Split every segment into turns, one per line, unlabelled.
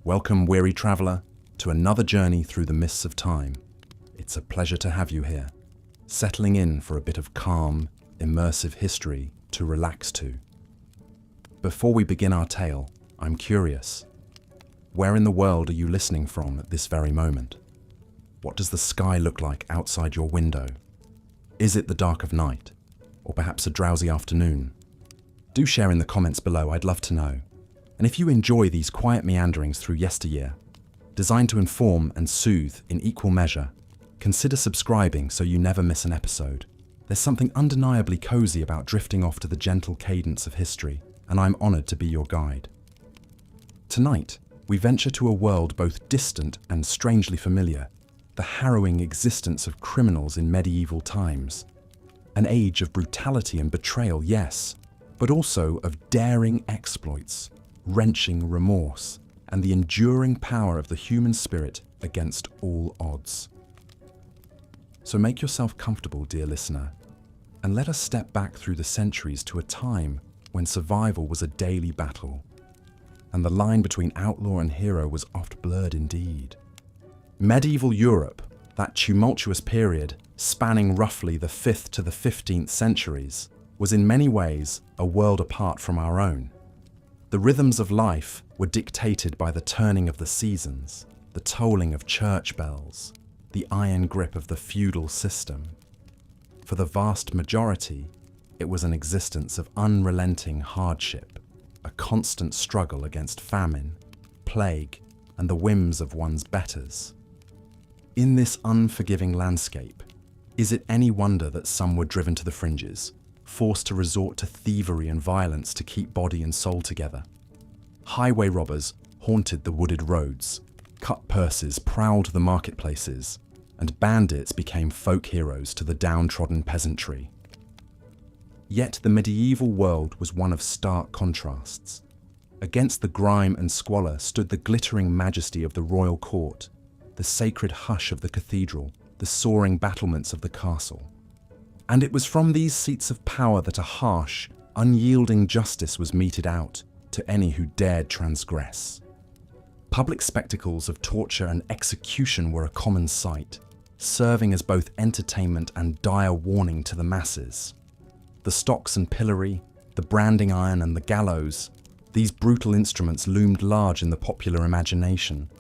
Welcome, weary traveller, to another journey through the mists of time. It's a pleasure to have you here, settling in for a bit of calm, immersive history to relax to. Before we begin our tale, I'm curious. Where in the world are you listening from at this very moment? What does the sky look like outside your window? Is it the dark of night, or perhaps a drowsy afternoon? Do share in the comments below, I'd love to know. And if you enjoy these quiet meanderings through yesteryear, designed to inform and soothe in equal measure, consider subscribing so you never miss an episode. There's something undeniably cozy about drifting off to the gentle cadence of history, and I'm honoured to be your guide. Tonight, we venture to a world both distant and strangely familiar, the harrowing existence of criminals in medieval times. An age of brutality and betrayal, yes, but also of daring exploits, wrenching remorse, and the enduring power of the human spirit against all odds. So make yourself comfortable, dear listener, and let us step back through the centuries to a time when survival was a daily battle, and the line between outlaw and hero was oft blurred indeed. Medieval Europe, that tumultuous period spanning roughly the 5th to the 15th centuries, was in many ways a world apart from our own. The rhythms of life were dictated by the turning of the seasons, the tolling of church bells, the iron grip of the feudal system. For the vast majority, it was an existence of unrelenting hardship, a constant struggle against famine, plague, and the whims of one's betters. In this unforgiving landscape, is it any wonder that some were driven to the fringes, forced to resort to thievery and violence to keep body and soul together? Highway robbers haunted the wooded roads, cut purses prowled the marketplaces, and bandits became folk heroes to the downtrodden peasantry. Yet the medieval world was one of stark contrasts. Against the grime and squalor stood the glittering majesty of the royal court, the sacred hush of the cathedral, the soaring battlements of the castle. And it was from these seats of power that a harsh, unyielding justice was meted out to any who dared transgress. Public spectacles of torture and execution were a common sight, serving as both entertainment and dire warning to the masses. The stocks and pillory, the branding iron and the gallows, these brutal instruments loomed large in the popular imagination,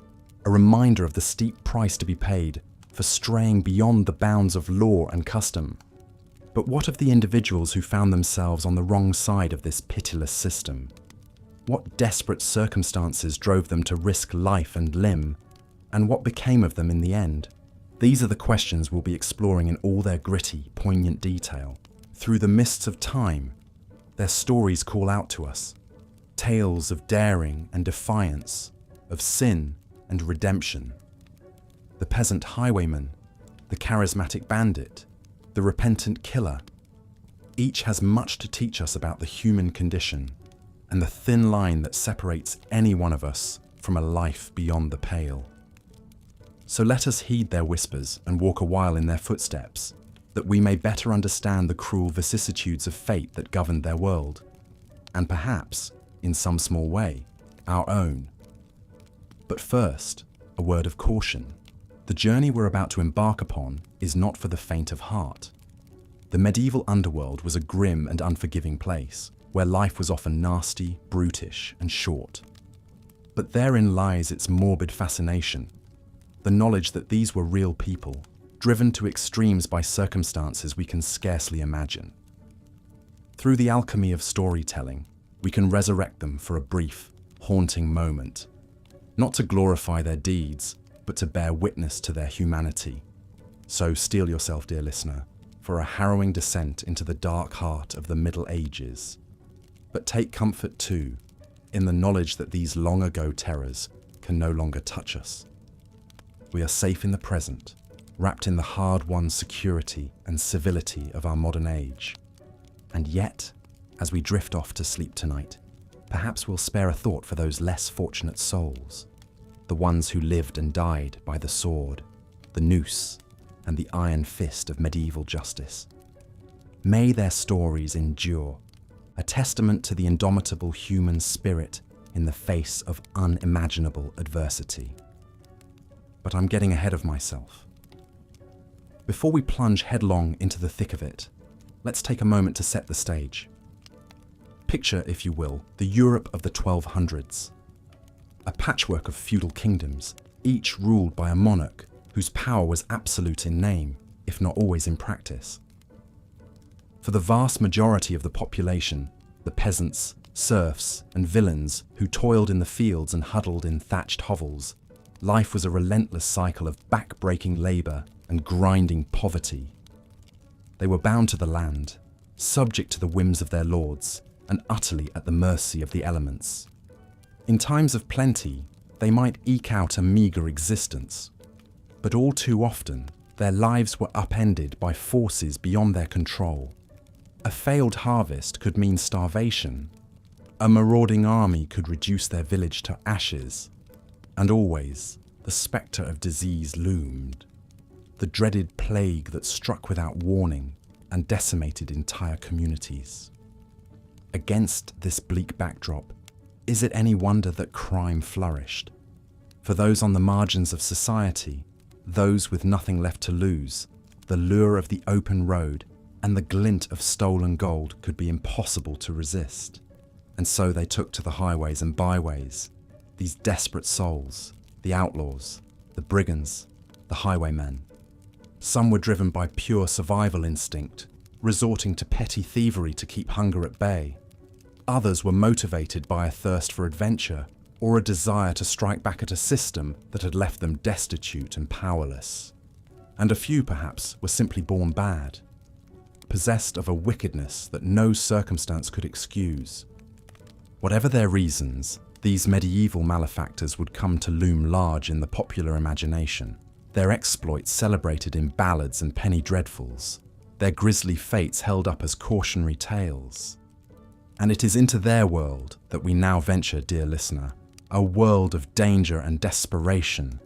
a reminder of the steep price to be paid for straying beyond the bounds of law and custom. But what of the individuals who found themselves on the wrong side of this pitiless system? What desperate circumstances drove them to risk life and limb? And what became of them in the end? These are the questions we'll be exploring in all their gritty, poignant detail. Through the mists of time, their stories call out to us. Tales of daring and defiance, of sin and redemption. The peasant highwayman, the charismatic bandit, the repentant killer. Each has much to teach us about the human condition and the thin line that separates any one of us from a life beyond the pale. So let us heed their whispers and walk a while in their footsteps, that we may better understand the cruel vicissitudes of fate that governed their world, and perhaps, in some small way, our own. But first, a word of caution. The journey we're about to embark upon is not for the faint of heart. The medieval underworld was a grim and unforgiving place, where life was often nasty, brutish, and short. But therein lies its morbid fascination, the knowledge that these were real people, driven to extremes by circumstances we can scarcely imagine. Through the alchemy of storytelling, we can resurrect them for a brief, haunting moment, not to glorify their deeds, but to bear witness to their humanity. So steel yourself, dear listener, for a harrowing descent into the dark heart of the Middle Ages. But take comfort too, in the knowledge that these long ago terrors can no longer touch us. We are safe in the present, wrapped in the hard-won security and civility of our modern age. And yet, as we drift off to sleep tonight, perhaps we'll spare a thought for those less fortunate souls, the ones who lived and died by the sword, the noose, and the iron fist of medieval justice. May their stories endure, a testament to the indomitable human spirit in the face of unimaginable adversity. But I'm getting ahead of myself. Before we plunge headlong into the thick of it, let's take a moment to set the stage. Picture, if you will, the Europe of the 1200s. A patchwork of feudal kingdoms, each ruled by a monarch whose power was absolute in name, if not always in practice. For the vast majority of the population, the peasants, serfs, and villeins who toiled in the fields and huddled in thatched hovels, life was a relentless cycle of back-breaking labour and grinding poverty. They were bound to the land, subject to the whims of their lords, and utterly at the mercy of the elements. In times of plenty, they might eke out a meagre existence, but all too often, their lives were upended by forces beyond their control. A failed harvest could mean starvation. A marauding army could reduce their village to ashes. And always, the spectre of disease loomed. The dreaded plague that struck without warning and decimated entire communities. Against this bleak backdrop, is it any wonder that crime flourished? For those on the margins of society, those with nothing left to lose, the lure of the open road and the glint of stolen gold could be impossible to resist. And so they took to the highways and byways, these desperate souls, the outlaws, the brigands, the highwaymen. Some were driven by pure survival instinct, resorting to petty thievery to keep hunger at bay. Others were motivated by a thirst for adventure or a desire to strike back at a system that had left them destitute and powerless. And a few, perhaps, were simply born bad, possessed of a wickedness that no circumstance could excuse. Whatever their reasons, these medieval malefactors would come to loom large in the popular imagination, their exploits celebrated in ballads and penny dreadfuls, their grisly fates held up as cautionary tales. And it is into their world that we now venture, dear listener, a world of danger and desperation,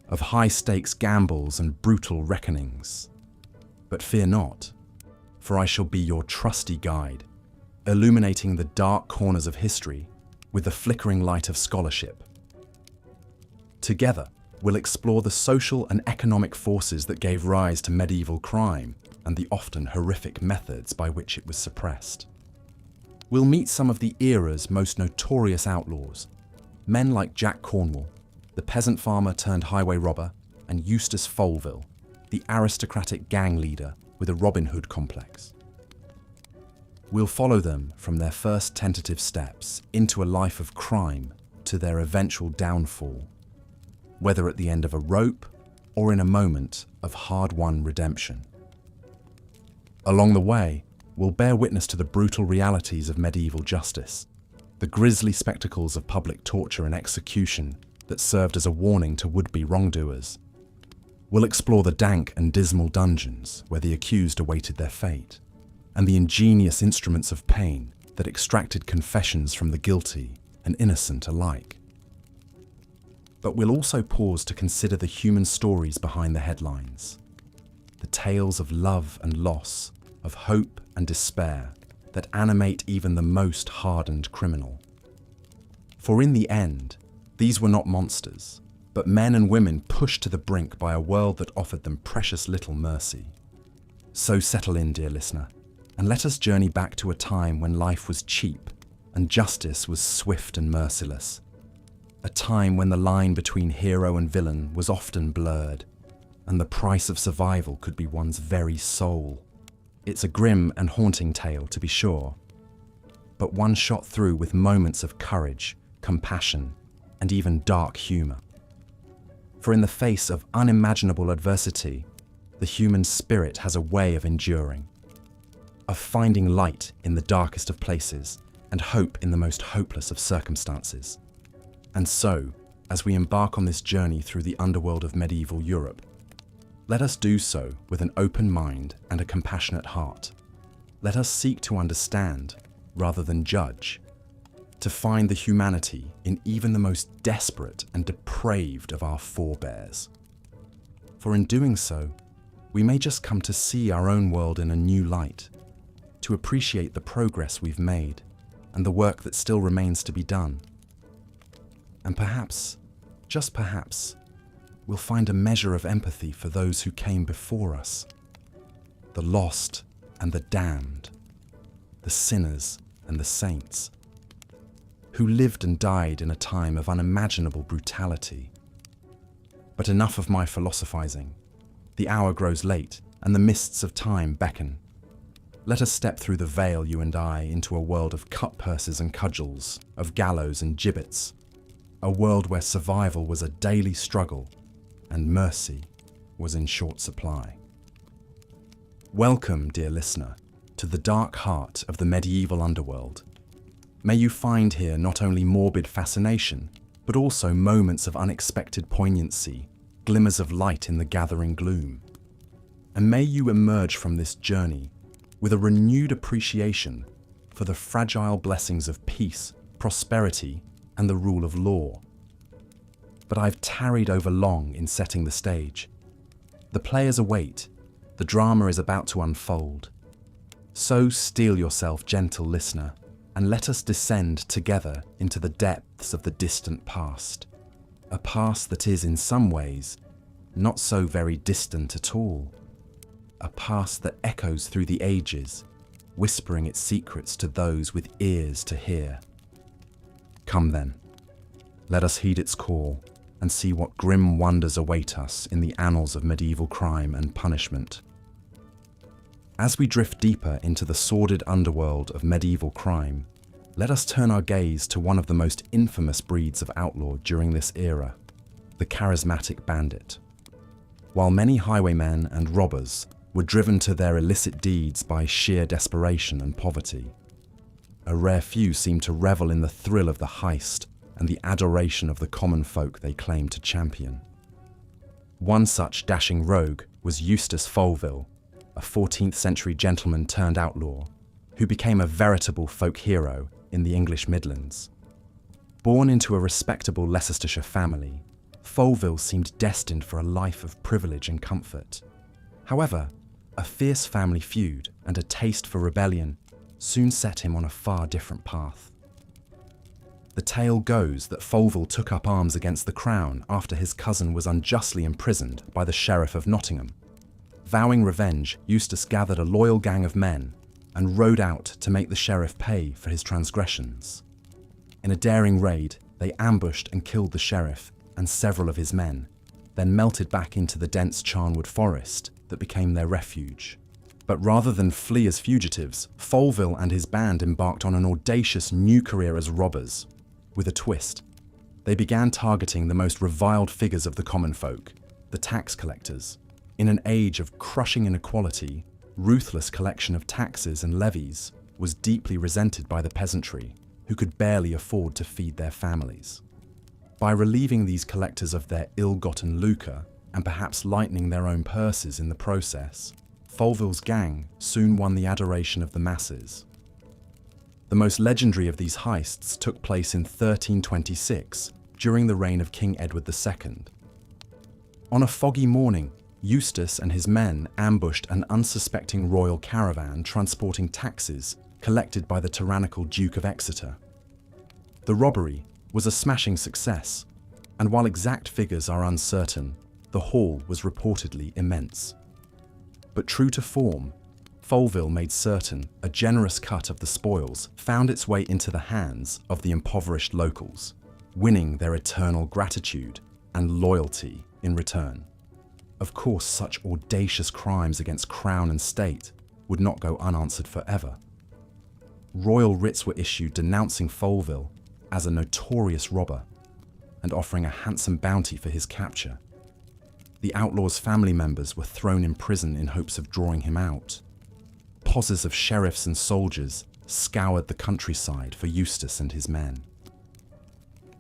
of high-stakes gambles and brutal reckonings. But fear not, for I shall be your trusty guide, illuminating the dark corners of history with the flickering light of scholarship. Together, we'll explore the social and economic forces that gave rise to medieval crime and the often horrific methods by which it was suppressed. We'll meet some of the era's most notorious outlaws, men like Jack Cornwall, the peasant farmer turned highway robber, and Eustace Foleville, the aristocratic gang leader with a Robin Hood complex. We'll follow them from their first tentative steps into a life of crime to their eventual downfall, whether at the end of a rope or in a moment of hard-won redemption. Along the way, we'll bear witness to the brutal realities of medieval justice, the grisly spectacles of public torture and execution that served as a warning to would-be wrongdoers. We'll explore the dank and dismal dungeons where the accused awaited their fate, and the ingenious instruments of pain that extracted confessions from the guilty and innocent alike. But we'll also pause to consider the human stories behind the headlines, the tales of love and loss, of hope and despair that animate even the most hardened criminal. For in the end, these were not monsters, but men and women pushed to the brink by a world that offered them precious little mercy. So settle in, dear listener, and let us journey back to a time when life was cheap and justice was swift and merciless. A time when the line between hero and villain was often blurred, and the price of survival could be one's very soul. It's a grim and haunting tale, to be sure, but one shot through with moments of courage, compassion, and even dark humour. For in the face of unimaginable adversity, the human spirit has a way of enduring, of finding light in the darkest of places and hope in the most hopeless of circumstances. And so, as we embark on this journey through the underworld of medieval Europe, let us do so with an open mind and a compassionate heart. Let us seek to understand, rather than judge, to find the humanity in even the most desperate and depraved of our forebears. For in doing so, we may just come to see our own world in a new light, to appreciate the progress we've made and the work that still remains to be done, And perhaps, just perhaps, we'll find a measure of empathy for those who came before us. The lost and the damned, the sinners and the saints, who lived and died in a time of unimaginable brutality. But enough of my philosophizing. The hour grows late, and the mists of time beckon. Let us step through the veil, you and I, into a world of cut-purses and cudgels, of gallows and gibbets, a world where survival was a daily struggle and mercy was in short supply. Welcome, dear listener, to the dark heart of the medieval underworld. May you find here not only morbid fascination, but also moments of unexpected poignancy, glimmers of light in the gathering gloom. And may you emerge from this journey with a renewed appreciation for the fragile blessings of peace, prosperity, and the rule of law. But I've tarried over long in setting the stage. The players await, the drama is about to unfold. So steel yourself, gentle listener, and let us descend together into the depths of the distant past. A past that is in some ways not so very distant at all. A past that echoes through the ages, whispering its secrets to those with ears to hear. Come then, let us heed its call and see what grim wonders await us in the annals of medieval crime and punishment. As we drift deeper into the sordid underworld of medieval crime, let us turn our gaze to one of the most infamous breeds of outlaw during this era, the charismatic bandit. While many highwaymen and robbers were driven to their illicit deeds by sheer desperation and poverty, a rare few seemed to revel in the thrill of the heist and the adoration of the common folk they claimed to champion. One such dashing rogue was Eustace Folville, a 14th century gentleman turned outlaw, who became a veritable folk hero in the English Midlands. Born into a respectable Leicestershire family, Folville seemed destined for a life of privilege and comfort. However, a fierce family feud and a taste for rebellion soon set him on a far different path. The tale goes that Folville took up arms against the crown after his cousin was unjustly imprisoned by the Sheriff of Nottingham. Vowing revenge, Eustace gathered a loyal gang of men and rode out to make the sheriff pay for his transgressions. In a daring raid, they ambushed and killed the sheriff and several of his men, then melted back into the dense Charnwood forest that became their refuge. But rather than flee as fugitives, Folville and his band embarked on an audacious new career as robbers. With a twist, they began targeting the most reviled figures of the common folk, the tax collectors. In an age of crushing inequality, ruthless collection of taxes and levies was deeply resented by the peasantry, who could barely afford to feed their families. By relieving these collectors of their ill-gotten lucre, and perhaps lightening their own purses in the process, Folville's gang soon won the adoration of the masses. The most legendary of these heists took place in 1326, during the reign of King Edward II. On a foggy morning, Eustace and his men ambushed an unsuspecting royal caravan transporting taxes collected by the tyrannical Duke of Exeter. The robbery was a smashing success, and while exact figures are uncertain, the haul was reportedly immense. But true to form, Folville made certain a generous cut of the spoils found its way into the hands of the impoverished locals, winning their eternal gratitude and loyalty in return. Of course, such audacious crimes against crown and state would not go unanswered forever. Royal writs were issued denouncing Folville as a notorious robber and offering a handsome bounty for his capture. The outlaw's family members were thrown in prison in hopes of drawing him out. Posses of sheriffs and soldiers scoured the countryside for Eustace and his men.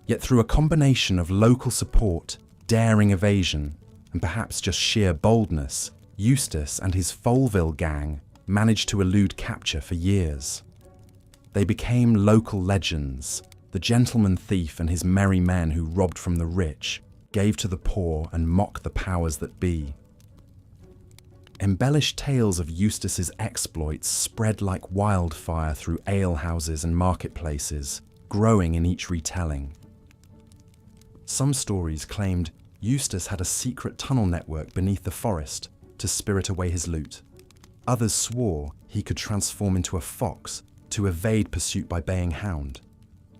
Yet through a combination of local support, daring evasion, and perhaps just sheer boldness, Eustace and his Folville gang managed to elude capture for years. They became local legends, the gentleman thief and his merry men who robbed from the rich, gave to the poor and mocked the powers that be. Embellished tales of Eustace's exploits spread like wildfire through alehouses and marketplaces, growing in each retelling. Some stories claimed Eustace had a secret tunnel network beneath the forest to spirit away his loot. Others swore he could transform into a fox to evade pursuit by baying hound.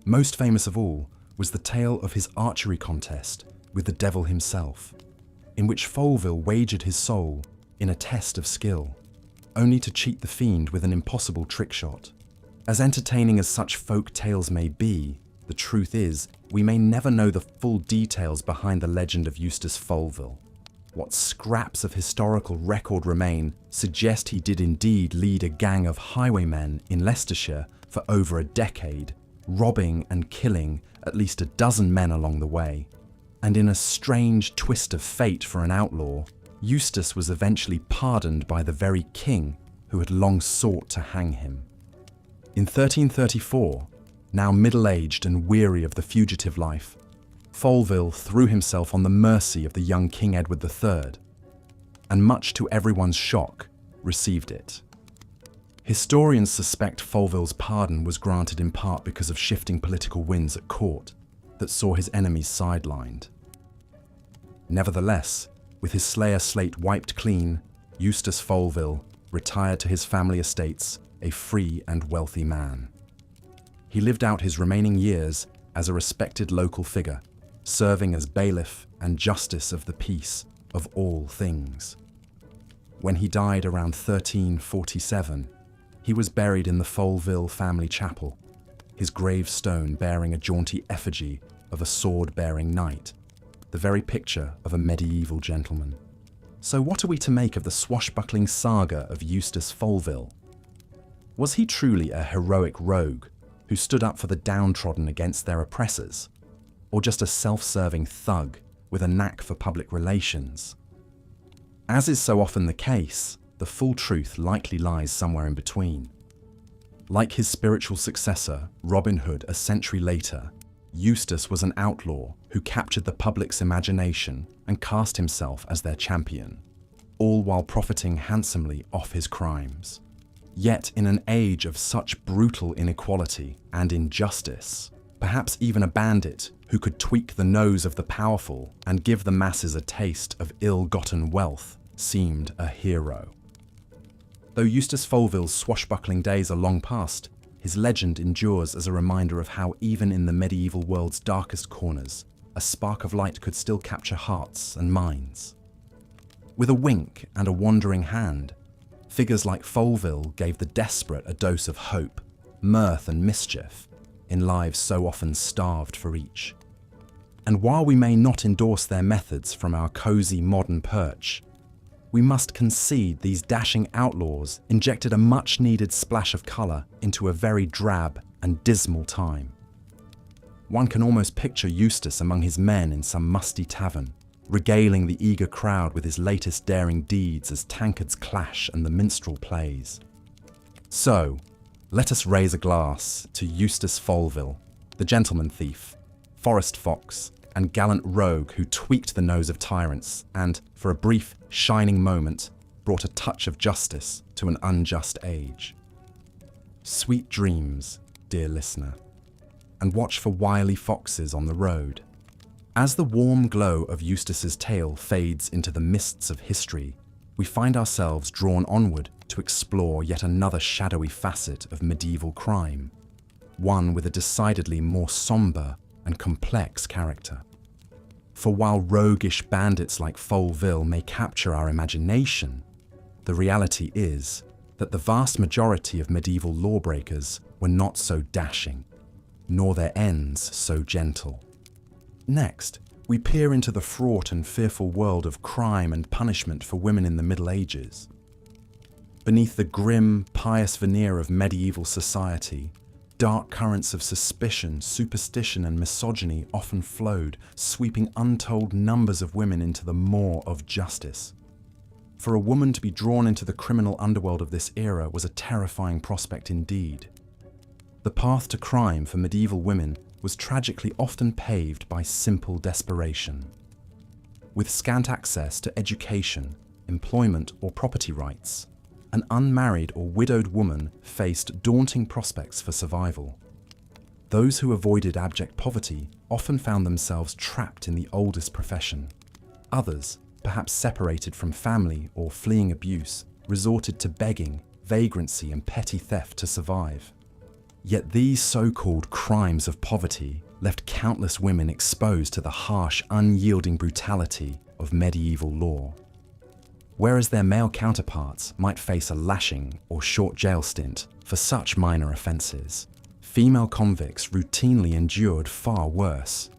Most famous of all was the tale of his archery contest with the devil himself, in which Folville wagered his soul in a test of skill, only to cheat the fiend with an impossible trick shot. As entertaining as such folk tales may be, the truth is, we may never know the full details behind the legend of Eustace Folville. What scraps of historical record remain suggest he did indeed lead a gang of highwaymen in Leicestershire for over a decade, robbing and killing at least a dozen men along the way. And in a strange twist of fate for an outlaw, Eustace was eventually pardoned by the very king who had long sought to hang him. In 1334, now middle-aged and weary of the fugitive life, Folville threw himself on the mercy of the young King Edward III, and much to everyone's shock, received it. Historians suspect Folville's pardon was granted in part because of shifting political winds at court that saw his enemies sidelined. Nevertheless, with his slayer slate wiped clean, Eustace Folville retired to his family estates, a free and wealthy man. He lived out his remaining years as a respected local figure, serving as bailiff and justice of the peace of all things. When he died around 1347, he was buried in the Folville family chapel, his gravestone bearing a jaunty effigy of a sword-bearing knight, the very picture of a medieval gentleman. So what are we to make of the swashbuckling saga of Eustace Folville? Was he truly a heroic rogue who stood up for the downtrodden against their oppressors, or just a self-serving thug with a knack for public relations? As is so often the case, the full truth likely lies somewhere in between. Like his spiritual successor, Robin Hood, a century later, Eustace was an outlaw who captured the public's imagination and cast himself as their champion, all while profiting handsomely off his crimes. Yet in an age of such brutal inequality and injustice, perhaps even a bandit who could tweak the nose of the powerful and give the masses a taste of ill-gotten wealth seemed a hero. Though Eustace Folville's swashbuckling days are long past, his legend endures as a reminder of how even in the medieval world's darkest corners, a spark of light could still capture hearts and minds. With a wink and a wandering hand, figures like Folville gave the desperate a dose of hope, mirth and mischief in lives so often starved for each. And while we may not endorse their methods from our cozy modern perch, we must concede these dashing outlaws injected a much-needed splash of colour into a very drab and dismal time. One can almost picture Eustace among his men in some musty tavern, regaling the eager crowd with his latest daring deeds as tankards clash and the minstrel plays. So, let us raise a glass to Eustace Folville, the gentleman thief, forest fox, and gallant rogue who tweaked the nose of tyrants and, for a brief, shining moment, brought a touch of justice to an unjust age. Sweet dreams, dear listener, and watch for wily foxes on the road. As the warm glow of Eustace's tale fades into the mists of history, we find ourselves drawn onward to explore yet another shadowy facet of medieval crime, one with a decidedly more sombre and complex character. For while roguish bandits like Folville may capture our imagination, the reality is that the vast majority of medieval lawbreakers were not so dashing, nor their ends so gentle. Next, we peer into the fraught and fearful world of crime and punishment for women in the Middle Ages. Beneath the grim, pious veneer of medieval society, dark currents of suspicion, superstition, and misogyny often flowed, sweeping untold numbers of women into the maw of justice. For a woman to be drawn into the criminal underworld of this era was a terrifying prospect indeed. The path to crime for medieval women was tragically often paved by simple desperation. With scant access to education, employment, or property rights, an unmarried or widowed woman faced daunting prospects for survival. Those who avoided abject poverty often found themselves trapped in the oldest profession. Others, perhaps separated from family or fleeing abuse, resorted to begging, vagrancy, and petty theft to survive. Yet these so-called crimes of poverty left countless women exposed to the harsh, unyielding brutality of medieval law. Whereas their male counterparts might face a lashing or short jail stint for such minor offences, female convicts routinely endured far worse.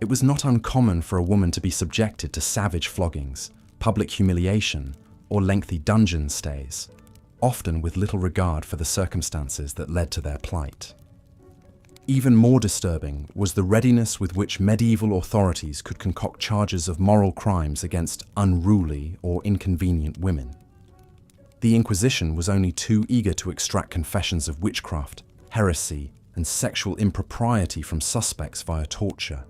It was not uncommon for a woman to be subjected to savage floggings, public humiliation, or lengthy dungeon stays, often with little regard for the circumstances that led to their plight. Even more disturbing was the readiness with which medieval authorities could concoct charges of moral crimes against unruly or inconvenient women. The Inquisition was only too eager to extract confessions of witchcraft, heresy, and sexual impropriety from suspects via torture.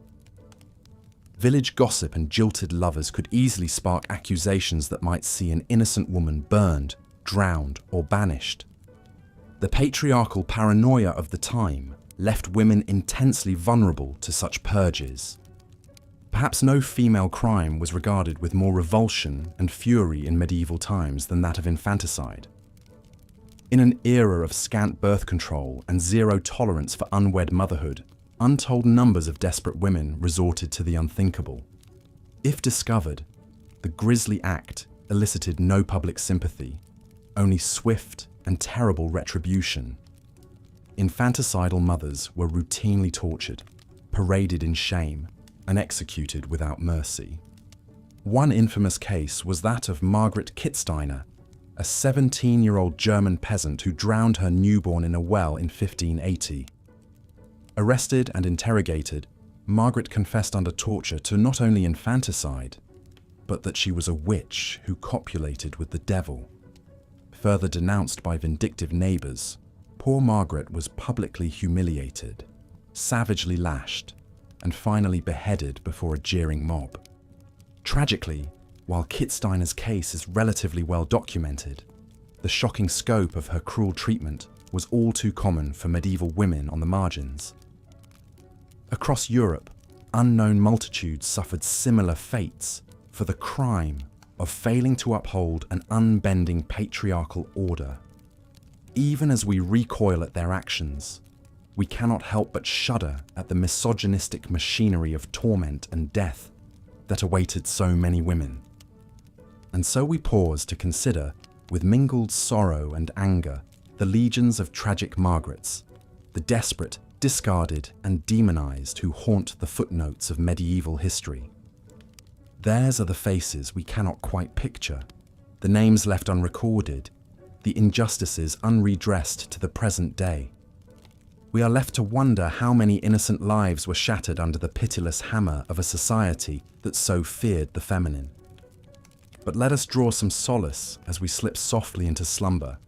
Village gossip and jilted lovers could easily spark accusations that might see an innocent woman burned, drowned, or banished. The patriarchal paranoia of the time left women intensely vulnerable to such purges. Perhaps no female crime was regarded with more revulsion and fury in medieval times than that of infanticide. In an era of scant birth control and zero tolerance for unwed motherhood, untold numbers of desperate women resorted to the unthinkable. If discovered, the grisly act elicited no public sympathy, only swift and terrible retribution. Infanticidal mothers were routinely tortured, paraded in shame, and executed without mercy. One infamous case was that of Margaret Kitzsteiner, a 17-year-old German peasant who drowned her newborn in a well in 1580. Arrested and interrogated, Margaret confessed under torture to not only infanticide, but that she was a witch who copulated with the devil. Further denounced by vindictive neighbours, poor Margaret was publicly humiliated, savagely lashed, and finally beheaded before a jeering mob. Tragically, while Kitzsteiner's case is relatively well documented, the shocking scope of her cruel treatment was all too common for medieval women on the margins. Across Europe, unknown multitudes suffered similar fates for the crime of failing to uphold an unbending patriarchal order. Even as we recoil at their actions, we cannot help but shudder at the misogynistic machinery of torment and death that awaited so many women. And so we pause to consider, with mingled sorrow and anger, the legions of tragic Margarets, the desperate, discarded, and demonized who haunt the footnotes of medieval history. Theirs are the faces we cannot quite picture, the names left unrecorded, the injustices unredressed to the present day. We are left to wonder how many innocent lives were shattered under the pitiless hammer of a society that so feared the feminine. But let us draw some solace as we slip softly into slumber,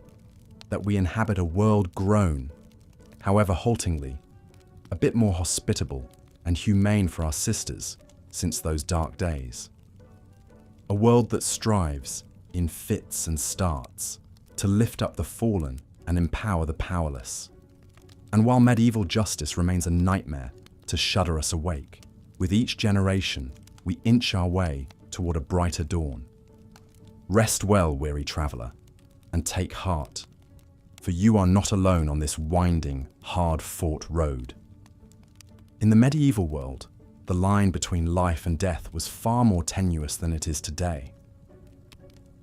that we inhabit a world grown, however haltingly, a bit more hospitable and humane for our sisters since those dark days. A world that strives, in fits and starts, to lift up the fallen and empower the powerless. And while medieval justice remains a nightmare to shudder us awake, with each generation we inch our way toward a brighter dawn. Rest well, weary traveller, and take heart, for you are not alone on this winding, hard-fought road. In the medieval world, the line between life and death was far more tenuous than it is today.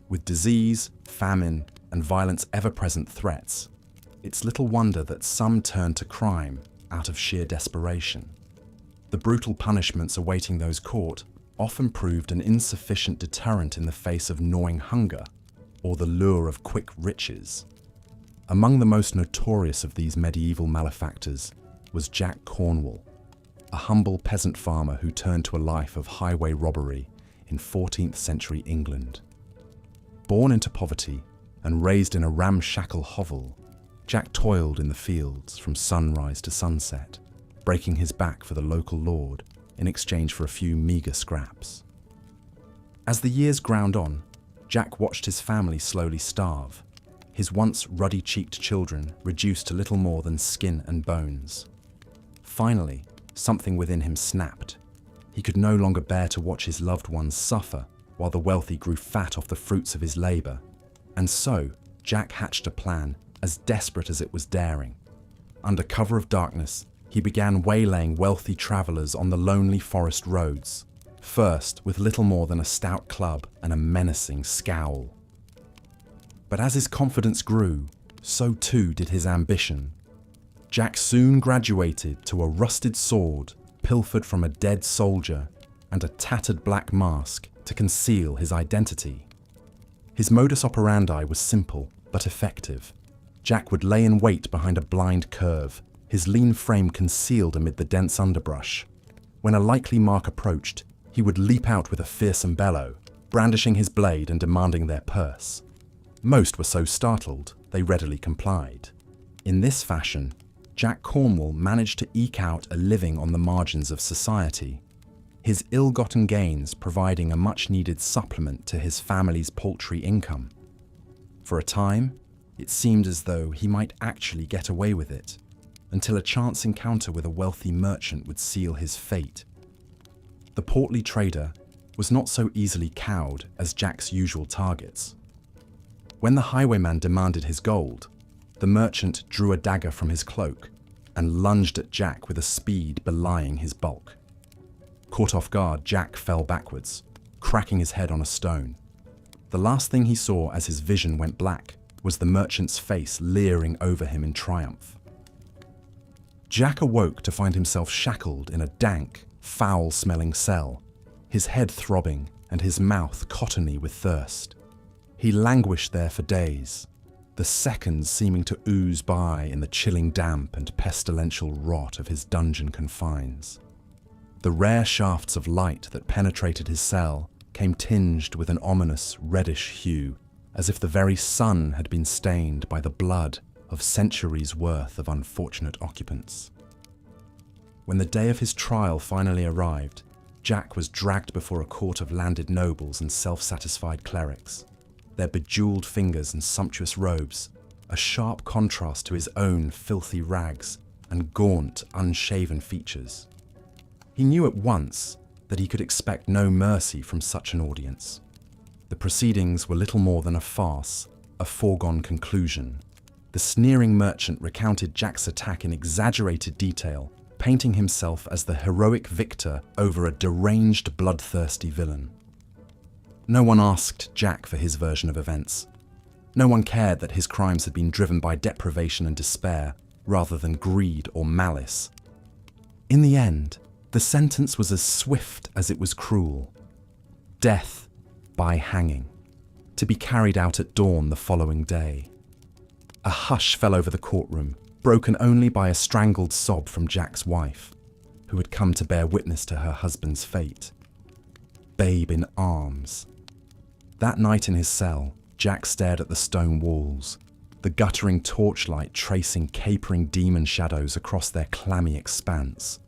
With disease, famine, and violence ever-present threats, it's little wonder that some turned to crime out of sheer desperation. The brutal punishments awaiting those caught often proved an insufficient deterrent in the face of gnawing hunger or the lure of quick riches. Among the most notorious of these medieval malefactors was Jack Cornwall, a humble peasant farmer who turned to a life of highway robbery in 14th century England. Born into poverty and raised in a ramshackle hovel, Jack toiled in the fields from sunrise to sunset, breaking his back for the local lord in exchange for a few meagre scraps. As the years ground on, Jack watched his family slowly starve, his once ruddy-cheeked children reduced to little more than skin and bones. Finally, something within him snapped. He could no longer bear to watch his loved ones suffer while the wealthy grew fat off the fruits of his labor. And so, Jack hatched a plan as desperate as it was daring. Under cover of darkness, he began waylaying wealthy travelers on the lonely forest roads, first with little more than a stout club and a menacing scowl. But as his confidence grew, so too did his ambition. Jack soon graduated to a rusted sword pilfered from a dead soldier and a tattered black mask to conceal his identity. His modus operandi was simple but effective. Jack would lay in wait behind a blind curve, his lean frame concealed amid the dense underbrush. When a likely mark approached, he would leap out with a fearsome bellow, brandishing his blade and demanding their purse. Most were so startled, they readily complied. In this fashion, Jack Cornwall managed to eke out a living on the margins of society, his ill-gotten gains providing a much-needed supplement to his family's paltry income. For a time, it seemed as though he might actually get away with it, until a chance encounter with a wealthy merchant would seal his fate. The portly trader was not so easily cowed as Jack's usual targets. When the highwayman demanded his gold, the merchant drew a dagger from his cloak and lunged at Jack with a speed belying his bulk. Caught off guard, Jack fell backwards, cracking his head on a stone. The last thing he saw as his vision went black was the merchant's face leering over him in triumph. Jack awoke to find himself shackled in a dank, foul-smelling cell, his head throbbing and his mouth cottony with thirst. He languished there for days, the seconds seeming to ooze by in the chilling damp and pestilential rot of his dungeon confines. The rare shafts of light that penetrated his cell came tinged with an ominous reddish hue, as if the very sun had been stained by the blood of centuries' worth of unfortunate occupants. When the day of his trial finally arrived, Jack was dragged before a court of landed nobles and self-satisfied clerics, their bejeweled fingers and sumptuous robes, a sharp contrast to his own filthy rags and gaunt, unshaven features. He knew at once that he could expect no mercy from such an audience. The proceedings were little more than a farce, a foregone conclusion. The sneering merchant recounted Jack's attack in exaggerated detail, painting himself as the heroic victor over a deranged, bloodthirsty villain. No one asked Jack for his version of events. No one cared that his crimes had been driven by deprivation and despair, rather than greed or malice. In the end, the sentence was as swift as it was cruel. Death by hanging, to be carried out at dawn the following day. A hush fell over the courtroom, broken only by a strangled sob from Jack's wife, who had come to bear witness to her husband's fate. Babe in arms. That night in his cell, Jack stared at the stone walls, the guttering torchlight tracing capering demon shadows across their clammy expanse.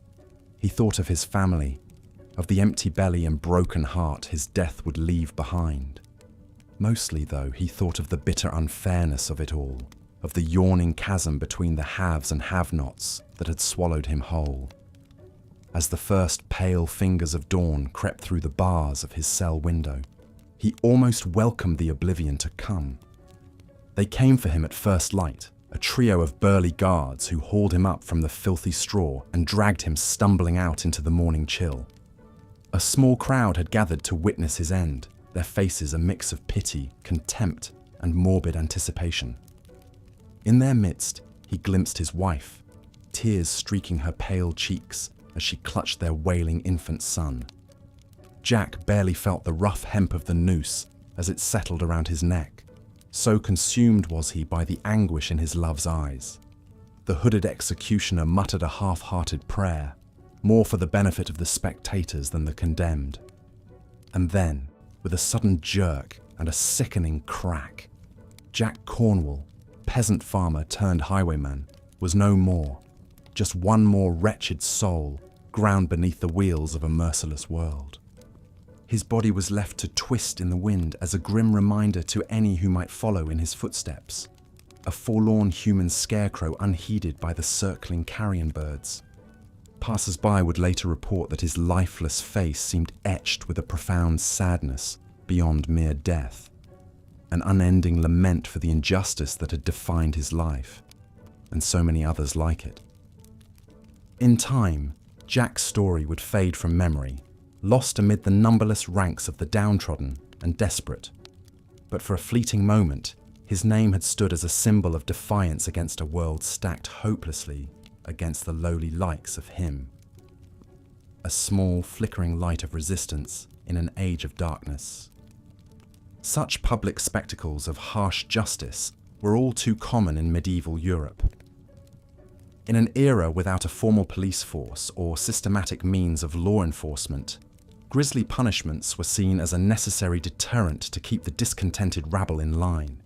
He thought of his family, of the empty belly and broken heart his death would leave behind. Mostly, though, he thought of the bitter unfairness of it all, of the yawning chasm between the haves and have-nots that had swallowed him whole. As the first pale fingers of dawn crept through the bars of his cell window, he almost welcomed the oblivion to come. They came for him at first light, a trio of burly guards who hauled him up from the filthy straw and dragged him stumbling out into the morning chill. A small crowd had gathered to witness his end, their faces a mix of pity, contempt, and morbid anticipation. In their midst, he glimpsed his wife, tears streaking her pale cheeks as she clutched their wailing infant son. Jack barely felt the rough hemp of the noose as it settled around his neck. So consumed was he by the anguish in his love's eyes. The hooded executioner muttered a half-hearted prayer, more for the benefit of the spectators than the condemned. And then, with a sudden jerk and a sickening crack, Jack Cornwall, peasant farmer turned highwayman, was no more, just one more wretched soul ground beneath the wheels of a merciless world. His body was left to twist in the wind as a grim reminder to any who might follow in his footsteps, a forlorn human scarecrow unheeded by the circling carrion birds. Passers-by would later report that his lifeless face seemed etched with a profound sadness beyond mere death, an unending lament for the injustice that had defined his life, and so many others like it. In time, Jack's story would fade from memory, lost amid the numberless ranks of the downtrodden and desperate. But for a fleeting moment, his name had stood as a symbol of defiance against a world stacked hopelessly against the lowly likes of him. A small, flickering light of resistance in an age of darkness. Such public spectacles of harsh justice were all too common in medieval Europe. In an era without a formal police force or systematic means of law enforcement, grisly punishments were seen as a necessary deterrent to keep the discontented rabble in line.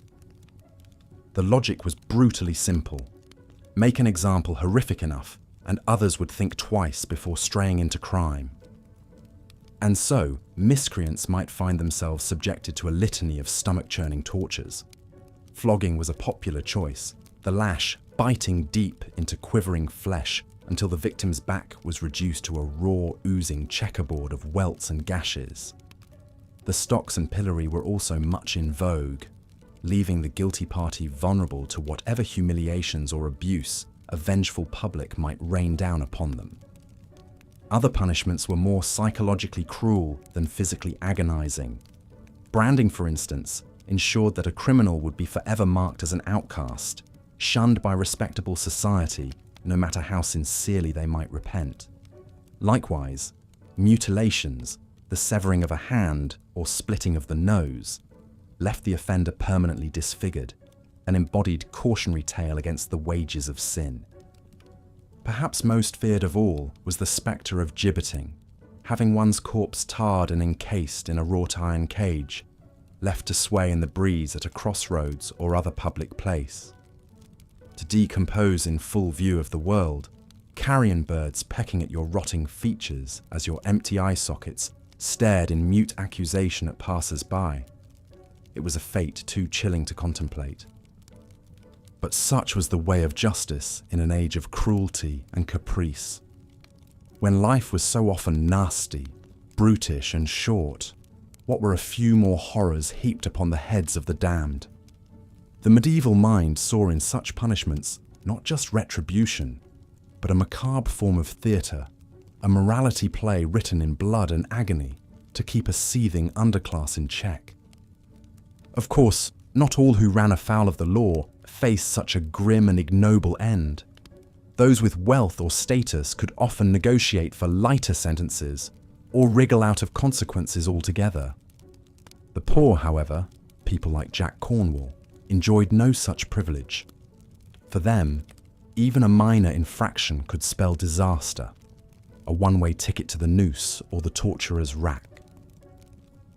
The logic was brutally simple. Make an example horrific enough, and others would think twice before straying into crime. And so, miscreants might find themselves subjected to a litany of stomach-churning tortures. Flogging was a popular choice, the lash biting deep into quivering flesh until the victim's back was reduced to a raw, oozing checkerboard of welts and gashes. The stocks and pillory were also much in vogue, leaving the guilty party vulnerable to whatever humiliations or abuse a vengeful public might rain down upon them. Other punishments were more psychologically cruel than physically agonizing. Branding, for instance, ensured that a criminal would be forever marked as an outcast, shunned by respectable society, no matter how sincerely they might repent. Likewise, mutilations, the severing of a hand or splitting of the nose, left the offender permanently disfigured, an embodied cautionary tale against the wages of sin. Perhaps most feared of all was the spectre of gibbeting, having one's corpse tarred and encased in a wrought iron cage, left to sway in the breeze at a crossroads or other public place. To decompose in full view of the world, carrion birds pecking at your rotting features as your empty eye sockets stared in mute accusation at passers-by. It was a fate too chilling to contemplate. But such was the way of justice in an age of cruelty and caprice. When life was so often nasty, brutish and short, what were a few more horrors heaped upon the heads of the damned? The medieval mind saw in such punishments not just retribution, but a macabre form of theatre, a morality play written in blood and agony to keep a seething underclass in check. Of course, not all who ran afoul of the law faced such a grim and ignoble end. Those with wealth or status could often negotiate for lighter sentences or wriggle out of consequences altogether. The poor, however, people like Jack Cornwall, enjoyed no such privilege. For them, even a minor infraction could spell disaster, a one-way ticket to the noose or the torturer's rack.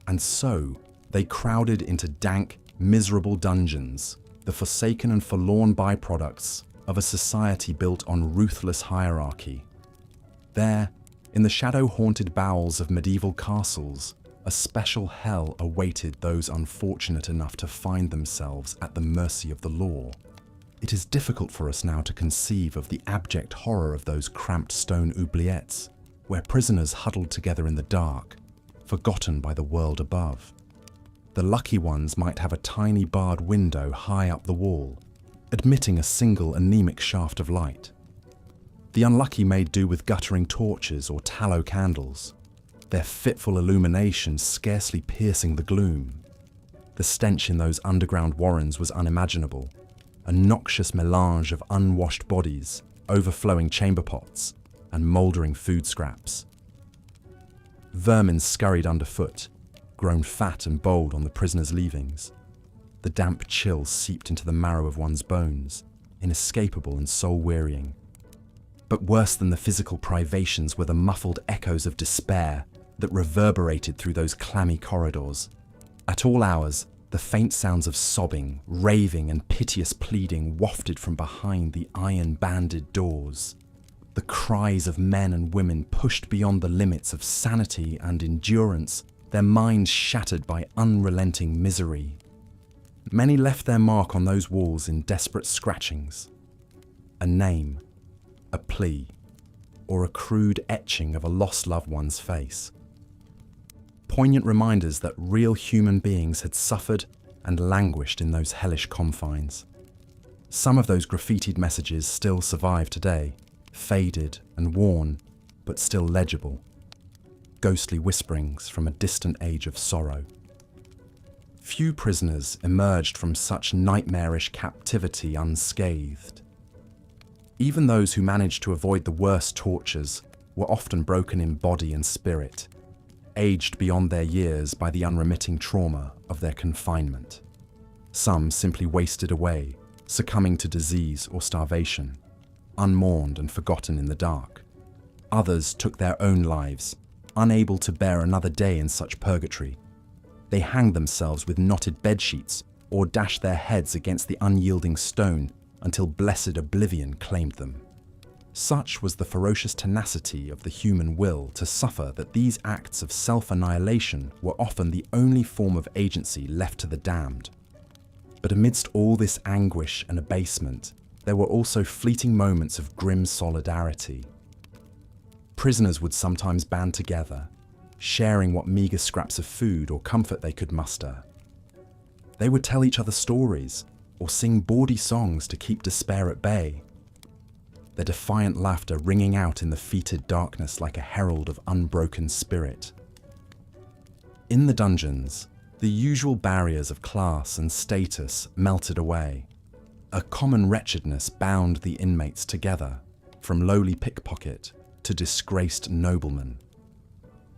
And so, they crowded into dank, miserable dungeons, the forsaken and forlorn byproducts of a society built on ruthless hierarchy. There, in the shadow-haunted bowels of medieval castles, a special hell awaited those unfortunate enough to find themselves at the mercy of the law. It is difficult for us now to conceive of the abject horror of those cramped stone oubliettes, where prisoners huddled together in the dark, forgotten by the world above. The lucky ones might have a tiny barred window high up the wall, admitting a single anemic shaft of light. The unlucky made do with guttering torches or tallow candles, their fitful illumination scarcely piercing the gloom. The stench in those underground warrens was unimaginable, a noxious melange of unwashed bodies, overflowing chamber pots, and mouldering food scraps. Vermin scurried underfoot, grown fat and bold on the prisoner's leavings. The damp chill seeped into the marrow of one's bones, inescapable and soul-wearying. But worse than the physical privations were the muffled echoes of despair that reverberated through those clammy corridors. At all hours, the faint sounds of sobbing, raving, and piteous pleading wafted from behind the iron-banded doors. The cries of men and women pushed beyond the limits of sanity and endurance, their minds shattered by unrelenting misery. Many left their mark on those walls in desperate scratchings. A name, a plea, or a crude etching of a lost loved one's face. Poignant reminders that real human beings had suffered and languished in those hellish confines. Some of those graffitied messages still survive today, faded and worn, but still legible. Ghostly whisperings from a distant age of sorrow. Few prisoners emerged from such nightmarish captivity unscathed. Even those who managed to avoid the worst tortures were often broken in body and spirit, aged beyond their years by the unremitting trauma of their confinement. Some simply wasted away, succumbing to disease or starvation, unmourned and forgotten in the dark. Others took their own lives, unable to bear another day in such purgatory. They hanged themselves with knotted bedsheets or dashed their heads against the unyielding stone until blessed oblivion claimed them. Such was the ferocious tenacity of the human will to suffer that these acts of self-annihilation were often the only form of agency left to the damned. But amidst all this anguish and abasement, there were also fleeting moments of grim solidarity. Prisoners would sometimes band together, sharing what meagre scraps of food or comfort they could muster. They would tell each other stories or sing bawdy songs to keep despair at bay, their defiant laughter ringing out in the fetid darkness like a herald of unbroken spirit. In the dungeons, the usual barriers of class and status melted away. A common wretchedness bound the inmates together, from lowly pickpocket to disgraced nobleman.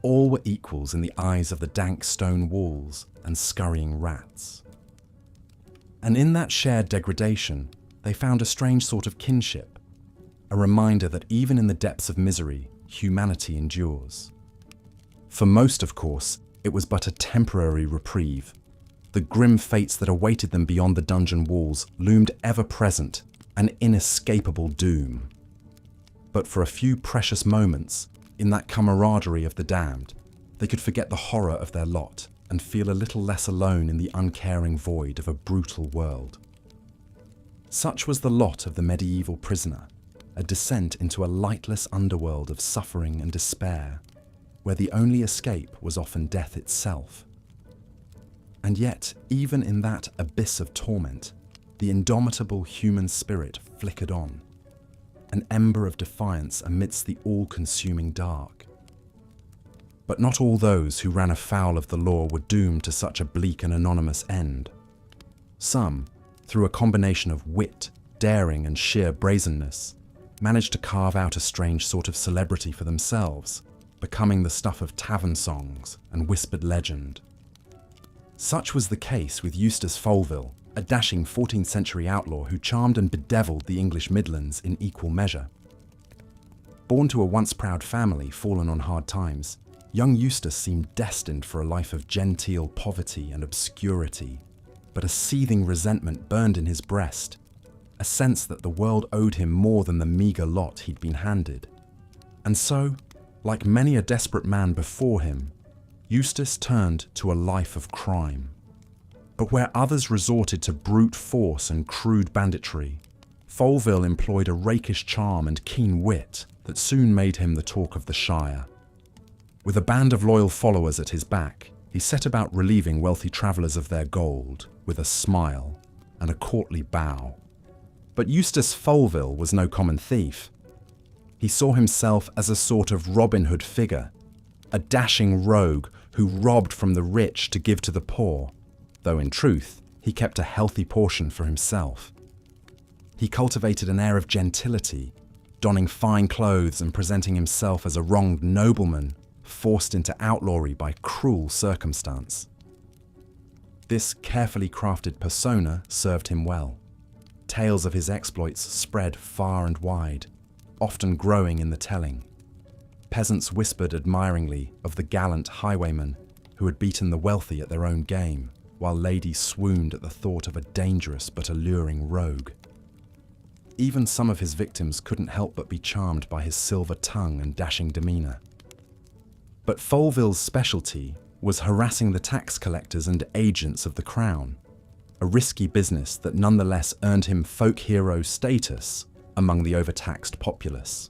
All were equals in the eyes of the dank stone walls and scurrying rats. And in that shared degradation, they found a strange sort of kinship, a reminder that even in the depths of misery, humanity endures. For most, of course, it was but a temporary reprieve. The grim fates that awaited them beyond the dungeon walls loomed ever-present, an inescapable doom. But for a few precious moments, in that camaraderie of the damned, they could forget the horror of their lot and feel a little less alone in the uncaring void of a brutal world. Such was the lot of the medieval prisoner, a descent into a lightless underworld of suffering and despair, where the only escape was often death itself. And yet, even in that abyss of torment, the indomitable human spirit flickered on, an ember of defiance amidst the all-consuming dark. But not all those who ran afoul of the law were doomed to such a bleak and anonymous end. Some, through a combination of wit, daring, and sheer brazenness, managed to carve out a strange sort of celebrity for themselves, becoming the stuff of tavern songs and whispered legend. Such was the case with Eustace Folville, a dashing 14th century outlaw who charmed and bedevilled the English Midlands in equal measure. Born to a once proud family fallen on hard times, young Eustace seemed destined for a life of genteel poverty and obscurity, but a seething resentment burned in his breast, a sense that the world owed him more than the meagre lot he'd been handed. And so, like many a desperate man before him, Eustace turned to a life of crime. But where others resorted to brute force and crude banditry, Folville employed a rakish charm and keen wit that soon made him the talk of the Shire. With a band of loyal followers at his back, he set about relieving wealthy travellers of their gold with a smile and a courtly bow. But Eustace Folville was no common thief. He saw himself as a sort of Robin Hood figure, a dashing rogue who robbed from the rich to give to the poor, though in truth he kept a healthy portion for himself. He cultivated an air of gentility, donning fine clothes and presenting himself as a wronged nobleman forced into outlawry by cruel circumstance. This carefully crafted persona served him well. Tales of his exploits spread far and wide, often growing in the telling. Peasants whispered admiringly of the gallant highwayman who had beaten the wealthy at their own game, while ladies swooned at the thought of a dangerous but alluring rogue. Even some of his victims couldn't help but be charmed by his silver tongue and dashing demeanour. But Folville's specialty was harassing the tax collectors and agents of the crown, a risky business that nonetheless earned him folk hero status among the overtaxed populace.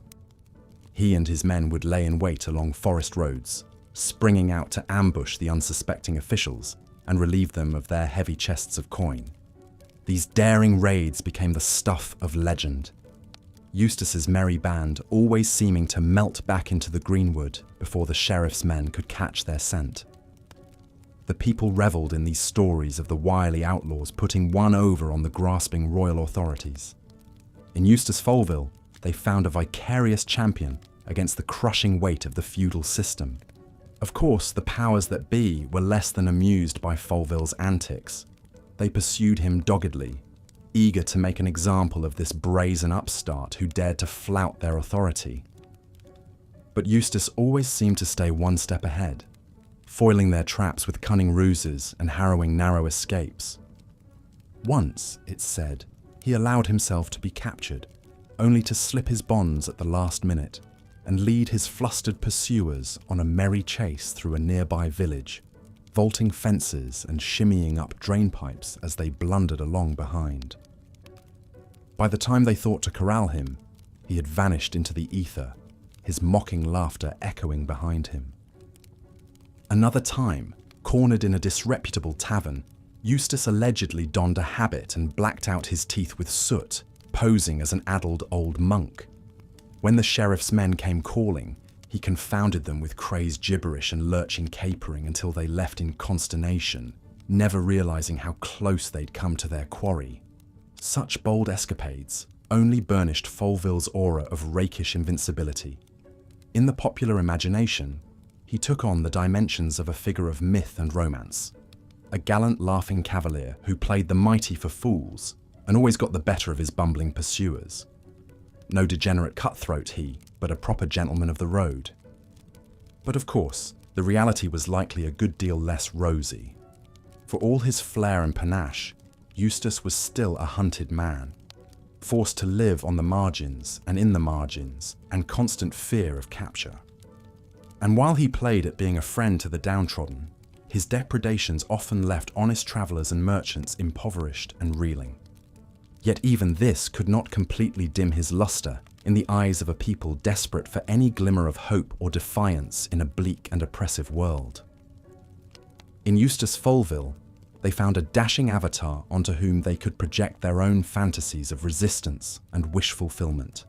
He and his men would lay in wait along forest roads, springing out to ambush the unsuspecting officials and relieve them of their heavy chests of coin. These daring raids became the stuff of legend, Eustace's merry band always seeming to melt back into the greenwood before the sheriff's men could catch their scent. The people revelled in these stories of the wily outlaws putting one over on the grasping royal authorities. In Eustace Folville, they found a vicarious champion against the crushing weight of the feudal system. Of course, the powers that be were less than amused by Folville's antics. They pursued him doggedly, eager to make an example of this brazen upstart who dared to flout their authority. But Eustace always seemed to stay one step ahead, foiling their traps with cunning ruses and harrowing narrow escapes. Once, it's said, he allowed himself to be captured, only to slip his bonds at the last minute and lead his flustered pursuers on a merry chase through a nearby village, vaulting fences and shimmying up drainpipes as they blundered along behind. By the time they thought to corral him, he had vanished into the ether, his mocking laughter echoing behind him. Another time, cornered in a disreputable tavern, Eustace allegedly donned a habit and blacked out his teeth with soot, posing as an addled old monk. When the sheriff's men came calling, he confounded them with crazed gibberish and lurching capering until they left in consternation, never realizing how close they'd come to their quarry. Such bold escapades only burnished Folville's aura of rakish invincibility. In the popular imagination, he took on the dimensions of a figure of myth and romance, a gallant laughing cavalier who played the mighty for fools and always got the better of his bumbling pursuers. No degenerate cutthroat he, but a proper gentleman of the road. But of course, the reality was likely a good deal less rosy. For all his flair and panache, Eustace was still a hunted man, forced to live on the margins and in the margins, and constant fear of capture. And while he played at being a friend to the downtrodden, his depredations often left honest travellers and merchants impoverished and reeling. Yet even this could not completely dim his lustre in the eyes of a people desperate for any glimmer of hope or defiance in a bleak and oppressive world. In Eustace Folville, they found a dashing avatar onto whom they could project their own fantasies of resistance and wish fulfillment.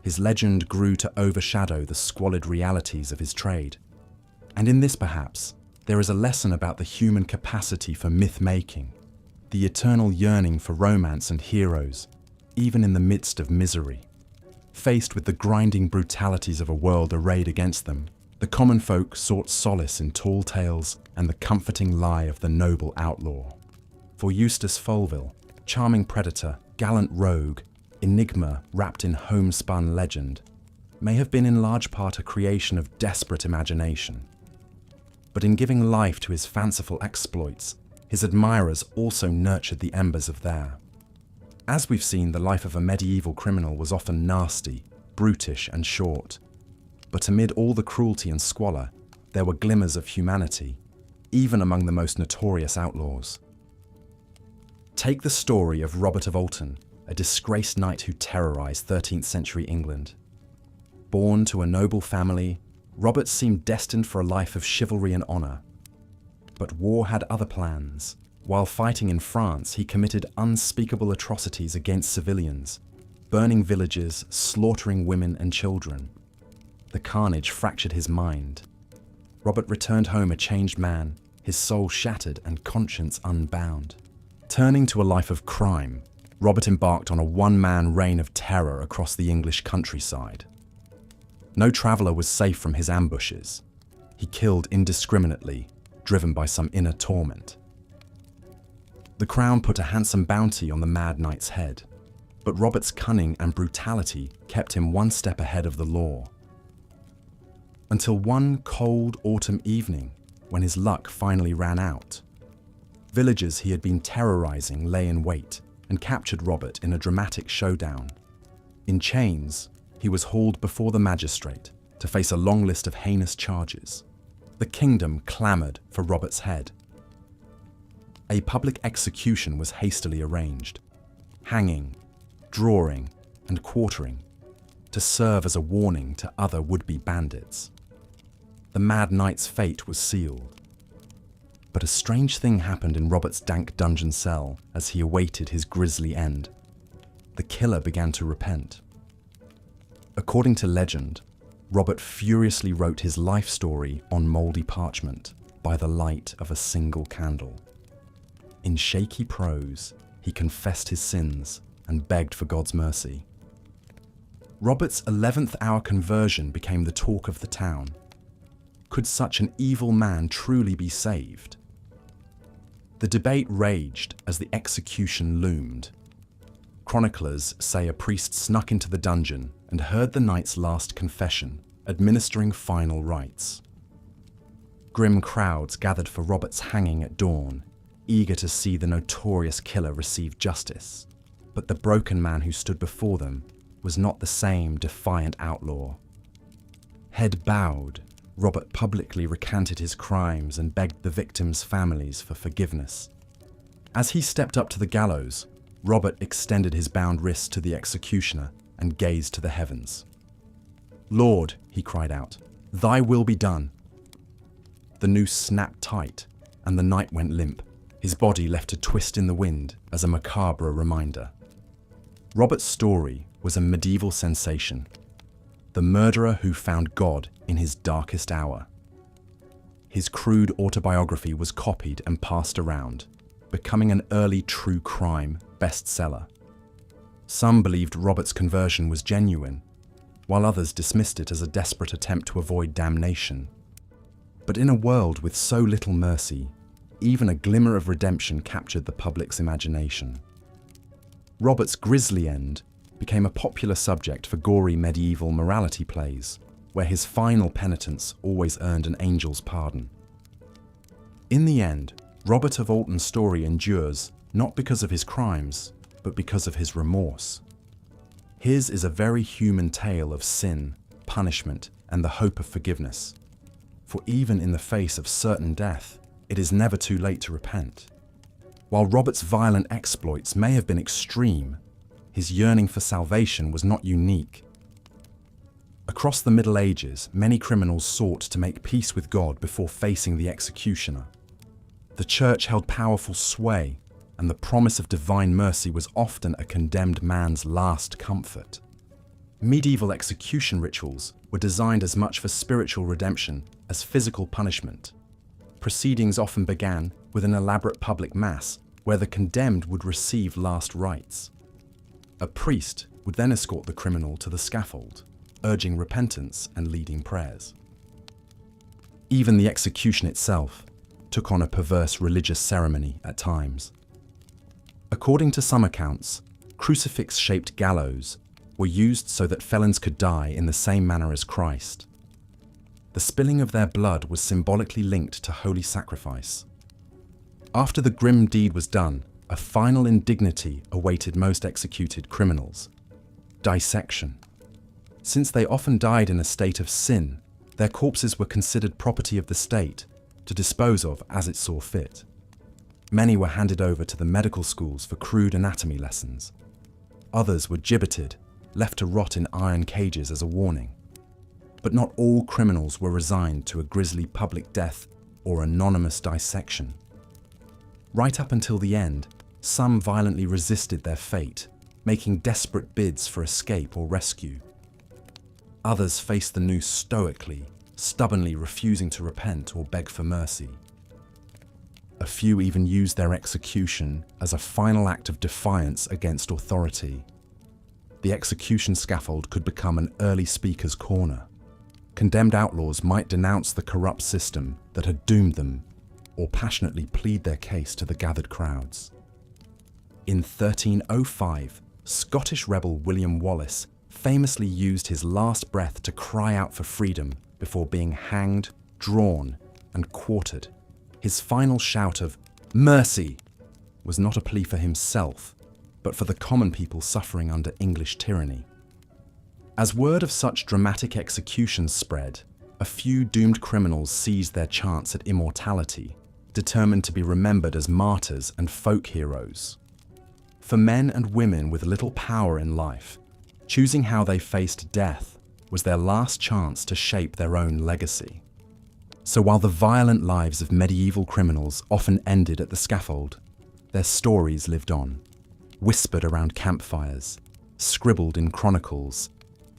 His legend grew to overshadow the squalid realities of his trade. And in this, perhaps, there is a lesson about the human capacity for myth-making, the eternal yearning for romance and heroes, even in the midst of misery. Faced with the grinding brutalities of a world arrayed against them, the common folk sought solace in tall tales and the comforting lie of the noble outlaw. For Eustace Folville, charming predator, gallant rogue, enigma wrapped in homespun legend, may have been in large part a creation of desperate imagination. But in giving life to his fanciful exploits, his admirers also nurtured the embers of their. As we've seen, the life of a medieval criminal was often nasty, brutish and short. But amid all the cruelty and squalor, there were glimmers of humanity, even among the most notorious outlaws. Take the story of Robert of Alton, a disgraced knight who terrorized 13th century England. Born to a noble family, Robert seemed destined for a life of chivalry and honor. But war had other plans. While fighting in France, he committed unspeakable atrocities against civilians, burning villages, slaughtering women and children. The carnage fractured his mind. Robert returned home a changed man, his soul shattered and conscience unbound. Turning to a life of crime, Robert embarked on a one-man reign of terror across the English countryside. No traveller was safe from his ambushes. He killed indiscriminately, driven by some inner torment. The crown put a handsome bounty on the mad knight's head, but Robert's cunning and brutality kept him one step ahead of the law. Until one cold autumn evening, when his luck finally ran out. Villagers he had been terrorizing lay in wait and captured Robert in a dramatic showdown. In chains, he was hauled before the magistrate to face a long list of heinous charges. The kingdom clamored for Robert's head. A public execution was hastily arranged. Hanging, drawing, and quartering. to serve as a warning to other would-be bandits. The Mad Knight's fate was sealed. But a strange thing happened in Robert's dank dungeon cell as he awaited his grisly end. The killer began to repent. According to legend, Robert furiously wrote his life story on mouldy parchment by the light of a single candle. In shaky prose, he confessed his sins and begged for God's mercy. Robert's 11th hour conversion became the talk of the town. Could such an evil man truly be saved? The debate raged as the execution loomed. Chroniclers say a priest snuck into the dungeon and heard the knight's last confession, administering final rites. Grim crowds gathered for Robert's hanging at dawn, eager to see the notorious killer receive justice. But the broken man who stood before them was not the same defiant outlaw. Head bowed, Robert publicly recanted his crimes and begged the victims' families for forgiveness. As he stepped up to the gallows, Robert extended his bound wrist to the executioner and gazed to the heavens. "Lord," he cried out, "thy will be done." The noose snapped tight, and the knight went limp, his body left to twist in the wind as a macabre reminder. Robert's story was a medieval sensation. The murderer who found God in his darkest hour. His crude autobiography was copied and passed around, becoming an early true crime bestseller. Some believed Robert's conversion was genuine, while others dismissed it as a desperate attempt to avoid damnation. But in a world with so little mercy, even a glimmer of redemption captured the public's imagination. Robert's grisly end became a popular subject for gory medieval morality plays, where his final penitence always earned an angel's pardon. In the end, Robert of Alton's story endures not because of his crimes, but because of his remorse. His is a very human tale of sin, punishment, and the hope of forgiveness. For even in the face of certain death, it is never too late to repent. While Robert's violent exploits may have been extreme, his yearning for salvation was not unique. Across the Middle Ages, many criminals sought to make peace with God before facing the executioner. The church held powerful sway, and the promise of divine mercy was often a condemned man's last comfort. Medieval execution rituals were designed as much for spiritual redemption as physical punishment. Proceedings often began with an elaborate public mass where the condemned would receive last rites. A priest would then escort the criminal to the scaffold, urging repentance and leading prayers. Even the execution itself took on a perverse religious ceremony at times. According to some accounts, crucifix-shaped gallows were used so that felons could die in the same manner as Christ. The spilling of their blood was symbolically linked to holy sacrifice. After the grim deed was done, a final indignity awaited most executed criminals: dissection. Since they often died in a state of sin, their corpses were considered property of the state to dispose of as it saw fit. Many were handed over to the medical schools for crude anatomy lessons. Others were gibbeted, left to rot in iron cages as a warning. But not all criminals were resigned to a grisly public death or anonymous dissection. Right up until the end, some violently resisted their fate, making desperate bids for escape or rescue. Others faced the noose stoically, stubbornly refusing to repent or beg for mercy. A few even used their execution as a final act of defiance against authority. The execution scaffold could become an early speaker's corner. Condemned outlaws might denounce the corrupt system that had doomed them, or passionately plead their case to the gathered crowds. In 1305, Scottish rebel William Wallace famously used his last breath to cry out for freedom before being hanged, drawn, and quartered. His final shout of "Mercy!" was not a plea for himself, but for the common people suffering under English tyranny. As word of such dramatic executions spread, a few doomed criminals seized their chance at immortality, determined to be remembered as martyrs and folk heroes. For men and women with little power in life, Choosing how they faced death was their last chance to shape their own legacy. So while the violent lives of medieval criminals often ended at the scaffold, their stories lived on, whispered around campfires, scribbled in chronicles,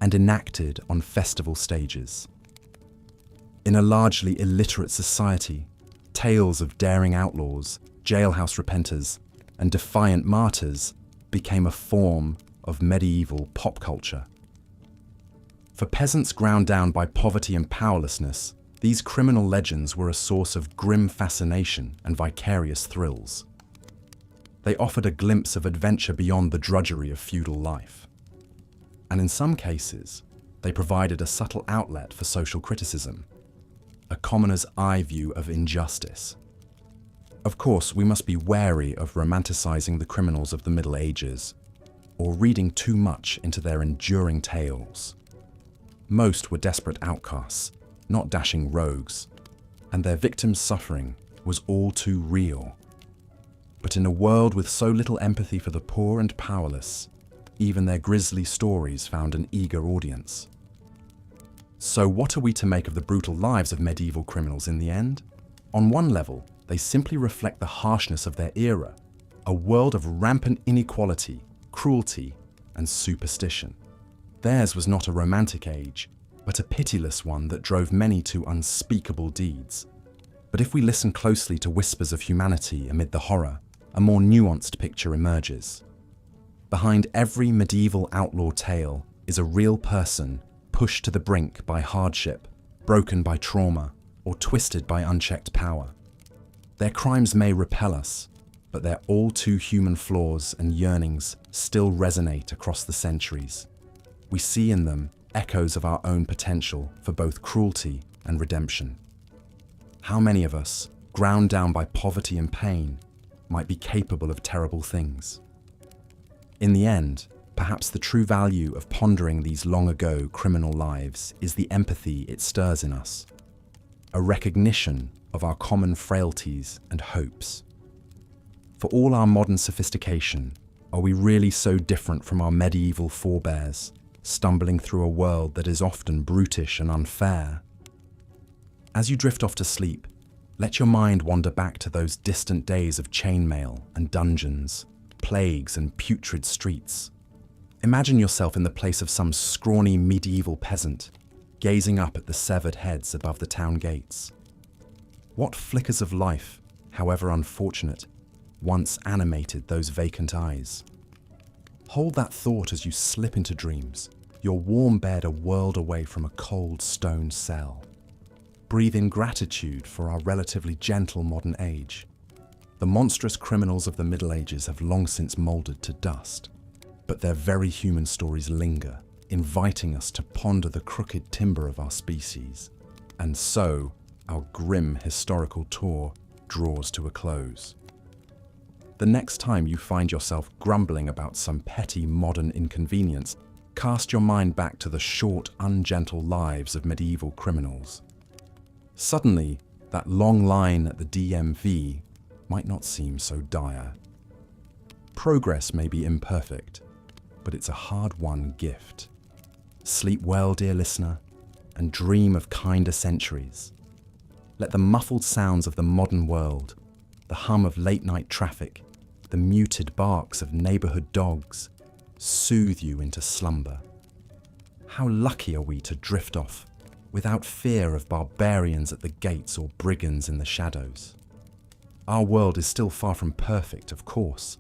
and enacted on festival stages. In a largely illiterate society, tales of daring outlaws, jailhouse repenters, and defiant martyrs became a form of medieval pop culture. For peasants ground down by poverty and powerlessness, these criminal legends were a source of grim fascination and vicarious thrills. They offered a glimpse of adventure beyond the drudgery of feudal life. And in some cases, they provided a subtle outlet for social criticism, a commoner's eye view of injustice. Of course, we must be wary of romanticizing the criminals of the Middle Ages, or reading too much into their enduring tales. Most were desperate outcasts, not dashing rogues, and their victims' suffering was all too real. But in a world with so little empathy for the poor and powerless, even their grisly stories found an eager audience. So what are we to make of the brutal lives of medieval criminals in the end? On one level, they simply reflect the harshness of their era, a world of rampant inequality, cruelty, and superstition. Theirs was not a romantic age, but a pitiless one that drove many to unspeakable deeds. But if we listen closely to whispers of humanity amid the horror, a more nuanced picture emerges. Behind every medieval outlaw tale is a real person pushed to the brink by hardship, broken by trauma, or twisted by unchecked power. Their crimes may repel us, but their all-too-human flaws and yearnings still resonate across the centuries. We see in them echoes of our own potential for both cruelty and redemption. How many of us, ground down by poverty and pain, might be capable of terrible things? In the end, perhaps the true value of pondering these long-ago criminal lives is the empathy it stirs in us, a recognition of our common frailties and hopes. For all our modern sophistication, are we really so different from our medieval forebears, stumbling through a world that is often brutish and unfair? As you drift off to sleep, let your mind wander back to those distant days of chainmail and dungeons, plagues and putrid streets. Imagine yourself in the place of some scrawny medieval peasant, gazing up at the severed heads above the town gates. What flickers of life, however unfortunate, once animated those vacant eyes? Hold that thought as you slip into dreams, your warm bed a world away from a cold stone cell. Breathe in gratitude for our relatively gentle modern age. The monstrous criminals of the Middle Ages have long since mouldered to dust, but their very human stories linger, inviting us to ponder the crooked timber of our species. And so, our grim historical tour draws to a close. The next time you find yourself grumbling about some petty modern inconvenience, cast your mind back to the short, ungentle lives of medieval criminals. Suddenly, that long line at the DMV might not seem so dire. Progress may be imperfect, but it's a hard-won gift. Sleep well, dear listener, and dream of kinder centuries. Let the muffled sounds of the modern world, the hum of late-night traffic, the muted barks of neighborhood dogs, soothe you into slumber. How lucky are we to drift off without fear of barbarians at the gates or brigands in the shadows. Our world is still far from perfect, of course,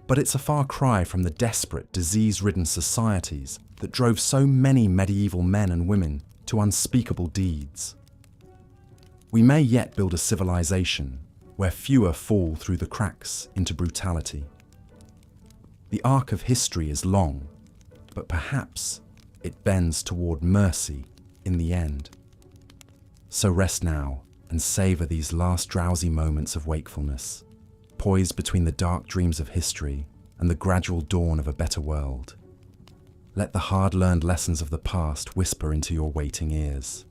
but it's a far cry from the desperate, disease-ridden societies that drove so many medieval men and women to unspeakable deeds. We may yet build a civilization where fewer fall through the cracks into brutality. The arc of history is long, but perhaps it bends toward mercy in the end. So rest now and savor these last drowsy moments of wakefulness, poised between the dark dreams of history and the gradual dawn of a better world. Let the hard-learned lessons of the past whisper into your waiting ears,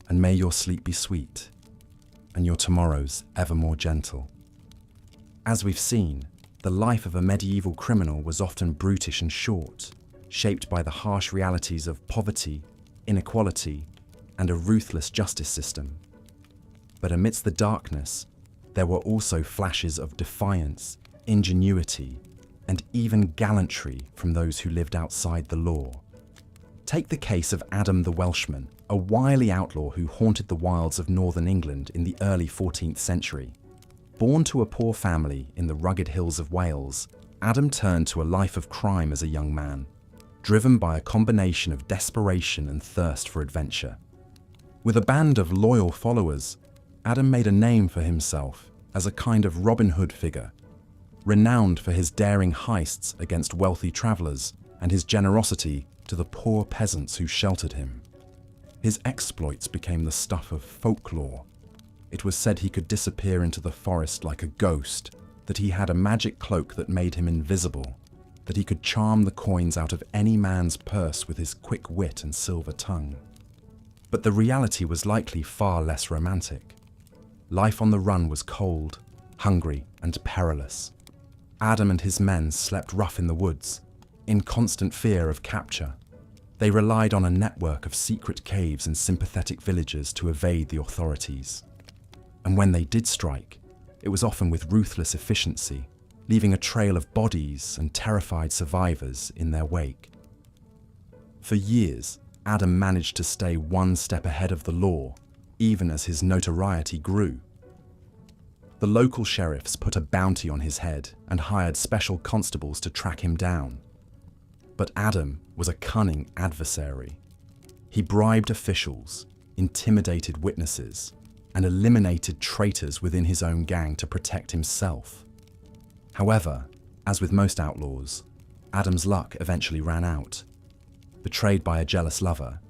and may your sleep be sweet, and your tomorrows ever more gentle. As we've seen, the life of a medieval criminal was often brutish and short, shaped by the harsh realities of poverty, inequality, and a ruthless justice system. But amidst the darkness, there were also flashes of defiance, ingenuity, and even gallantry from those who lived outside the law. Take the case of Adam the Welshman, a wily outlaw who haunted the wilds of northern England in the early 14th century. Born to a poor family in the rugged hills of Wales, Adam turned to a life of crime as a young man, driven by a combination of desperation and thirst for adventure. With a band of loyal followers, Adam made a name for himself as a kind of Robin Hood figure, renowned for his daring heists against wealthy travelers and his generosity to the poor peasants who sheltered him. His exploits became the stuff of folklore. It was said he could disappear into the forest like a ghost, that he had a magic cloak that made him invisible, that he could charm the coins out of any man's purse with his quick wit and silver tongue. But the reality was likely far less romantic. Life on the run was cold, hungry, and perilous. Adam and his men slept rough in the woods, in constant fear of capture. They relied on a network of secret caves and sympathetic villagers to evade the authorities. And when they did strike, it was often with ruthless efficiency, leaving a trail of bodies and terrified survivors in their wake. For years, Adam managed to stay one step ahead of the law, even as his notoriety grew. The local sheriffs put a bounty on his head and hired special constables to track him down. But Adam was a cunning adversary. He bribed officials, intimidated witnesses, and eliminated traitors within his own gang to protect himself. However, as with most outlaws, Adam's luck eventually ran out. Betrayed by a jealous lover,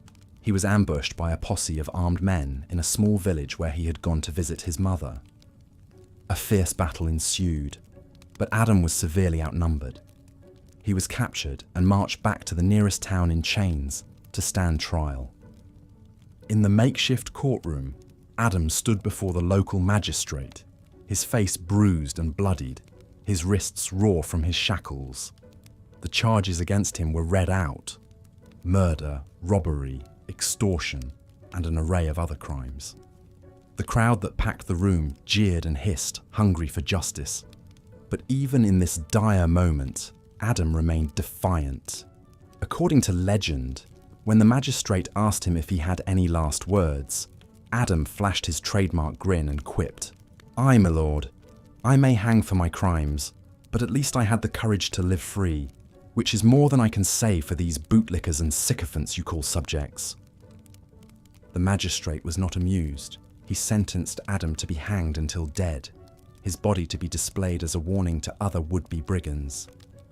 he was ambushed by a posse of armed men in a small village where he had gone to visit his mother. A fierce battle ensued, but Adam was severely outnumbered. He was captured and marched back to the nearest town in chains to stand trial. In the makeshift courtroom, Adam stood before the local magistrate, his face bruised and bloodied, his wrists raw from his shackles. The charges against him were read out: murder, robbery, extortion, and an array of other crimes. The crowd that packed the room jeered and hissed, hungry for justice. But even in this dire moment, Adam remained defiant. According to legend, when the magistrate asked him if he had any last words, Adam flashed his trademark grin and quipped, "Aye, my lord, I may hang for my crimes, but at least I had the courage to live free, which is more than I can say for these bootlickers and sycophants you call subjects." The magistrate was not amused. He sentenced Adam to be hanged until dead, his body to be displayed as a warning to other would-be brigands.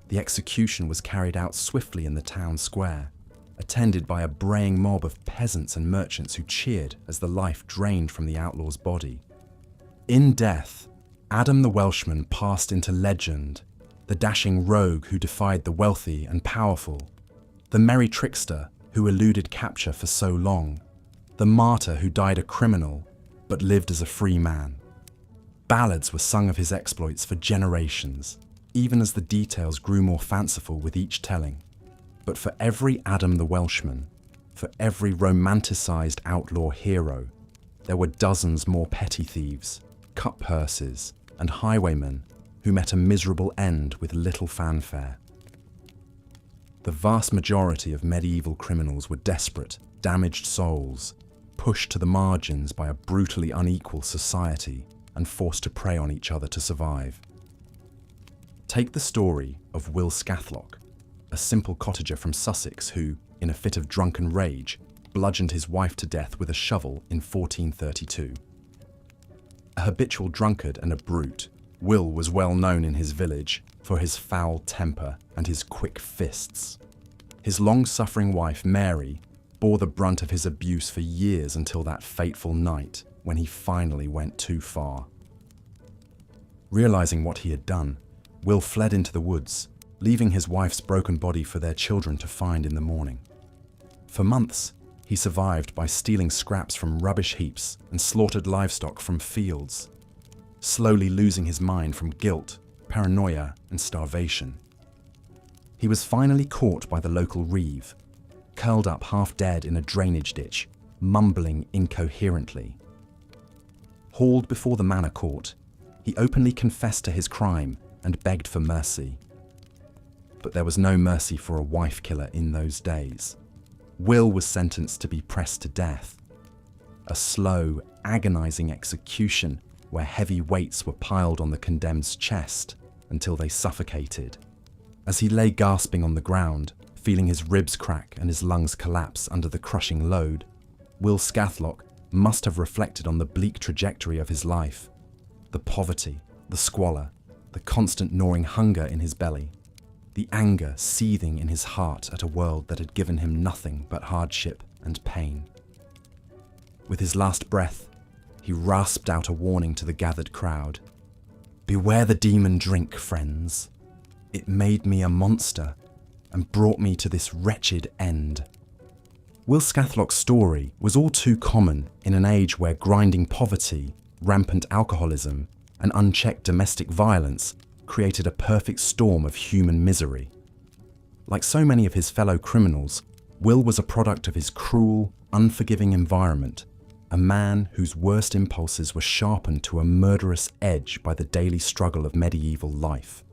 The execution was carried out swiftly in the town square, attended by a braying mob of peasants and merchants who cheered as the life drained from the outlaw's body. In death, Adam the Welshman passed into legend, the dashing rogue who defied the wealthy and powerful, the merry trickster who eluded capture for so long, the martyr who died a criminal but lived as a free man. Ballads were sung of his exploits for generations, even as the details grew more fanciful with each telling. But for every Adam the Welshman, for every romanticized outlaw hero, there were dozens more petty thieves, cut purses, and highwaymen who met a miserable end with little fanfare. The vast majority of medieval criminals were desperate, damaged souls, pushed to the margins by a brutally unequal society and forced to prey on each other to survive. Take the story of Will Scathlock, a simple cottager from Sussex who, in a fit of drunken rage, bludgeoned his wife to death with a shovel in 1432. A habitual drunkard and a brute, Will was well known in his village for his foul temper and his quick fists. His long-suffering wife, Mary, bore the brunt of his abuse for years until that fateful night when he finally went too far. Realizing what he had done, Will fled into the woods, leaving his wife's broken body for their children to find in the morning. For months, he survived by stealing scraps from rubbish heaps and slaughtered livestock from fields, slowly losing his mind from guilt, paranoia, and starvation. He was finally caught by the local reeve, curled up half dead in a drainage ditch, mumbling incoherently. Hauled before the manor court, he openly confessed to his crime and begged for mercy. But there was no mercy for a wife killer in those days. Will was sentenced to be pressed to death. A slow, agonizing execution where heavy weights were piled on the condemned's chest until they suffocated. As he lay gasping on the ground, feeling his ribs crack and his lungs collapse under the crushing load, Will Scathlock must have reflected on the bleak trajectory of his life, the poverty, the squalor, the constant gnawing hunger in his belly, the anger seething in his heart at a world that had given him nothing but hardship and pain. With his last breath, he rasped out a warning to the gathered crowd. "Beware the demon drink, friends. It made me a monster and brought me to this wretched end." Will Scathlock's story was all too common in an age where grinding poverty, rampant alcoholism, and unchecked domestic violence created a perfect storm of human misery. Like so many of his fellow criminals, Will was a product of his cruel, unforgiving environment, a man whose worst impulses were sharpened to a murderous edge by the daily struggle of medieval life.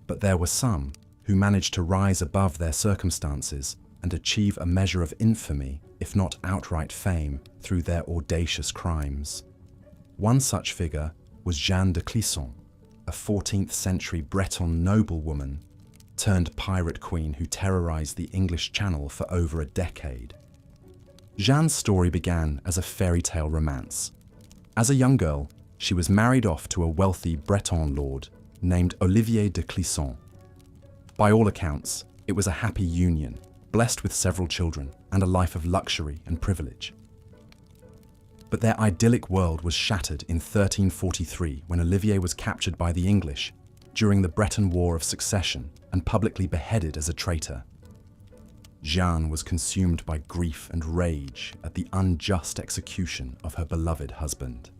But there were some who managed to rise above their circumstances and achieve a measure of infamy, if not outright fame, through their audacious crimes. One such figure was Jeanne de Clisson, a 14th century Breton noblewoman turned pirate queen who terrorized the English Channel for over a decade. Jeanne's story began as a fairy tale romance. As a young girl, she was married off to a wealthy Breton lord named Olivier de Clisson. By all accounts, it was a happy union, blessed with several children and a life of luxury and privilege. But their idyllic world was shattered in 1343 when Olivier was captured by the English during the Breton War of Succession and publicly beheaded as a traitor. Jeanne was consumed by grief and rage at the unjust execution of her beloved husband.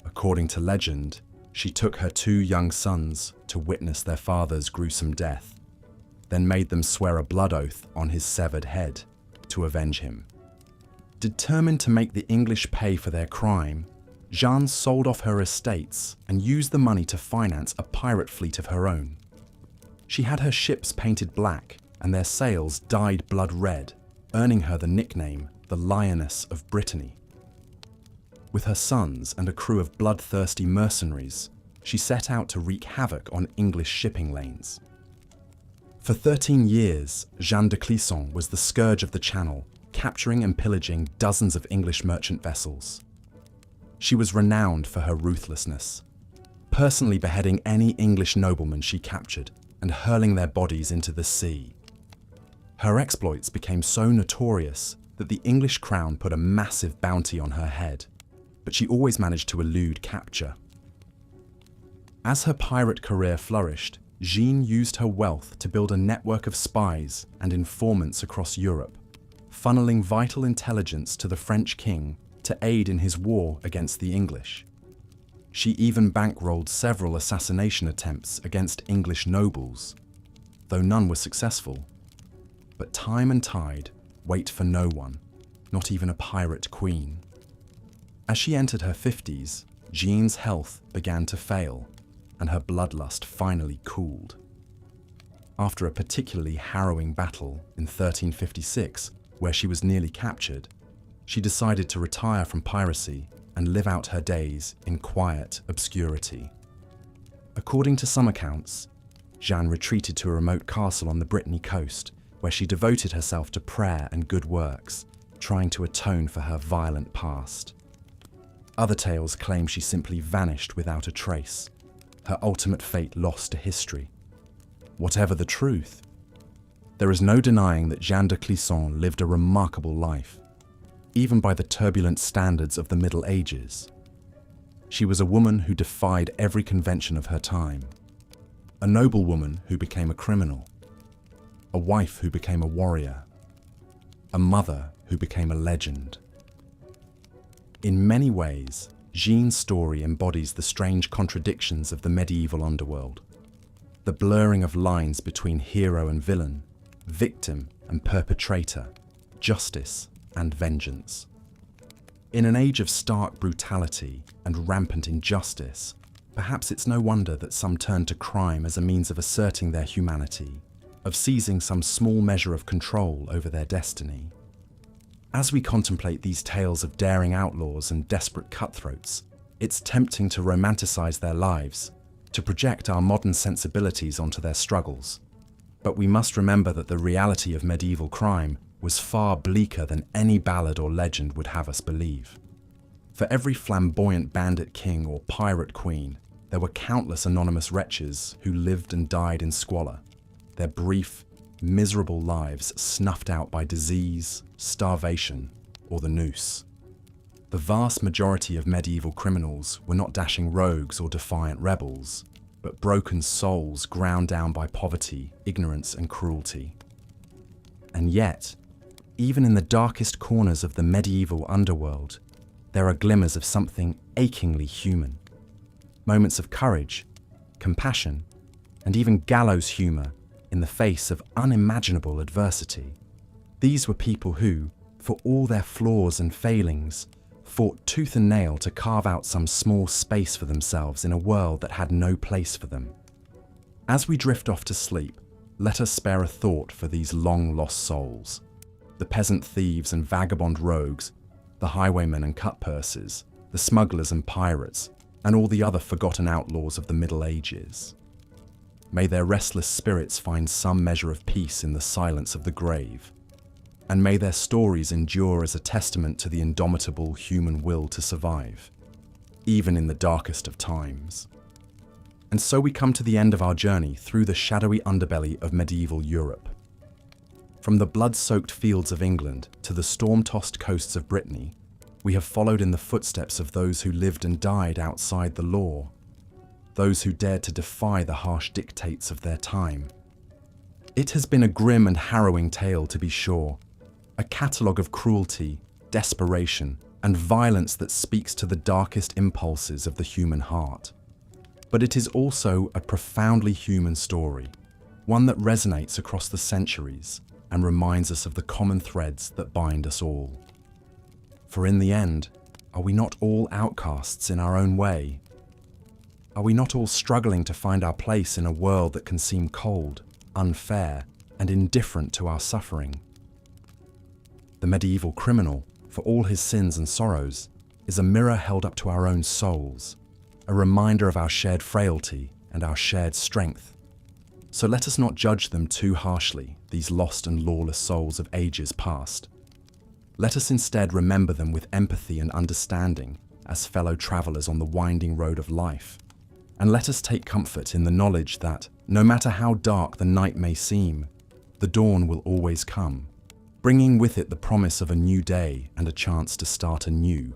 According to legend, she took her 2 young sons to witness their father's gruesome death, then made them swear a blood oath on his severed head to avenge him. Determined to make the English pay for their crime, Jeanne sold off her estates and used the money to finance a pirate fleet of her own. She had her ships painted black and their sails dyed blood red, earning her the nickname the Lioness of Brittany. With her sons and a crew of bloodthirsty mercenaries, she set out to wreak havoc on English shipping lanes. For 13 years, Jeanne de Clisson was the scourge of the Channel, capturing and pillaging dozens of English merchant vessels. She was renowned for her ruthlessness, personally beheading any English nobleman she captured and hurling their bodies into the sea. Her exploits became so notorious that the English crown put a massive bounty on her head, but she always managed to elude capture. As her pirate career flourished, Jeanne used her wealth to build a network of spies and informants across Europe, funneling vital intelligence to the French king to aid in his war against the English. She even bankrolled several assassination attempts against English nobles, though none were successful. But time and tide wait for no one, not even a pirate queen. As she entered her 50s, Jeanne's health began to fail, and her bloodlust finally cooled. After a particularly harrowing battle in 1356, where she was nearly captured, she decided to retire from piracy and live out her days in quiet obscurity. According to some accounts, Jeanne retreated to a remote castle on the Brittany coast, where she devoted herself to prayer and good works, trying to atone for her violent past. Other tales claim she simply vanished without a trace, her ultimate fate lost to history. Whatever the truth, there is no denying that Jeanne de Clisson lived a remarkable life, even by the turbulent standards of the Middle Ages. She was a woman who defied every convention of her time, a noblewoman who became a criminal, a wife who became a warrior, a mother who became a legend. In many ways, Jeanne's story embodies the strange contradictions of the medieval underworld. the blurring of lines between hero and villain, victim and perpetrator, justice and vengeance. In an age of stark brutality and rampant injustice, perhaps it's no wonder that some turn to crime as a means of asserting their humanity, of seizing some small measure of control over their destiny. As we contemplate these tales of daring outlaws and desperate cutthroats, it's tempting to romanticize their lives, to project our modern sensibilities onto their struggles. But we must remember that the reality of medieval crime was far bleaker than any ballad or legend would have us believe. For every flamboyant bandit king or pirate queen, there were countless anonymous wretches who lived and died in squalor, their brief, miserable lives snuffed out by disease, starvation, or the noose. The vast majority of medieval criminals were not dashing rogues or defiant rebels, but broken souls ground down by poverty, ignorance, and cruelty. And yet, even in the darkest corners of the medieval underworld, there are glimmers of something achingly human. Moments of courage, compassion, and even gallows humor in the face of unimaginable adversity. These were people who, for all their flaws and failings, fought tooth and nail to carve out some small space for themselves in a world that had no place for them. As we drift off to sleep, let us spare a thought for these long-lost souls, the peasant thieves and vagabond rogues, the highwaymen and cutpursers, the smugglers and pirates, and all the other forgotten outlaws of the Middle Ages. May their restless spirits find some measure of peace in the silence of the grave, and may their stories endure as a testament to the indomitable human will to survive, even in the darkest of times. And so we come to the end of our journey through the shadowy underbelly of medieval Europe. From the blood-soaked fields of England to the storm-tossed coasts of Brittany, we have followed in the footsteps of those who lived and died outside the law, those who dared to defy the harsh dictates of their time. It has been a grim and harrowing tale, to be sure, a catalogue of cruelty, desperation, and violence that speaks to the darkest impulses of the human heart. But it is also a profoundly human story, one that resonates across the centuries and reminds us of the common threads that bind us all. For in the end, are we not all outcasts in our own way? Are we not all struggling to find our place in a world that can seem cold, unfair, and indifferent to our suffering? The medieval criminal, for all his sins and sorrows, is a mirror held up to our own souls, a reminder of our shared frailty and our shared strength. So let us not judge them too harshly, these lost and lawless souls of ages past. Let us instead remember them with empathy and understanding as fellow travelers on the winding road of life. And let us take comfort in the knowledge that, no matter how dark the night may seem, the dawn will always come, bringing with it the promise of a new day and a chance to start anew.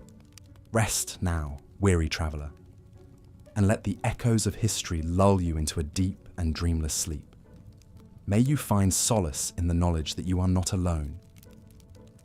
Rest now, weary traveller, and let the echoes of history lull you into a deep and dreamless sleep. May you find solace in the knowledge that you are not alone,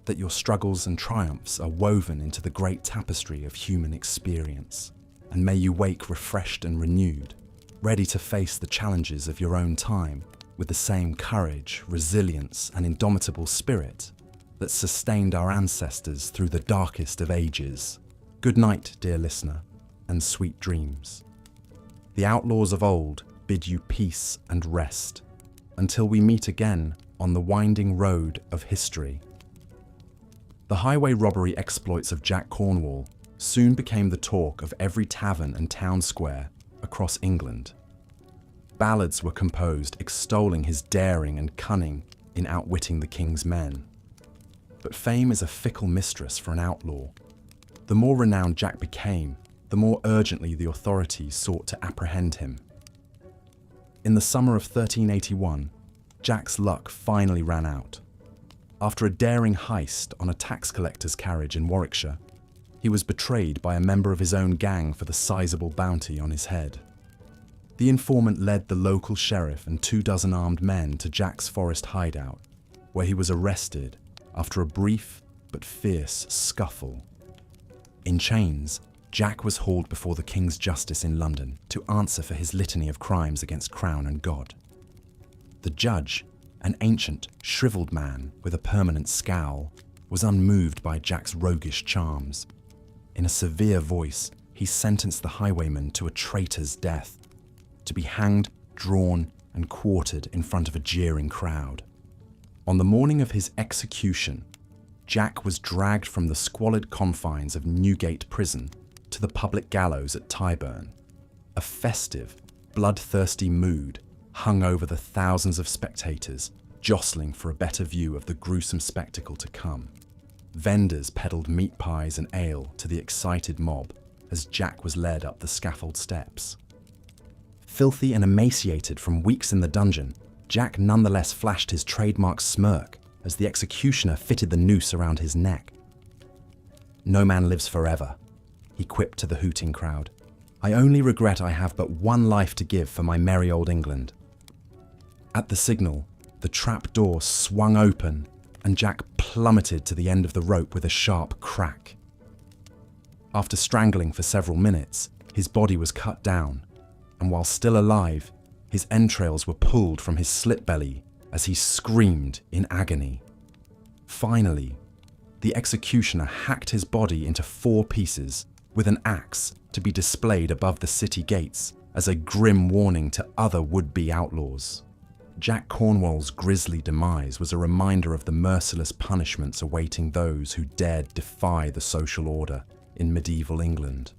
that your struggles and triumphs are woven into the great tapestry of human experience, and may you wake refreshed and renewed, ready to face the challenges of your own time with the same courage, resilience, and indomitable spirit that sustained our ancestors through the darkest of ages. Good night, dear listener, and sweet dreams. The outlaws of old bid you peace and rest, until we meet again on the winding road of history. The highway robbery exploits of Jack Cornwall soon became the talk of every tavern and town square across England. Ballads were composed extolling his daring and cunning in outwitting the king's men. But fame is a fickle mistress for an outlaw. The more renowned Jack became, the more urgently the authorities sought to apprehend him. In the summer of 1381, Jack's luck finally ran out. After a daring heist on a tax collector's carriage in Warwickshire, he was betrayed by a member of his own gang for the sizable bounty on his head. The informant led the local sheriff and 24 armed men to Jack's forest hideout, where he was arrested after a brief but fierce scuffle. In chains, Jack was hauled before the King's Justice in London to answer for his litany of crimes against Crown and God. The judge, an ancient, shriveled man with a permanent scowl, was unmoved by Jack's roguish charms. In a severe voice, he sentenced the highwayman to a traitor's death, to be hanged, drawn, and quartered in front of a jeering crowd. On the morning of his execution, Jack was dragged from the squalid confines of Newgate Prison to the public gallows at Tyburn. A festive, bloodthirsty mood hung over the thousands of spectators jostling for a better view of the gruesome spectacle to come. Vendors peddled meat pies and ale to the excited mob as Jack was led up the scaffold steps. Filthy and emaciated from weeks in the dungeon, Jack nonetheless flashed his trademark smirk as the executioner fitted the noose around his neck. "No man lives forever," he quipped to the hooting crowd. "I only regret I have but one life to give for my merry old England." At the signal, the trap door swung open and Jack plummeted to the end of the rope with a sharp crack. After strangling for several minutes, his body was cut down, and while still alive, his entrails were pulled from his slit belly as he screamed in agony. Finally, the executioner hacked his body into 4 pieces with an axe to be displayed above the city gates as a grim warning to other would-be outlaws. Jack Cornwall's grisly demise was a reminder of the merciless punishments awaiting those who dared defy the social order in medieval England.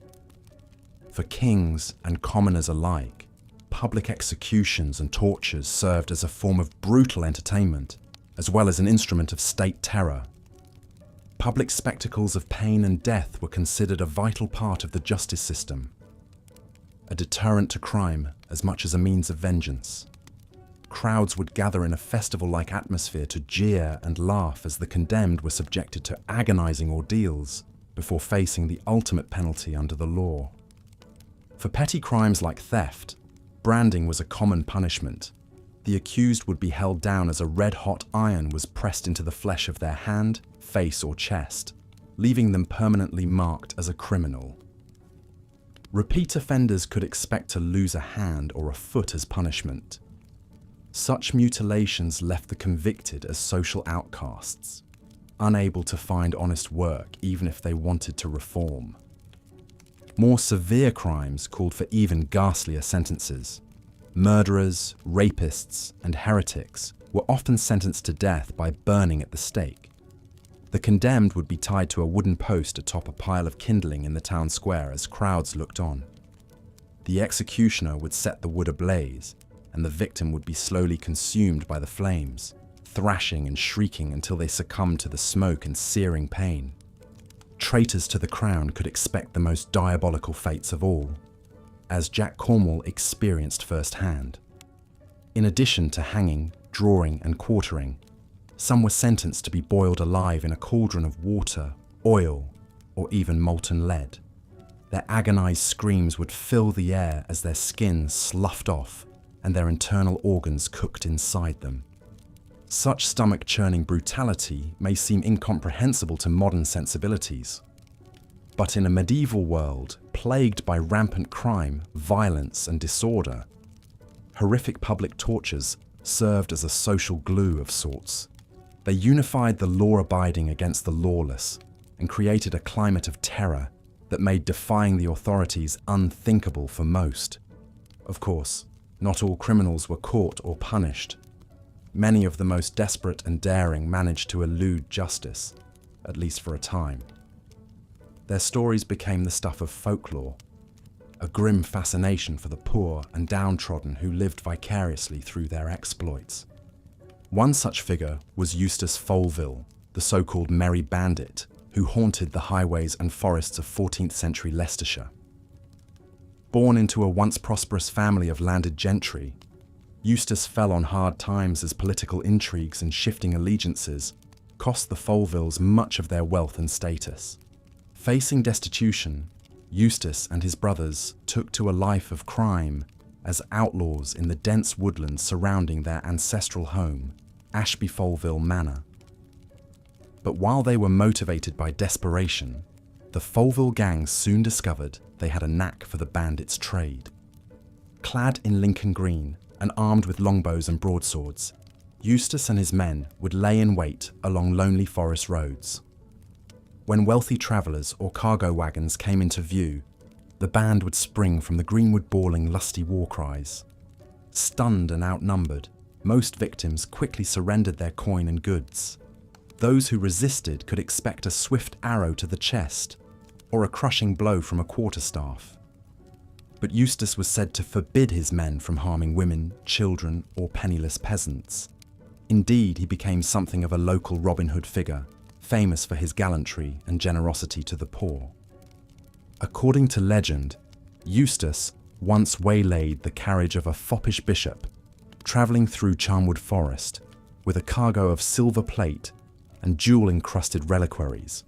For kings and commoners alike, public executions and tortures served as a form of brutal entertainment, as well as an instrument of state terror. Public spectacles of pain and death were considered a vital part of the justice system, a deterrent to crime as much as a means of vengeance. Crowds would gather in a festival-like atmosphere to jeer and laugh as the condemned were subjected to agonizing ordeals before facing the ultimate penalty under the law. For petty crimes like theft, branding was a common punishment. The accused would be held down as a red-hot iron was pressed into the flesh of their hand, face, or chest, leaving them permanently marked as a criminal. Repeat offenders could expect to lose a hand or a foot as punishment. Such mutilations left the convicted as social outcasts, unable to find honest work even if they wanted to reform. More severe crimes called for even ghastlier sentences. Murderers, rapists, and heretics were often sentenced to death by burning at the stake. The condemned would be tied to a wooden post atop a pile of kindling in the town square as crowds looked on. The executioner would set the wood ablaze, and the victim would be slowly consumed by the flames, thrashing and shrieking until they succumbed to the smoke and searing pain. Traitors to the crown could expect the most diabolical fates of all, as Jack Cornwall experienced firsthand. In addition to hanging, drawing, and quartering, some were sentenced to be boiled alive in a cauldron of water, oil, or even molten lead. Their agonized screams would fill the air as their skin sloughed off and their internal organs cooked inside them. Such stomach-churning brutality may seem incomprehensible to modern sensibilities. But in a medieval world plagued by rampant crime, violence, and disorder, horrific public tortures served as a social glue of sorts. They unified the law-abiding against the lawless and created a climate of terror that made defying the authorities unthinkable for most. Of course, not all criminals were caught or punished. Many of the most desperate and daring managed to elude justice, at least for a time. Their stories became the stuff of folklore, a grim fascination for the poor and downtrodden who lived vicariously through their exploits. One such figure was Eustace Folville, the so-called Merry Bandit, who haunted the highways and forests of 14th century Leicestershire. Born into a once prosperous family of landed gentry, Eustace fell on hard times as political intrigues and shifting allegiances cost the Folvilles much of their wealth and status. Facing destitution, Eustace and his brothers took to a life of crime as outlaws in the dense woodlands surrounding their ancestral home, Ashby Folville Manor. But while they were motivated by desperation, The Folville gang soon discovered they had a knack for the bandits' trade. Clad in Lincoln green and armed with longbows and broadswords, Eustace and his men would lay in wait along lonely forest roads. When wealthy travellers or cargo wagons came into view, the band would spring from the greenwood bawling lusty war cries. Stunned and outnumbered, most victims quickly surrendered their coin and goods. Those who resisted could expect a swift arrow to the chest or a crushing blow from a quarterstaff. But Eustace was said to forbid his men from harming women, children, or penniless peasants. Indeed, he became something of a local Robin Hood figure, famous for his gallantry and generosity to the poor. According to legend, Eustace once waylaid the carriage of a foppish bishop, travelling through Charnwood Forest with a cargo of silver plate and jewel-encrusted reliquaries.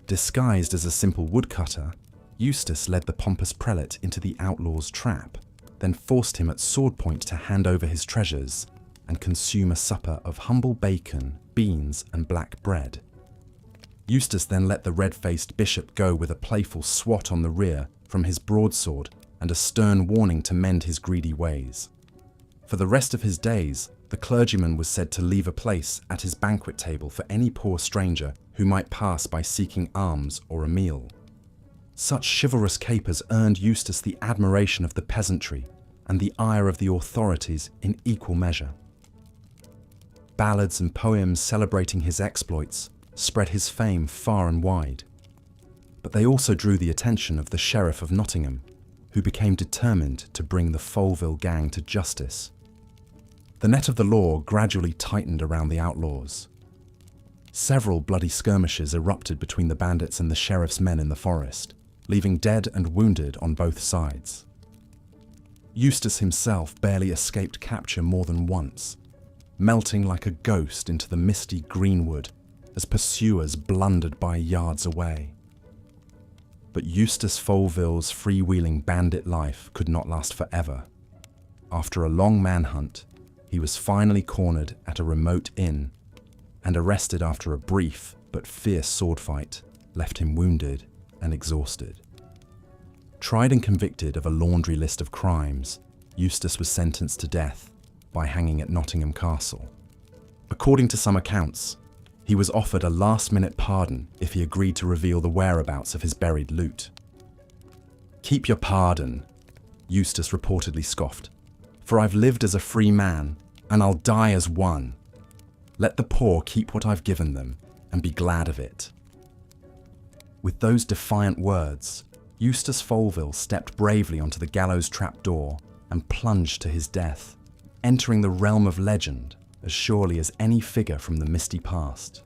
Disguised as a simple woodcutter, Eustace led the pompous prelate into the outlaw's trap, then forced him at sword point to hand over his treasures and consume a supper of humble bacon, beans, and black bread. Eustace then let the red-faced bishop go with a playful swat on the rear from his broadsword and a stern warning to mend his greedy ways. For the rest of his days, the clergyman was said to leave a place at his banquet table for any poor stranger who might pass by seeking alms or a meal. Such chivalrous capers earned Eustace the admiration of the peasantry and the ire of the authorities in equal measure. Ballads and poems celebrating his exploits spread his fame far and wide. But they also drew the attention of the Sheriff of Nottingham, who became determined to bring the Folville gang to justice. The net of the law gradually tightened around the outlaws. Several bloody skirmishes erupted between the bandits and the sheriff's men in the forest, leaving dead and wounded on both sides. Eustace himself barely escaped capture more than once, melting like a ghost into the misty greenwood as pursuers blundered by yards away. But Eustace Folville's freewheeling bandit life could not last forever. After a long manhunt, he was finally cornered at a remote inn and arrested after a brief but fierce sword fight left him wounded and exhausted. Tried and convicted of a laundry list of crimes, Eustace was sentenced to death by hanging at Nottingham Castle. According to some accounts, he was offered a last-minute pardon if he agreed to reveal the whereabouts of his buried loot. "Keep your pardon," Eustace reportedly scoffed, "for I've lived as a free man, and I'll die as one. Let the poor keep what I've given them, and be glad of it." With those defiant words, Eustace Folville stepped bravely onto the gallows trapdoor and plunged to his death, entering the realm of legend as surely as any figure from the misty past.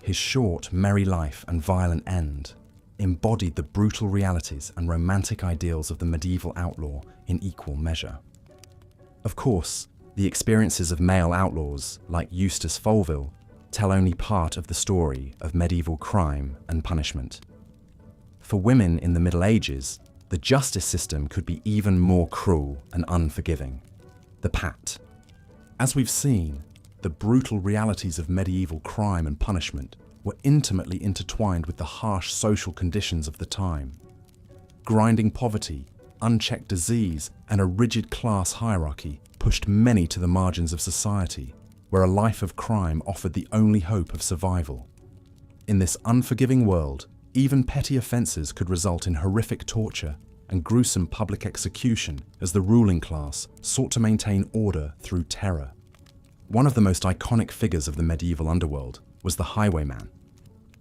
His short, merry life and violent end embodied the brutal realities and romantic ideals of the medieval outlaw in equal measure. Of course, the experiences of male outlaws like Eustace Folville tell only part of the story of medieval crime and punishment. For women in the Middle Ages, the justice system could be even more cruel and unforgiving. The Pat. As we've seen, the brutal realities of medieval crime and punishment were intimately intertwined with the harsh social conditions of the time. Grinding poverty, unchecked disease, and a rigid class hierarchy pushed many to the margins of society, where a life of crime offered the only hope of survival. In this unforgiving world, even petty offences could result in horrific torture and gruesome public execution as the ruling class sought to maintain order through terror. One of the most iconic figures of the medieval underworld was the highwayman,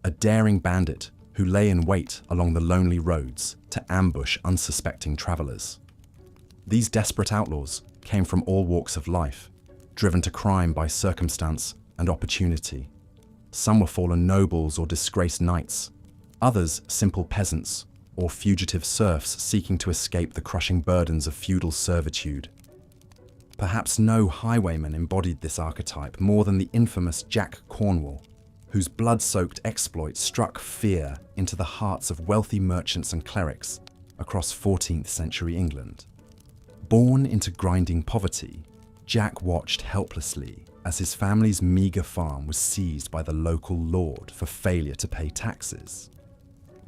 a daring bandit who lay in wait along the lonely roads to ambush unsuspecting travellers. These desperate outlaws came from all walks of life, driven to crime by circumstance and opportunity. Some were fallen nobles or disgraced knights, others simple peasants or fugitive serfs seeking to escape the crushing burdens of feudal servitude. Perhaps no highwayman embodied this archetype more than the infamous Jack Cornwall, whose blood-soaked exploits struck fear into the hearts of wealthy merchants and clerics across 14th century England. Born into grinding poverty, Jack watched helplessly as his family's meagre farm was seized by the local lord for failure to pay taxes.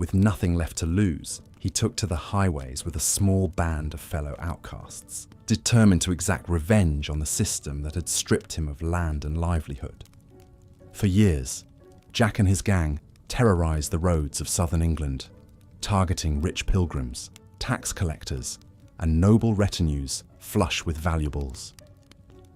with nothing left to lose, he took to the highways with a small band of fellow outcasts, determined to exact revenge on the system that had stripped him of land and livelihood. For years, Jack and his gang terrorized the roads of southern England, targeting rich pilgrims, tax collectors, and noble retinues flush with valuables.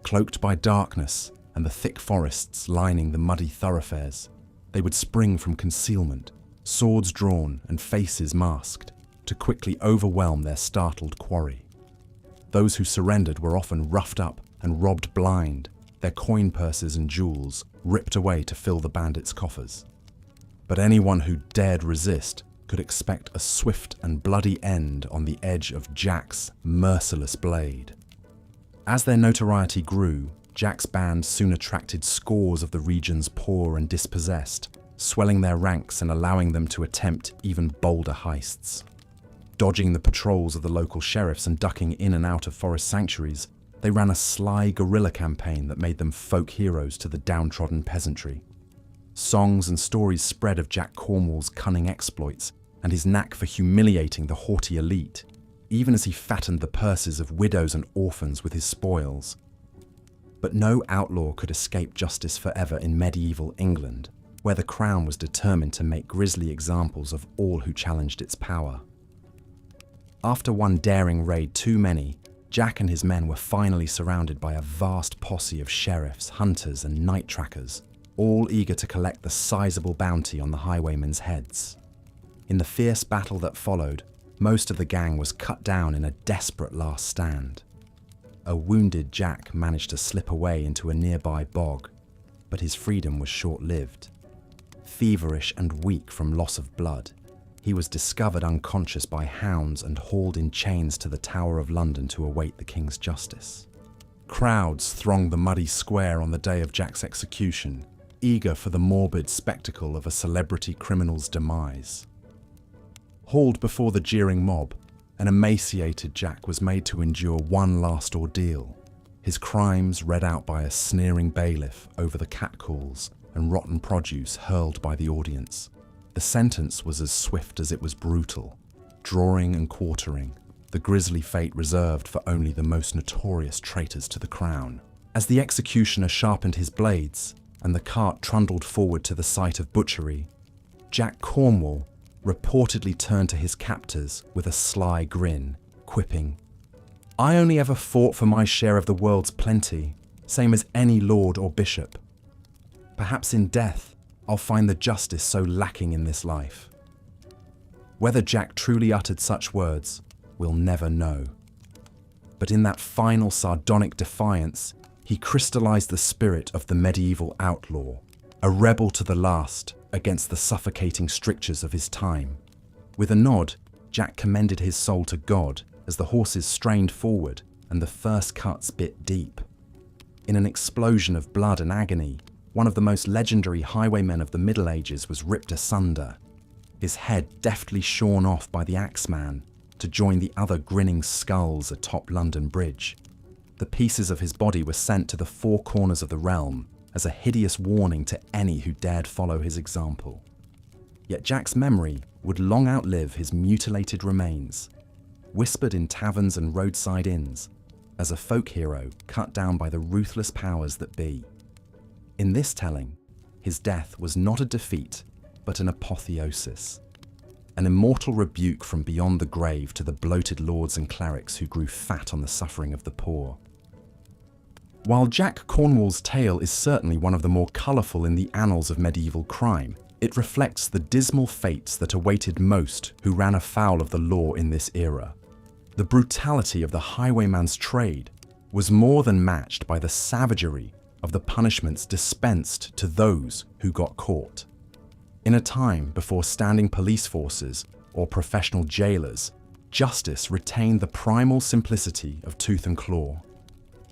Cloaked by darkness and the thick forests lining the muddy thoroughfares, they would spring from concealment, swords drawn and faces masked, to quickly overwhelm their startled quarry. Those who surrendered were often roughed up and robbed blind, their coin purses and jewels ripped away to fill the bandits' coffers. But anyone who dared resist could expect a swift and bloody end on the edge of Jack's merciless blade. As their notoriety grew, Jack's band soon attracted scores of the region's poor and dispossessed, swelling their ranks and allowing them to attempt even bolder heists. Dodging the patrols of the local sheriffs and ducking in and out of forest sanctuaries, they ran a sly guerrilla campaign that made them folk heroes to the downtrodden peasantry. Songs and stories spread of Jack Cornwall's cunning exploits and his knack for humiliating the haughty elite, even as he fattened the purses of widows and orphans with his spoils. But no outlaw could escape justice forever in medieval England, where the crown was determined to make grisly examples of all who challenged its power. After one daring raid too many, Jack and his men were finally surrounded by a vast posse of sheriffs, hunters, and night trackers, all eager to collect the sizable bounty on the highwaymen's heads. In the fierce battle that followed, most of the gang was cut down in a desperate last stand. A wounded Jack managed to slip away into a nearby bog, but his freedom was short-lived. Feverish and weak from loss of blood, he was discovered unconscious by hounds and hauled in chains to the Tower of London to await the king's justice. Crowds thronged the muddy square on the day of Jack's execution, eager for the morbid spectacle of a celebrity criminal's demise. Hauled before the jeering mob, an emaciated Jack was made to endure one last ordeal, his crimes read out by a sneering bailiff over the catcalls and rotten produce hurled by the audience. The sentence was as swift as it was brutal, drawing and quartering, the grisly fate reserved for only the most notorious traitors to the crown. As the executioner sharpened his blades and the cart trundled forward to the site of butchery, Jack Cornwall reportedly turned to his captors with a sly grin, quipping, "I only ever fought for my share of the world's plenty, same as any lord or bishop. Perhaps in death, I'll find the justice so lacking in this life." Whether Jack truly uttered such words, we'll never know. But in that final sardonic defiance, he crystallized the spirit of the medieval outlaw, a rebel to the last against the suffocating strictures of his time. With a nod, Jack commended his soul to God as the horses strained forward and the first cuts bit deep. In an explosion of blood and agony, one of the most legendary highwaymen of the Middle Ages was ripped asunder, his head deftly shorn off by the axeman to join the other grinning skulls atop London Bridge. The pieces of his body were sent to the four corners of the realm as a hideous warning to any who dared follow his example. Yet Jack's memory would long outlive his mutilated remains, whispered in taverns and roadside inns, as a folk hero cut down by the ruthless powers that be. In this telling, his death was not a defeat, but an apotheosis, an immortal rebuke from beyond the grave to the bloated lords and clerics who grew fat on the suffering of the poor. While Jack Cornwall's tale is certainly one of the more colourful in the annals of medieval crime, it reflects the dismal fates that awaited most who ran afoul of the law in this era. The brutality of the highwayman's trade was more than matched by the savagery of the punishments dispensed to those who got caught. In a time before standing police forces or professional jailers, justice retained the primal simplicity of tooth and claw,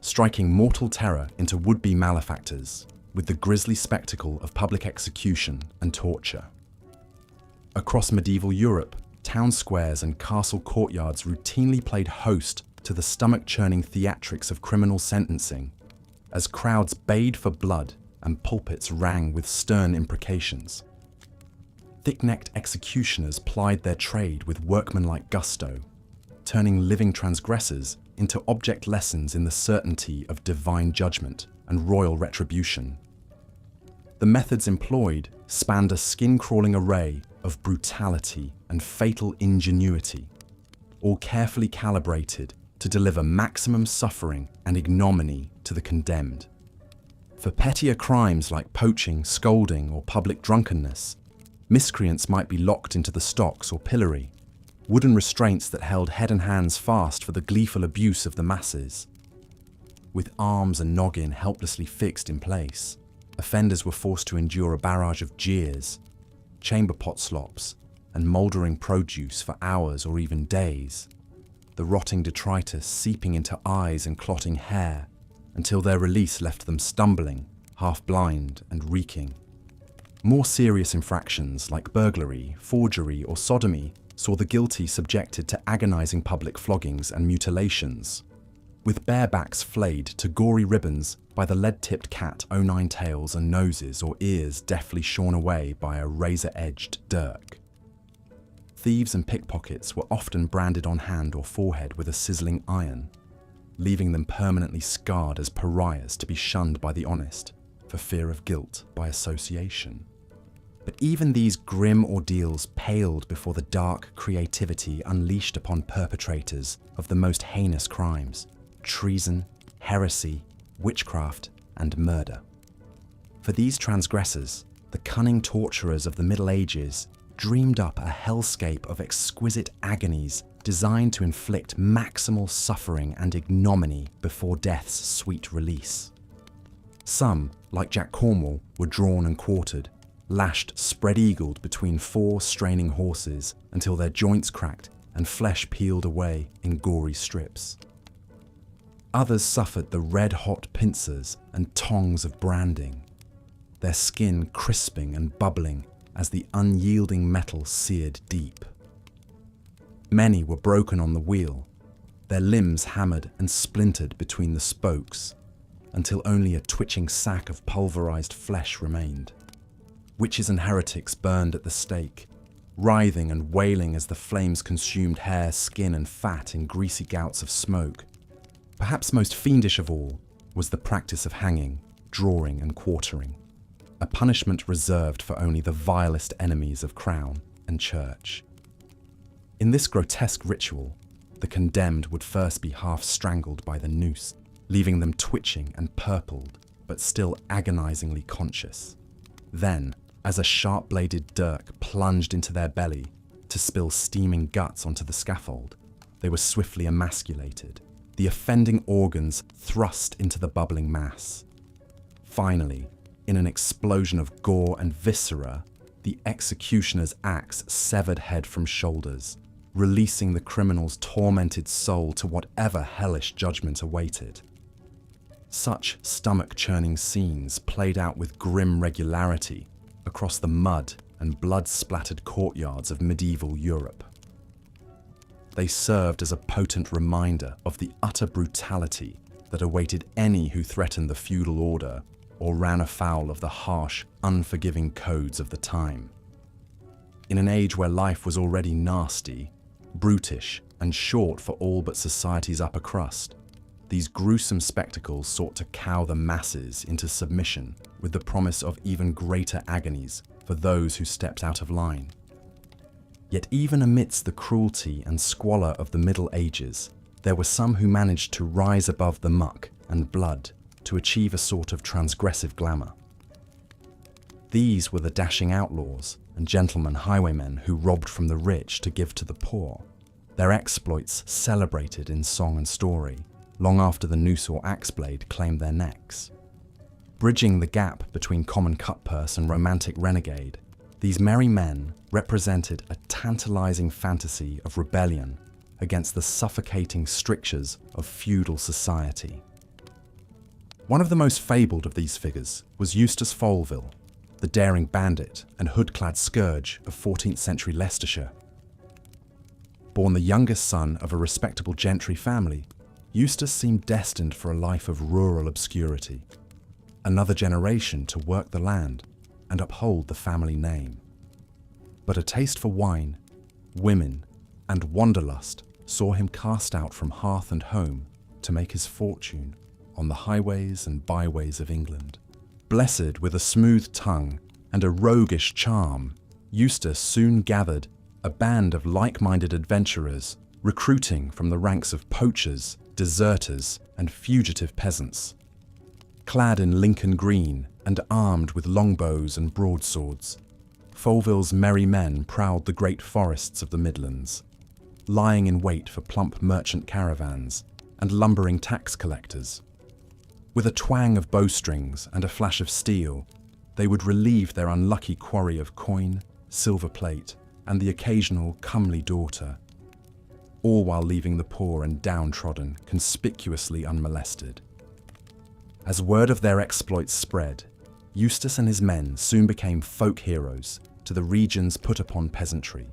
striking mortal terror into would-be malefactors with the grisly spectacle of public execution and torture. Across medieval Europe, town squares and castle courtyards routinely played host to the stomach-churning theatrics of criminal sentencing, as crowds bayed for blood and pulpits rang with stern imprecations. Thick-necked executioners plied their trade with workmanlike gusto, turning living transgressors into object lessons in the certainty of divine judgment and royal retribution. The methods employed spanned a skin-crawling array of brutality and fatal ingenuity, all carefully calibrated to deliver maximum suffering and ignominy to the condemned. For pettier crimes like poaching, scolding, or public drunkenness, miscreants might be locked into the stocks or pillory, wooden restraints that held head and hands fast for the gleeful abuse of the masses. With arms and noggin helplessly fixed in place, offenders were forced to endure a barrage of jeers, chamber pot slops, and mouldering produce for hours or even days, the rotting detritus seeping into eyes and clotting hair until their release left them stumbling, half-blind and reeking. More serious infractions like burglary, forgery, or sodomy saw the guilty subjected to agonizing public floggings and mutilations, with bare backs flayed to gory ribbons by the lead-tipped cat o' nine tails and noses or ears deftly shorn away by a razor-edged dirk. Thieves and pickpockets were often branded on hand or forehead with a sizzling iron, leaving them permanently scarred as pariahs to be shunned by the honest for fear of guilt by association. But even these grim ordeals paled before the dark creativity unleashed upon perpetrators of the most heinous crimes: treason, heresy, witchcraft, and murder. For these transgressors, the cunning torturers of the Middle Ages dreamed up a hellscape of exquisite agonies designed to inflict maximal suffering and ignominy before death's sweet release. Some, like Jack Cornwall, were drawn and quartered, lashed spread-eagled between four straining horses until their joints cracked and flesh peeled away in gory strips. Others suffered the red-hot pincers and tongs of branding, their skin crisping and bubbling as the unyielding metal seared deep. Many were broken on the wheel, their limbs hammered and splintered between the spokes, until only a twitching sack of pulverized flesh remained. Witches and heretics burned at the stake, writhing and wailing as the flames consumed hair, skin, and fat in greasy gouts of smoke. Perhaps most fiendish of all was the practice of hanging, drawing, and quartering, a punishment reserved for only the vilest enemies of crown and church. In this grotesque ritual, the condemned would first be half strangled by the noose, leaving them twitching and purpled, but still agonizingly conscious. Then, as a sharp-bladed dirk plunged into their belly to spill steaming guts onto the scaffold, they were swiftly emasculated, the offending organs thrust into the bubbling mass. Finally, in an explosion of gore and viscera, the executioner's axe severed head from shoulders, releasing the criminal's tormented soul to whatever hellish judgment awaited. Such stomach-churning scenes played out with grim regularity across the mud and blood-splattered courtyards of medieval Europe. They served as a potent reminder of the utter brutality that awaited any who threatened the feudal order or ran afoul of the harsh, unforgiving codes of the time. In an age where life was already nasty, brutish, and short for all but society's upper crust, these gruesome spectacles sought to cow the masses into submission with the promise of even greater agonies for those who stepped out of line. Yet even amidst the cruelty and squalor of the Middle Ages, there were some who managed to rise above the muck and blood to achieve a sort of transgressive glamour. These were the dashing outlaws and gentlemen highwaymen who robbed from the rich to give to the poor, their exploits celebrated in song and story, long after the noose or axe blade claimed their necks. Bridging the gap between common cutpurse and romantic renegade, these merry men represented a tantalizing fantasy of rebellion against the suffocating strictures of feudal society. One of the most fabled of these figures was Eustace Foleville, the daring bandit and hood-clad scourge of 14th century Leicestershire. Born the youngest son of a respectable gentry family, Eustace seemed destined for a life of rural obscurity, another generation to work the land and uphold the family name. But a taste for wine, women, and wanderlust saw him cast out from hearth and home to make his fortune on the highways and byways of England. Blessed with a smooth tongue and a roguish charm, Eustace soon gathered a band of like-minded adventurers, recruiting from the ranks of poachers, deserters, and fugitive peasants. Clad in Lincoln green and armed with longbows and broadswords, Foleville's merry men prowled the great forests of the Midlands, lying in wait for plump merchant caravans and lumbering tax collectors. With a twang of bowstrings and a flash of steel, they would relieve their unlucky quarry of coin, silver plate, and the occasional comely daughter, all while leaving the poor and downtrodden conspicuously unmolested. As word of their exploits spread, Eustace and his men soon became folk heroes to the regions put upon peasantry.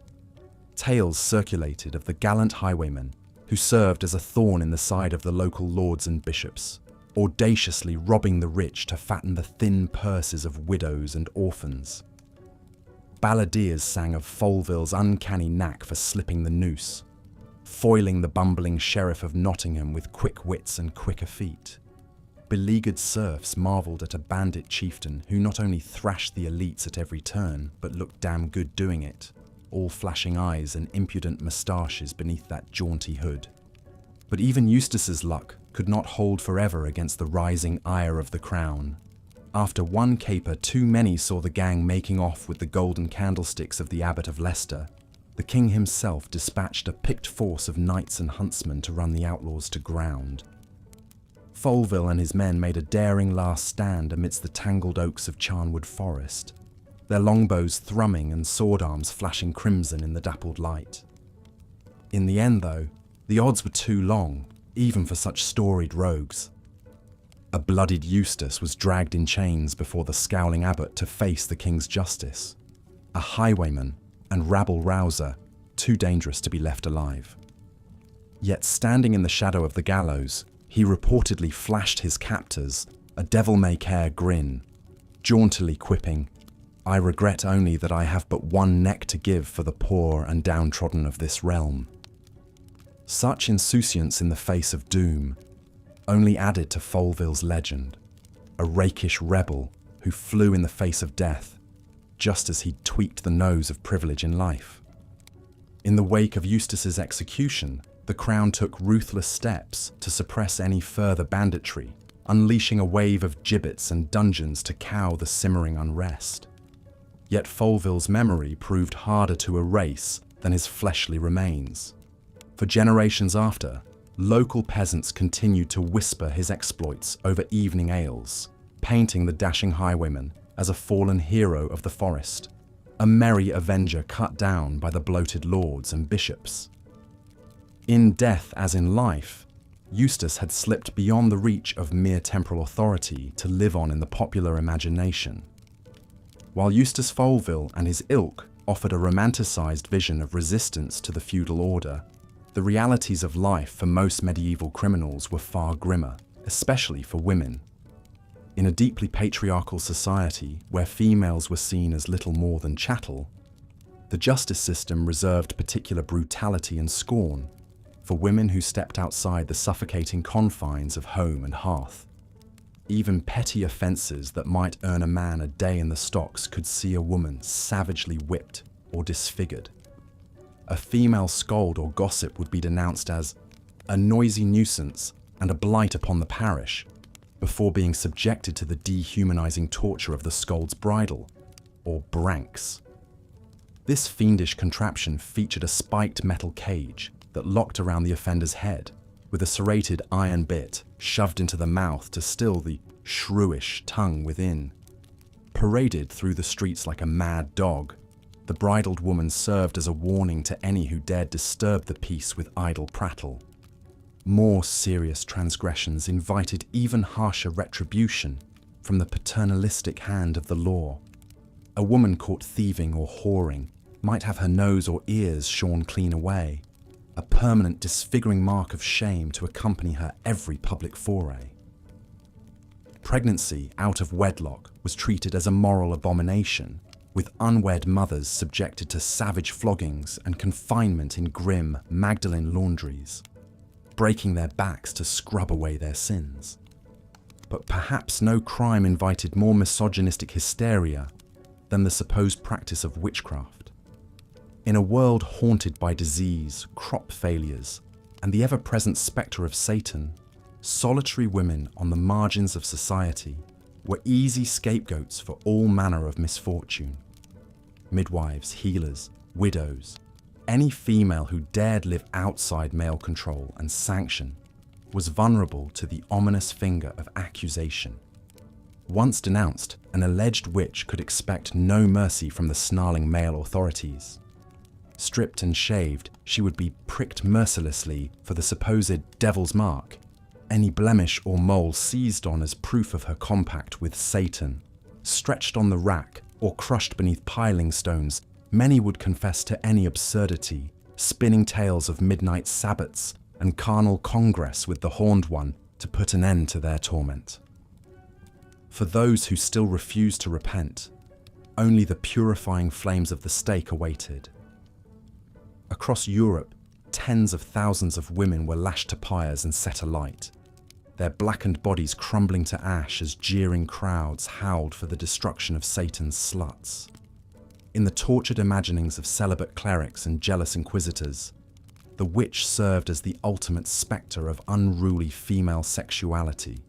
Tales circulated of the gallant highwaymen who served as a thorn in the side of the local lords and bishops, audaciously robbing the rich to fatten the thin purses of widows and orphans. Balladeers sang of Foleville's uncanny knack for slipping the noose, foiling the bumbling sheriff of Nottingham with quick wits and quicker feet. Beleaguered serfs marvelled at a bandit chieftain who not only thrashed the elites at every turn, but looked damn good doing it, all flashing eyes and impudent moustaches beneath that jaunty hood. But even Eustace's luck could not hold forever against the rising ire of the crown. After one caper too many saw the gang making off with the golden candlesticks of the Abbot of Leicester, the king himself dispatched a picked force of knights and huntsmen to run the outlaws to ground. Foleville and his men made a daring last stand amidst the tangled oaks of Charnwood Forest, their longbows thrumming and sword arms flashing crimson in the dappled light. In the end, though, the odds were too long, even for such storied rogues. A bloodied Eustace was dragged in chains before the scowling abbot to face the king's justice, a highwayman and rabble-rouser too dangerous to be left alive. Yet standing in the shadow of the gallows, he reportedly flashed his captors a devil-may-care grin, jauntily quipping, "I regret only that I have but one neck to give for the poor and downtrodden of this realm." Such insouciance in the face of doom only added to Foleville's legend, a rakish rebel who flew in the face of death, just as he'd tweaked the nose of privilege in life. In the wake of Eustace's execution, the crown took ruthless steps to suppress any further banditry, unleashing a wave of gibbets and dungeons to cow the simmering unrest. Yet Foleville's memory proved harder to erase than his fleshly remains. For generations after, local peasants continued to whisper his exploits over evening ales, painting the dashing highwayman as a fallen hero of the forest, a merry avenger cut down by the bloated lords and bishops. In death as in life, Eustace had slipped beyond the reach of mere temporal authority to live on in the popular imagination. While Eustace Foleville and his ilk offered a romanticized vision of resistance to the feudal order, the realities of life for most medieval criminals were far grimmer, especially for women. In a deeply patriarchal society where females were seen as little more than chattel, the justice system reserved particular brutality and scorn for women who stepped outside the suffocating confines of home and hearth. Even petty offences that might earn a man a day in the stocks could see a woman savagely whipped or disfigured. A female scold or gossip would be denounced as a noisy nuisance and a blight upon the parish, before being subjected to the dehumanizing torture of the scold's bridle, or branks. This fiendish contraption featured a spiked metal cage that locked around the offender's head, with a serrated iron bit shoved into the mouth to still the shrewish tongue within. Paraded through the streets like a mad dog, the bridled woman served as a warning to any who dared disturb the peace with idle prattle. More serious transgressions invited even harsher retribution from the paternalistic hand of the law. A woman caught thieving or whoring might have her nose or ears shorn clean away, a permanent disfiguring mark of shame to accompany her every public foray. Pregnancy out of wedlock was treated as a moral abomination, with unwed mothers subjected to savage floggings and confinement in grim Magdalene laundries, breaking their backs to scrub away their sins. But perhaps no crime invited more misogynistic hysteria than the supposed practice of witchcraft. In a world haunted by disease, crop failures, and the ever-present spectre of Satan, solitary women on the margins of society were easy scapegoats for all manner of misfortune. Midwives, healers, widows, any female who dared live outside male control and sanction was vulnerable to the ominous finger of accusation. Once denounced, an alleged witch could expect no mercy from the snarling male authorities. Stripped and shaved, she would be pricked mercilessly for the supposed devil's mark, any blemish or mole seized on as proof of her compact with Satan. Stretched on the rack or crushed beneath piling stones, many would confess to any absurdity, spinning tales of midnight sabbats and carnal congress with the horned one to put an end to their torment. For those who still refused to repent, only the purifying flames of the stake awaited. Across Europe, tens of thousands of women were lashed to pyres and set alight, their blackened bodies crumbling to ash as jeering crowds howled for the destruction of Satan's sluts. In the tortured imaginings of celibate clerics and jealous inquisitors, the witch served as the ultimate spectre of unruly female sexuality,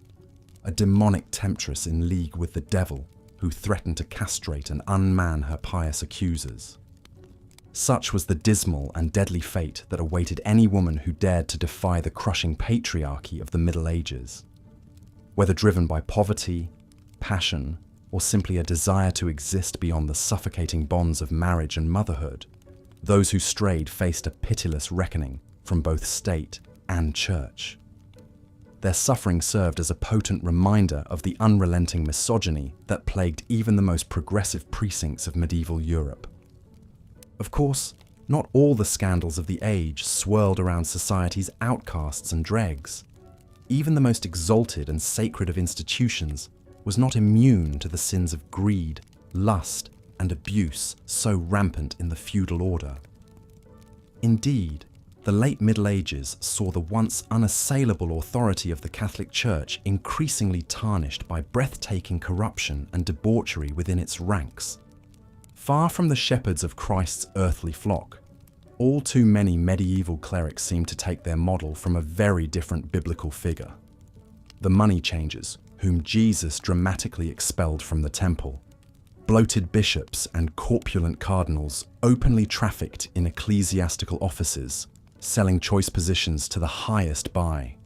a demonic temptress in league with the devil who threatened to castrate and unman her pious accusers. Such was the dismal and deadly fate that awaited any woman who dared to defy the crushing patriarchy of the Middle Ages. Whether driven by poverty, passion, or simply a desire to exist beyond the suffocating bonds of marriage and motherhood, those who strayed faced a pitiless reckoning from both state and church. Their suffering served as a potent reminder of the unrelenting misogyny that plagued even the most progressive precincts of medieval Europe. Of course, not all the scandals of the age swirled around society's outcasts and dregs. Even the most exalted and sacred of institutions was not immune to the sins of greed, lust, and abuse so rampant in the feudal order. Indeed, the late Middle Ages saw the once unassailable authority of the Catholic Church increasingly tarnished by breathtaking corruption and debauchery within its ranks. Far from the shepherds of Christ's earthly flock, all too many medieval clerics seem to take their model from a very different biblical figure: the money changers, whom Jesus dramatically expelled from the temple. Bloated bishops and corpulent cardinals openly trafficked in ecclesiastical offices, selling choice positions to the highest buy.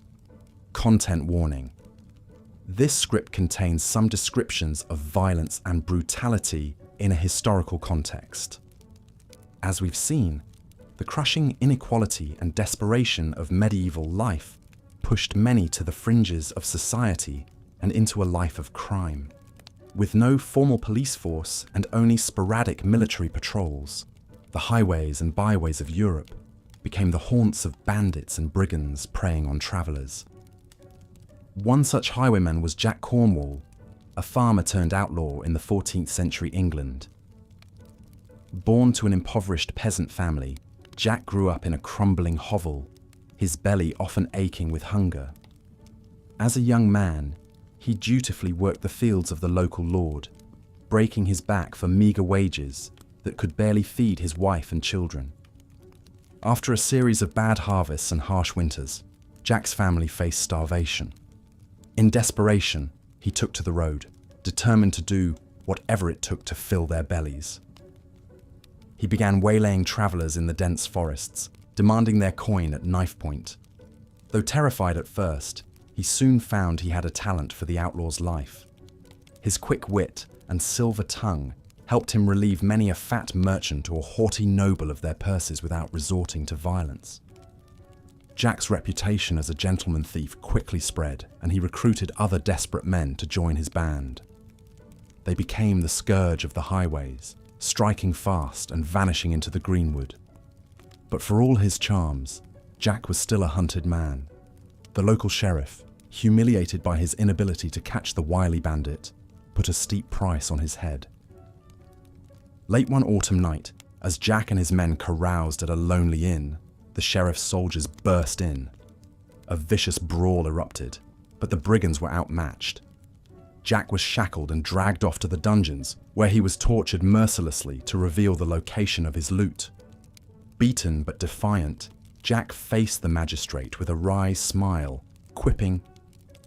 Content warning. This script contains some descriptions of violence and brutality in a historical context. As we've seen, the crushing inequality and desperation of medieval life pushed many to the fringes of society and into a life of crime. With no formal police force and only sporadic military patrols, the highways and byways of Europe became the haunts of bandits and brigands preying on travellers. One such highwayman was Jack Cornwall, a farmer turned outlaw in the 14th century England. Born to an impoverished peasant family, Jack grew up in a crumbling hovel, his belly often aching with hunger. As a young man, he dutifully worked the fields of the local lord, breaking his back for meagre wages that could barely feed his wife and children. After a series of bad harvests and harsh winters, Jack's family faced starvation. In desperation, he took to the road, determined to do whatever it took to fill their bellies. He began waylaying travellers in the dense forests, demanding their coin at knife point. Though terrified at first, he soon found he had a talent for the outlaw's life. His quick wit and silver tongue helped him relieve many a fat merchant or haughty noble of their purses without resorting to violence. Jack's reputation as a gentleman thief quickly spread, and he recruited other desperate men to join his band. They became the scourge of the highways, striking fast and vanishing into the greenwood. But for all his charms, Jack was still a hunted man. The local sheriff, humiliated by his inability to catch the wily bandit, put a steep price on his head. Late one autumn night, as Jack and his men caroused at a lonely inn, the sheriff's soldiers burst in. A vicious brawl erupted, but the brigands were outmatched. Jack was shackled and dragged off to the dungeons, where he was tortured mercilessly to reveal the location of his loot. Beaten but defiant, Jack faced the magistrate with a wry smile, quipping,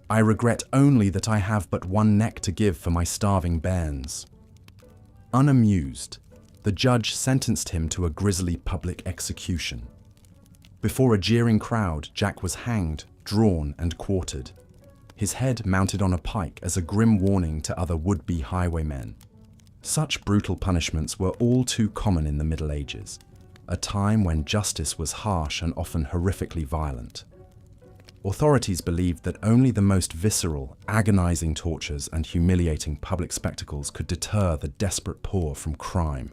"I regret only that I have but one neck to give for my starving bairns." Unamused, the judge sentenced him to a grisly public execution. Before a jeering crowd, Jack was hanged, drawn, and quartered, his head mounted on a pike as a grim warning to other would-be highwaymen. Such brutal punishments were all too common in the Middle Ages, a time when justice was harsh and often horrifically violent. Authorities believed that only the most visceral, agonizing tortures and humiliating public spectacles could deter the desperate poor from crime.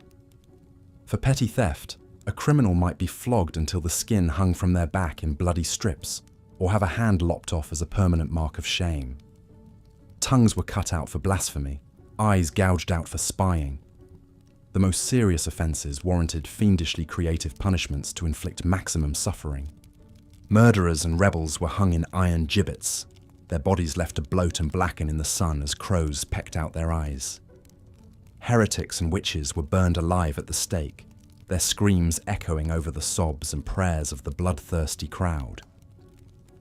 For petty theft, a criminal might be flogged until the skin hung from their back in bloody strips, or have a hand lopped off as a permanent mark of shame. Tongues were cut out for blasphemy, eyes gouged out for spying. The most serious offences warranted fiendishly creative punishments to inflict maximum suffering. Murderers and rebels were hung in iron gibbets, their bodies left to bloat and blacken in the sun as crows pecked out their eyes. Heretics and witches were burned alive at the stake, their screams echoing over the sobs and prayers of the bloodthirsty crowd.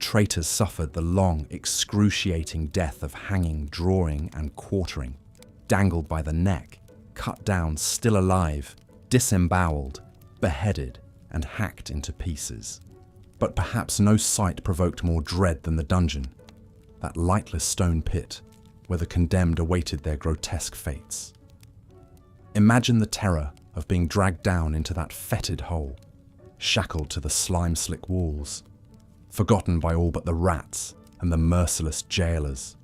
Traitors suffered the long, excruciating death of hanging, drawing, and quartering, dangled by the neck, cut down still alive, disemboweled, beheaded, and hacked into pieces. But perhaps no sight provoked more dread than the dungeon, that lightless stone pit where the condemned awaited their grotesque fates. Imagine the terror of being dragged down into that fetid hole, shackled to the slime-slick walls, forgotten by all but the rats and the merciless jailers.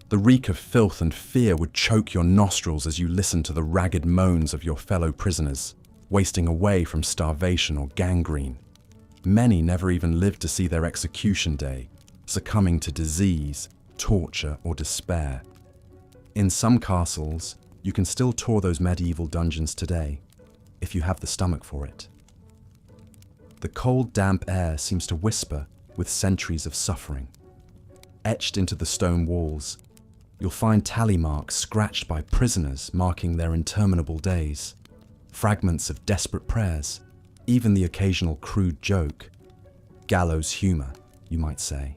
The reek of filth and fear would choke your nostrils as you listened to the ragged moans of your fellow prisoners, wasting away from starvation or gangrene. Many never even lived to see their execution day, succumbing to disease, torture, or despair. In some castles, you can still tour those medieval dungeons today, if you have the stomach for it. The cold, damp air seems to whisper with centuries of suffering. Etched into the stone walls, you'll find tally marks scratched by prisoners marking their interminable days, fragments of desperate prayers, even the occasional crude joke. Gallows humour, you might say.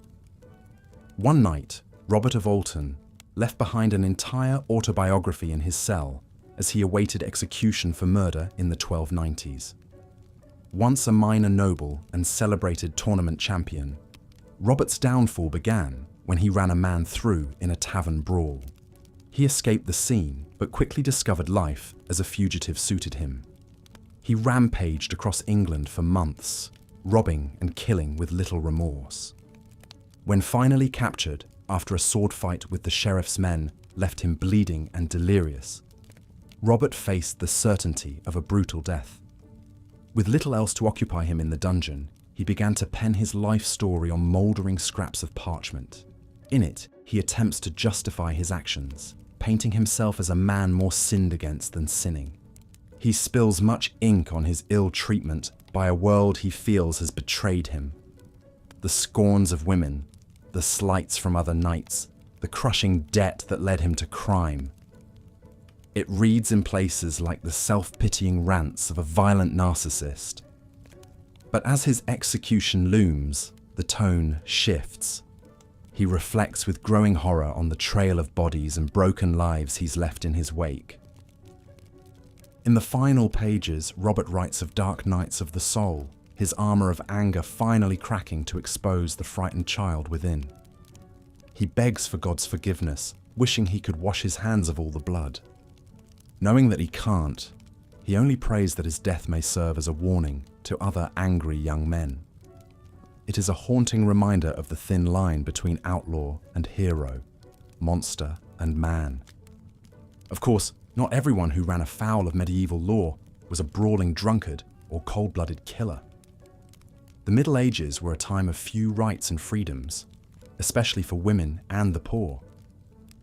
One night, Robert of Alton left behind an entire autobiography in his cell as he awaited execution for murder in the 1290s. Once a minor noble and celebrated tournament champion, Robert's downfall began when he ran a man through in a tavern brawl. He escaped the scene, but quickly discovered life as a fugitive suited him. He rampaged across England for months, robbing and killing with little remorse. When finally captured, after a sword fight with the sheriff's men left him bleeding and delirious, Robert faced the certainty of a brutal death. With little else to occupy him in the dungeon, he began to pen his life story on mouldering scraps of parchment. In it, he attempts to justify his actions, painting himself as a man more sinned against than sinning. He spills much ink on his ill treatment by a world he feels has betrayed him. The scorns of women, the slights from other knights, the crushing debt that led him to crime. It reads in places like the self-pitying rants of a violent narcissist. But as his execution looms, the tone shifts. He reflects with growing horror on the trail of bodies and broken lives he's left in his wake. In the final pages, Robert writes of dark nights of the soul, his armour of anger finally cracking to expose the frightened child within. He begs for God's forgiveness, wishing he could wash his hands of all the blood. Knowing that he can't, he only prays that his death may serve as a warning to other angry young men. It is a haunting reminder of the thin line between outlaw and hero, monster and man. Of course, not everyone who ran afoul of medieval law was a brawling drunkard or cold-blooded killer. The Middle Ages were a time of few rights and freedoms, especially for women and the poor.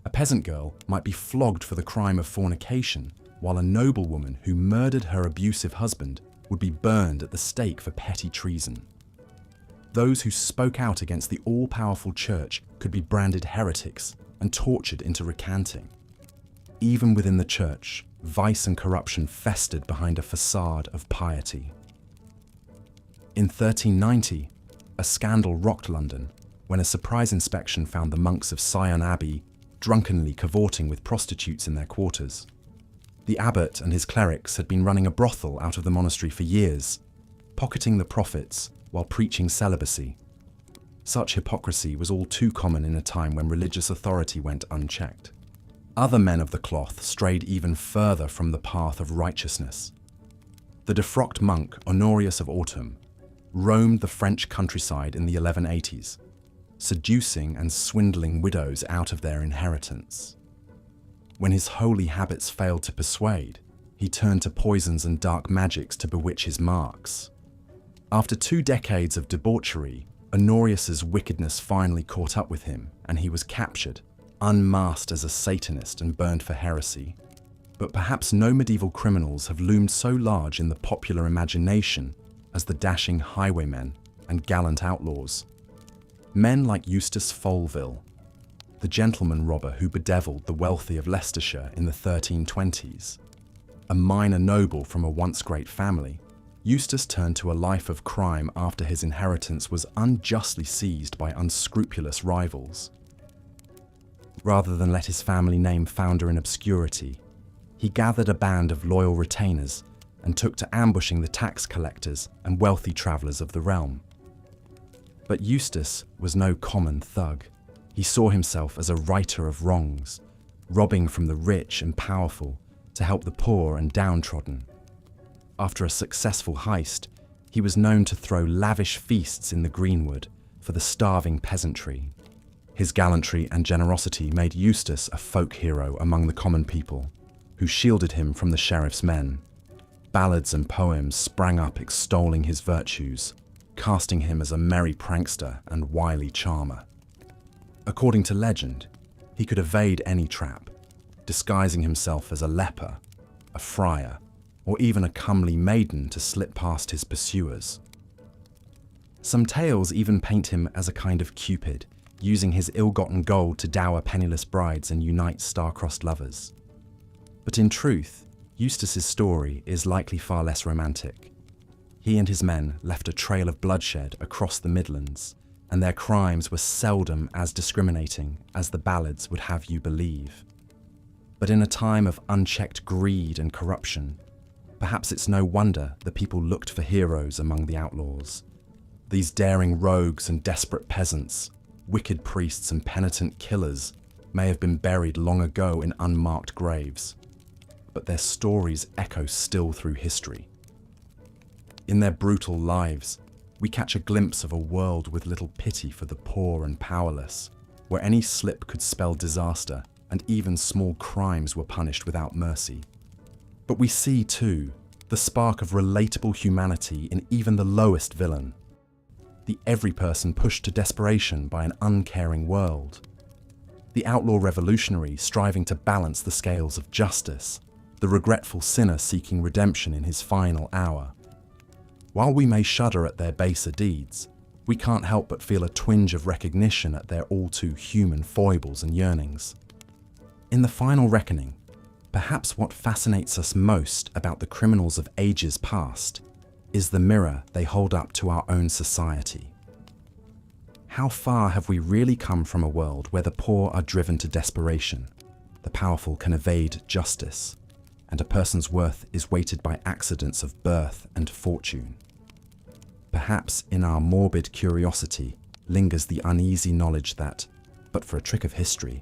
A peasant girl might be flogged for the crime of fornication, while a noblewoman who murdered her abusive husband would be burned at the stake for petty treason. Those who spoke out against the all-powerful church could be branded heretics and tortured into recanting. Even within the church, vice and corruption festered behind a facade of piety. In 1390, a scandal rocked London when a surprise inspection found the monks of Sion Abbey drunkenly cavorting with prostitutes in their quarters. The abbot and his clerics had been running a brothel out of the monastery for years, pocketing the profits while preaching celibacy. Such hypocrisy was all too common in a time when religious authority went unchecked. Other men of the cloth strayed even further from the path of righteousness. The defrocked monk Honorius of Autumn roamed the French countryside in the 1180s, seducing and swindling widows out of their inheritance. When his holy habits failed to persuade, he turned to poisons and dark magics to bewitch his marks. After 2 decades of debauchery, Honorius's wickedness finally caught up with him, and he was captured, unmasked as a Satanist and burned for heresy. But perhaps no medieval criminals have loomed so large in the popular imagination as the dashing highwaymen and gallant outlaws. Men like Eustace Folville, the gentleman robber who bedeviled the wealthy of Leicestershire in the 1320s. A minor noble from a once great family, Eustace turned to a life of crime after his inheritance was unjustly seized by unscrupulous rivals. Rather than let his family name founder in obscurity, he gathered a band of loyal retainers and took to ambushing the tax collectors and wealthy travellers of the realm. But Eustace was no common thug. He saw himself as a righter of wrongs, robbing from the rich and powerful to help the poor and downtrodden. After a successful heist, he was known to throw lavish feasts in the greenwood for the starving peasantry. His gallantry and generosity made Eustace a folk hero among the common people, who shielded him from the sheriff's men. Ballads and poems sprang up extolling his virtues, casting him as a merry prankster and wily charmer. According to legend, he could evade any trap, disguising himself as a leper, a friar, or even a comely maiden to slip past his pursuers. Some tales even paint him as a kind of Cupid, using his ill-gotten gold to dower penniless brides and unite star-crossed lovers. But in truth, Eustace's story is likely far less romantic. He and his men left a trail of bloodshed across the Midlands, and their crimes were seldom as discriminating as the ballads would have you believe. But in a time of unchecked greed and corruption, perhaps it's no wonder the people looked for heroes among the outlaws. These daring rogues and desperate peasants, wicked priests and penitent killers may have been buried long ago in unmarked graves, but their stories echo still through history. In their brutal lives, we catch a glimpse of a world with little pity for the poor and powerless, where any slip could spell disaster and even small crimes were punished without mercy. But we see, too, the spark of relatable humanity in even the lowest villain. The every person pushed to desperation by an uncaring world. The outlaw revolutionary striving to balance the scales of justice. The regretful sinner seeking redemption in his final hour. While we may shudder at their baser deeds, we can't help but feel a twinge of recognition at their all-too-human foibles and yearnings. In the final reckoning, perhaps what fascinates us most about the criminals of ages past is the mirror they hold up to our own society. How far have we really come from a world where the poor are driven to desperation, the powerful can evade justice, and a person's worth is weighted by accidents of birth and fortune? Perhaps in our morbid curiosity lingers the uneasy knowledge that, but for a trick of history,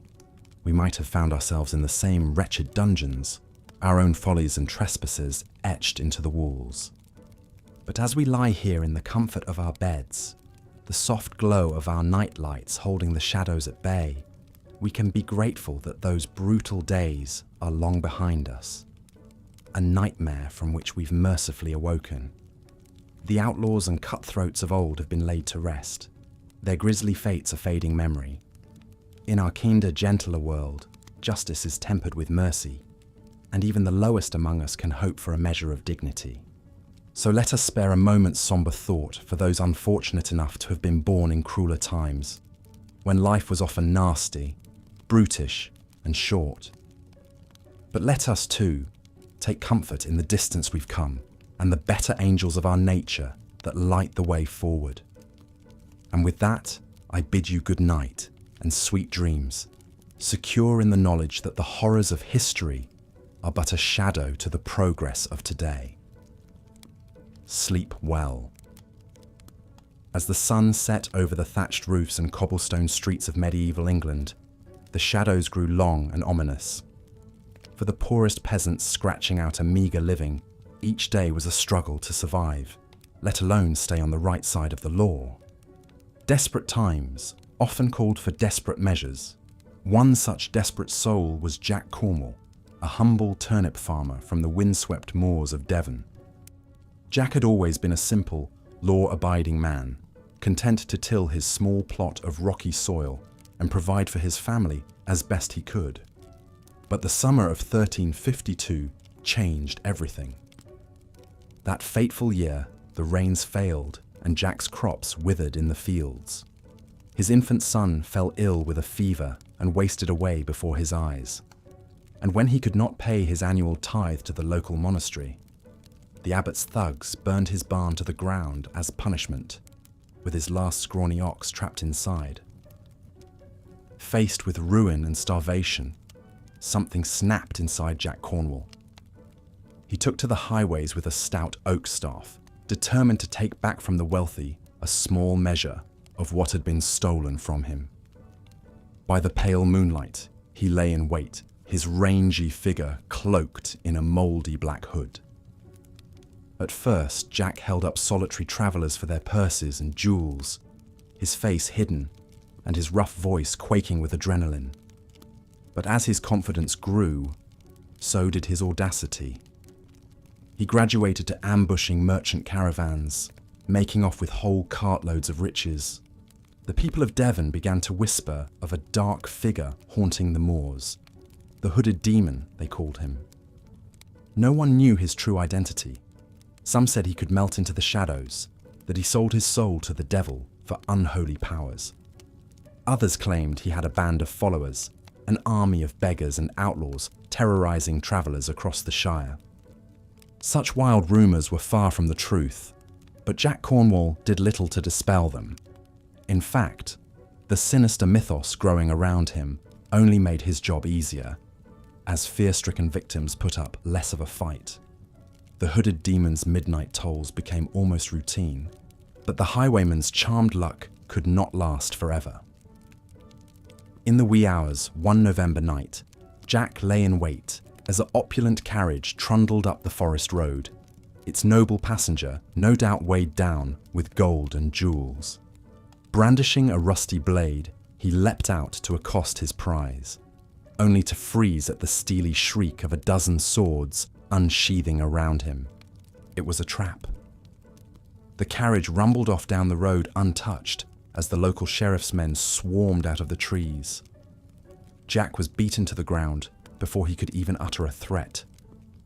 we might have found ourselves in the same wretched dungeons, our own follies and trespasses etched into the walls. But as we lie here in the comfort of our beds, the soft glow of our night lights holding the shadows at bay, we can be grateful that those brutal days are long behind us. A nightmare from which we've mercifully awoken. The outlaws and cutthroats of old have been laid to rest. Their grisly fates are fading memory. In our kinder, gentler world, justice is tempered with mercy. and even the lowest among us can hope for a measure of dignity. So let us spare a moment's somber thought for those unfortunate enough to have been born in crueler times, when life was often nasty, brutish, and short. But let us, too, take comfort in the distance we've come and the better angels of our nature that light the way forward. And with that, I bid you good night and sweet dreams, secure in the knowledge that the horrors of history are but a shadow to the progress of today. Sleep well. As the sun set over the thatched roofs and cobblestone streets of medieval England, the shadows grew long and ominous. For the poorest peasants scratching out a meagre living, each day was a struggle to survive, let alone stay on the right side of the law. Desperate times often called for desperate measures. One such desperate soul was Jack Cornwall, a humble turnip farmer from the windswept moors of Devon. Jack had always been a simple, law-abiding man, content to till his small plot of rocky soil and provide for his family as best he could. But the summer of 1352 changed everything. That fateful year, the rains failed and Jack's crops withered in the fields. His infant son fell ill with a fever and wasted away before his eyes. And when he could not pay his annual tithe to the local monastery, the abbot's thugs burned his barn to the ground as punishment, with his last scrawny ox trapped inside. Faced with ruin and starvation, something snapped inside Jack Cornwall. He took to the highways with a stout oak staff, determined to take back from the wealthy a small measure of what had been stolen from him. By the pale moonlight, he lay in wait, his rangy figure cloaked in a mouldy black hood. At first, Jack held up solitary travellers for their purses and jewels, his face hidden and his rough voice quaking with adrenaline. But as his confidence grew, so did his audacity. He graduated to ambushing merchant caravans, making off with whole cartloads of riches. The people of Devon began to whisper of a dark figure haunting the moors. The hooded demon, they called him. No one knew his true identity. Some said he could melt into the shadows, that he sold his soul to the devil for unholy powers. Others claimed he had a band of followers, an army of beggars and outlaws terrorizing travellers across the Shire. Such wild rumours were far from the truth, but Jack Cornwall did little to dispel them. In fact, the sinister mythos growing around him only made his job easier, as fear-stricken victims put up less of a fight. The hooded demon's midnight tolls became almost routine, but the highwayman's charmed luck could not last forever. In the wee hours one November night, Jack lay in wait as an opulent carriage trundled up the forest road, its noble passenger no doubt weighed down with gold and jewels. Brandishing a rusty blade, he leapt out to accost his prize, only to freeze at the steely shriek of a dozen swords unsheathing around him. It was a trap. The carriage rumbled off down the road untouched as the local sheriff's men swarmed out of the trees. Jack was beaten to the ground before he could even utter a threat,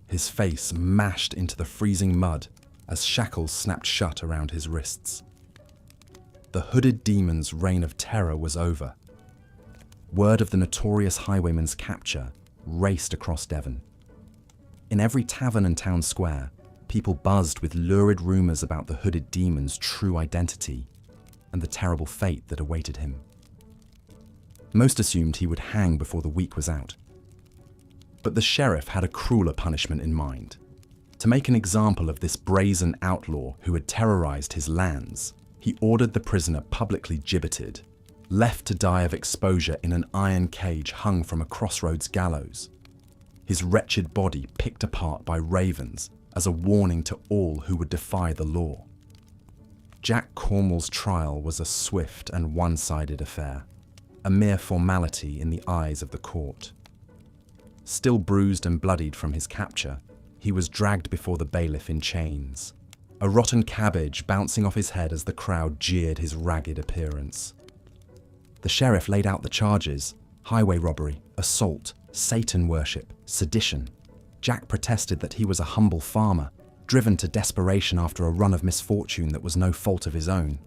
his face mashed into the freezing mud as shackles snapped shut around his wrists. The hooded demon's reign of terror was over. Word of the notorious highwayman's capture raced across Devon. In every tavern and town square, people buzzed with lurid rumours about the hooded demon's true identity and the terrible fate that awaited him. Most assumed he would hang before the week was out. But the sheriff had a crueler punishment in mind. To make an example of this brazen outlaw who had terrorised his lands, he ordered the prisoner publicly gibbeted, left to die of exposure in an iron cage hung from a crossroads gallows, his wretched body picked apart by ravens as a warning to all who would defy the law. Jack Cornwall's trial was a swift and one-sided affair, a mere formality in the eyes of the court. Still bruised and bloodied from his capture, he was dragged before the bailiff in chains, a rotten cabbage bouncing off his head as the crowd jeered his ragged appearance. The sheriff laid out the charges: highway robbery, assault, Satan worship, sedition. Jack protested that he was a humble farmer, driven to desperation after a run of misfortune that was no fault of his own.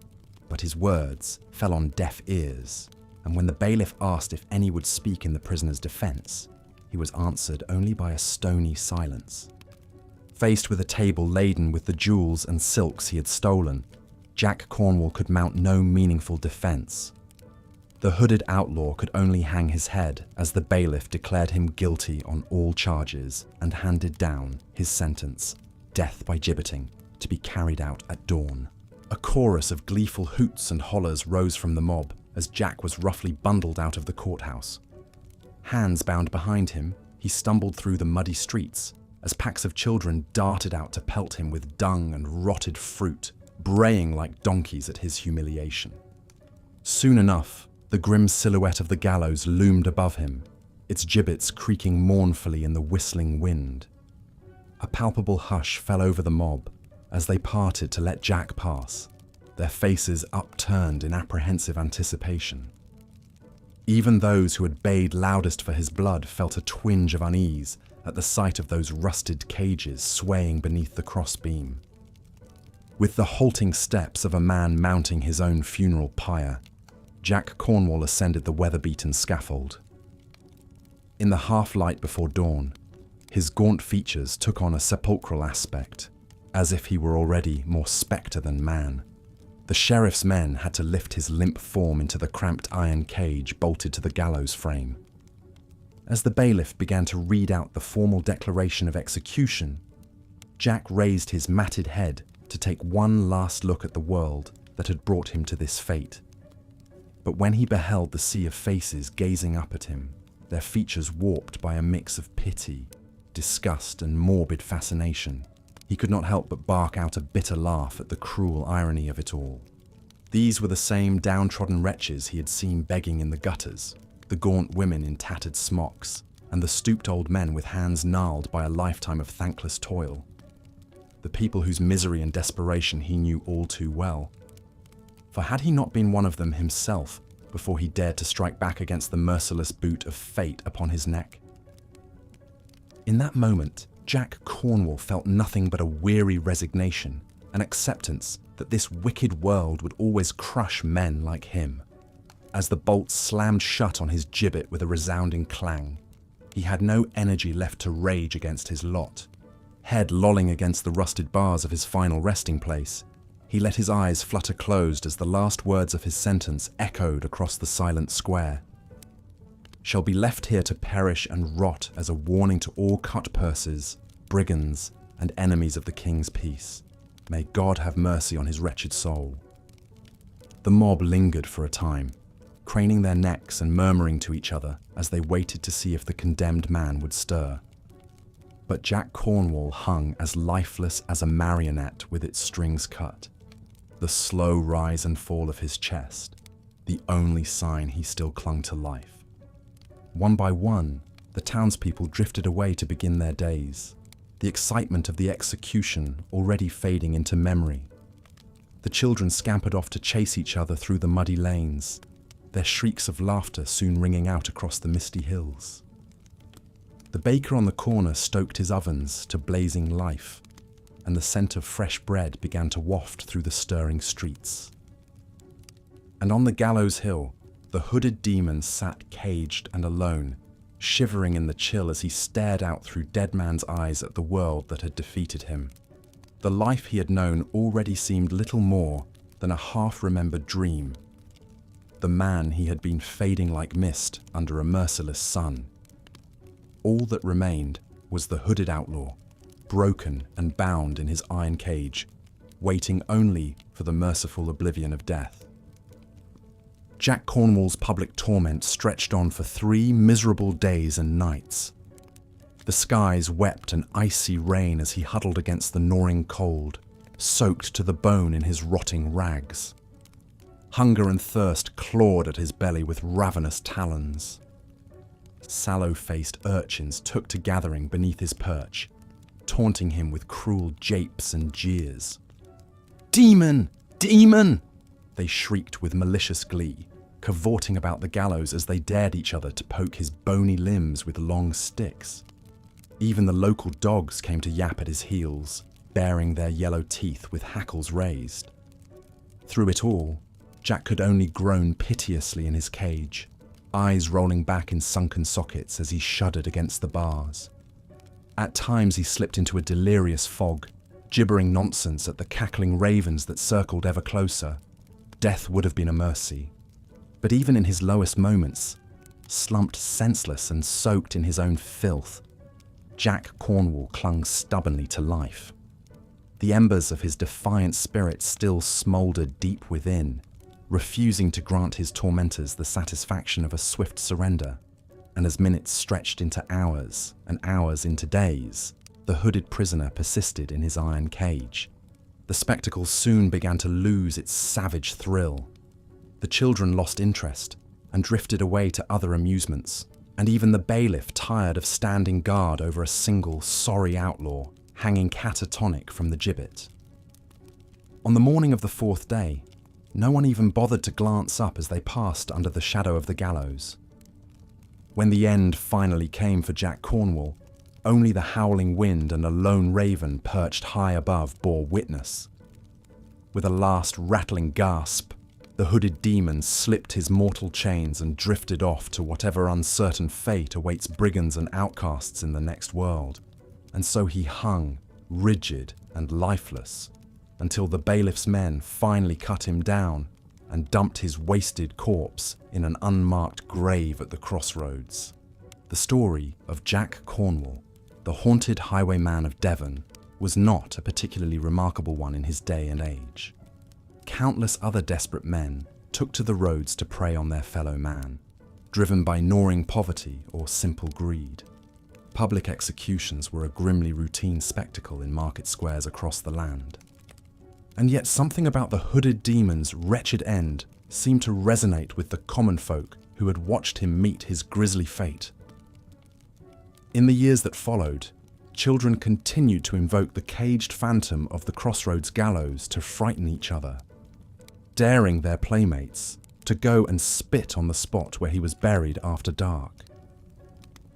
But his words fell on deaf ears, and when the bailiff asked if any would speak in the prisoner's defense, he was answered only by a stony silence. Faced with a table laden with the jewels and silks he had stolen, Jack Cornwall could mount no meaningful defense. The hooded outlaw could only hang his head as the bailiff declared him guilty on all charges and handed down his sentence, death by gibbeting, to be carried out at dawn. A chorus of gleeful hoots and hollers rose from the mob as Jack was roughly bundled out of the courthouse. Hands bound behind him, he stumbled through the muddy streets as packs of children darted out to pelt him with dung and rotted fruit, braying like donkeys at his humiliation. Soon enough, the grim silhouette of the gallows loomed above him, its gibbets creaking mournfully in the whistling wind. A palpable hush fell over the mob as they parted to let Jack pass, their faces upturned in apprehensive anticipation. Even those who had bayed loudest for his blood felt a twinge of unease at the sight of those rusted cages swaying beneath the crossbeam. With the halting steps of a man mounting his own funeral pyre, Jack Cornwall ascended the weather-beaten scaffold. In the half-light before dawn, his gaunt features took on a sepulchral aspect, as if he were already more spectre than man. The sheriff's men had to lift his limp form into the cramped iron cage bolted to the gallows frame. As the bailiff began to read out the formal declaration of execution, Jack raised his matted head to take one last look at the world that had brought him to this fate. But when he beheld the sea of faces gazing up at him, their features warped by a mix of pity, disgust, and morbid fascination, he could not help but bark out a bitter laugh at the cruel irony of it all. These were the same downtrodden wretches he had seen begging in the gutters, the gaunt women in tattered smocks, and the stooped old men with hands gnarled by a lifetime of thankless toil. The people whose misery and desperation he knew all too well. For had he not been one of them himself before he dared to strike back against the merciless boot of fate upon his neck? In that moment, Jack Cornwall felt nothing but a weary resignation, an acceptance that this wicked world would always crush men like him. As the bolts slammed shut on his gibbet with a resounding clang, he had no energy left to rage against his lot. Head lolling against the rusted bars of his final resting place, he let his eyes flutter closed as the last words of his sentence echoed across the silent square. Shall be left here to perish and rot as a warning to all cut purses, brigands, and enemies of the king's peace. May God have mercy on his wretched soul. The mob lingered for a time, craning their necks and murmuring to each other as they waited to see if the condemned man would stir. But Jack Cornwall hung as lifeless as a marionette with its strings cut, the slow rise and fall of his chest, the only sign he still clung to life. One by one, the townspeople drifted away to begin their days, the excitement of the execution already fading into memory. The children scampered off to chase each other through the muddy lanes, their shrieks of laughter soon ringing out across the misty hills. The baker on the corner stoked his ovens to blazing life, and the scent of fresh bread began to waft through the stirring streets. And on the gallows hill, the hooded demon sat caged and alone, shivering in the chill as he stared out through dead man's eyes at the world that had defeated him. The life he had known already seemed little more than a half-remembered dream. The man he had been fading like mist under a merciless sun. All that remained was the hooded outlaw, broken and bound in his iron cage, waiting only for the merciful oblivion of death. Jack Cornwall's public torment stretched on for 3 miserable days and nights. The skies wept an icy rain as he huddled against the gnawing cold, soaked to the bone in his rotting rags. Hunger and thirst clawed at his belly with ravenous talons. Sallow-faced urchins took to gathering beneath his perch, taunting him with cruel japes and jeers. "Demon! Demon!" they shrieked with malicious glee, cavorting about the gallows as they dared each other to poke his bony limbs with long sticks. Even the local dogs came to yap at his heels, baring their yellow teeth with hackles raised. Through it all, Jack could only groan piteously in his cage, eyes rolling back in sunken sockets as he shuddered against the bars. At times he slipped into a delirious fog, gibbering nonsense at the cackling ravens that circled ever closer. Death would have been a mercy. But even in his lowest moments, slumped senseless and soaked in his own filth, Jack Cornwall clung stubbornly to life. The embers of his defiant spirit still smouldered deep within, refusing to grant his tormentors the satisfaction of a swift surrender. And as minutes stretched into hours and hours into days, the hooded prisoner persisted in his iron cage. The spectacle soon began to lose its savage thrill. The children lost interest and drifted away to other amusements, and even the bailiff tired of standing guard over a single sorry outlaw hanging catatonic from the gibbet. On the morning of the fourth day, no one even bothered to glance up as they passed under the shadow of the gallows. When the end finally came for Jack Cornwall, only the howling wind and a lone raven perched high above bore witness. With a last rattling gasp, the hooded demon slipped his mortal chains and drifted off to whatever uncertain fate awaits brigands and outcasts in the next world. And so he hung, rigid and lifeless, until the bailiff's men finally cut him down and dumped his wasted corpse in an unmarked grave at the crossroads. The story of Jack Cornwall, the haunted highwayman of Devon, was not a particularly remarkable one in his day and age. Countless other desperate men took to the roads to prey on their fellow man, driven by gnawing poverty or simple greed. Public executions were a grimly routine spectacle in market squares across the land. And yet something about the hooded demon's wretched end seemed to resonate with the common folk who had watched him meet his grisly fate. In the years that followed, children continued to invoke the caged phantom of the crossroads gallows to frighten each other, daring their playmates to go and spit on the spot where he was buried after dark.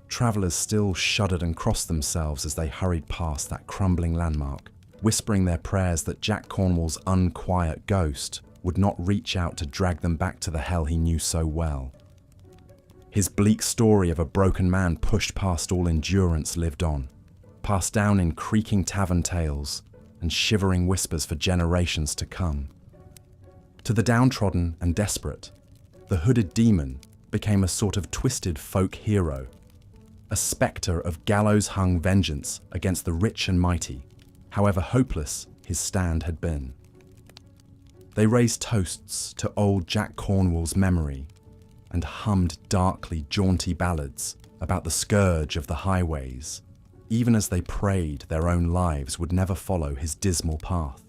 Travellers still shuddered and crossed themselves as they hurried past that crumbling landmark, whispering their prayers that Jack Cornwall's unquiet ghost would not reach out to drag them back to the hell he knew so well. His bleak story of a broken man pushed past all endurance lived on, passed down in creaking tavern tales and shivering whispers for generations to come. To the downtrodden and desperate, the hooded demon became a sort of twisted folk hero, a spectre of gallows-hung vengeance against the rich and mighty, however hopeless his stand had been. They raised toasts to old Jack Cornwall's memory and hummed darkly jaunty ballads about the scourge of the highways, even as they prayed their own lives would never follow his dismal path.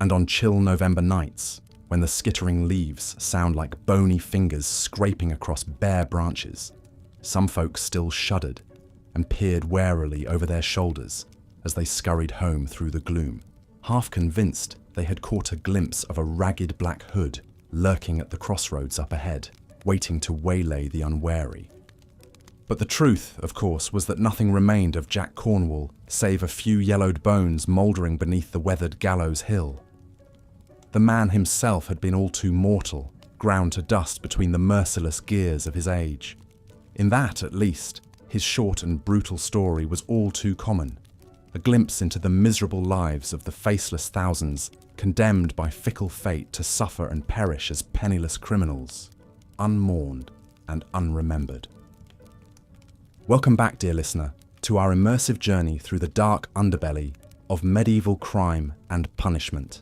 And on chill November nights, when the skittering leaves sound like bony fingers scraping across bare branches, some folks still shuddered and peered warily over their shoulders as they scurried home through the gloom, half convinced they had caught a glimpse of a ragged black hood lurking at the crossroads up ahead, waiting to waylay the unwary. But the truth, of course, was that nothing remained of Jack Cornwall save a few yellowed bones mouldering beneath the weathered gallows hill. The man himself had been all too mortal, ground to dust between the merciless gears of his age. In that, at least, his short and brutal story was all too common, a glimpse into the miserable lives of the faceless thousands condemned by fickle fate to suffer and perish as penniless criminals, unmourned and unremembered. Welcome back, dear listener, to our immersive journey through the dark underbelly of medieval crime and punishment.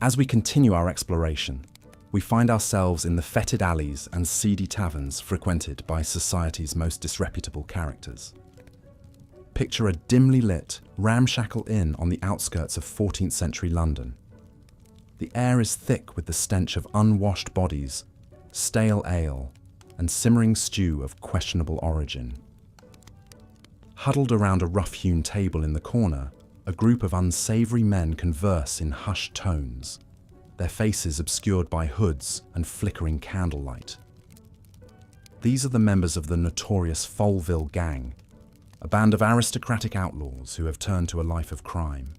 As we continue our exploration, we find ourselves in the fetid alleys and seedy taverns frequented by society's most disreputable characters. Picture a dimly lit, ramshackle inn on the outskirts of 14th century London. The air is thick with the stench of unwashed bodies, stale ale, and simmering stew of questionable origin. Huddled around a rough-hewn table in the corner, a group of unsavoury men converse in hushed tones, their faces obscured by hoods and flickering candlelight. These are the members of the notorious Foleville gang, a band of aristocratic outlaws who have turned to a life of crime.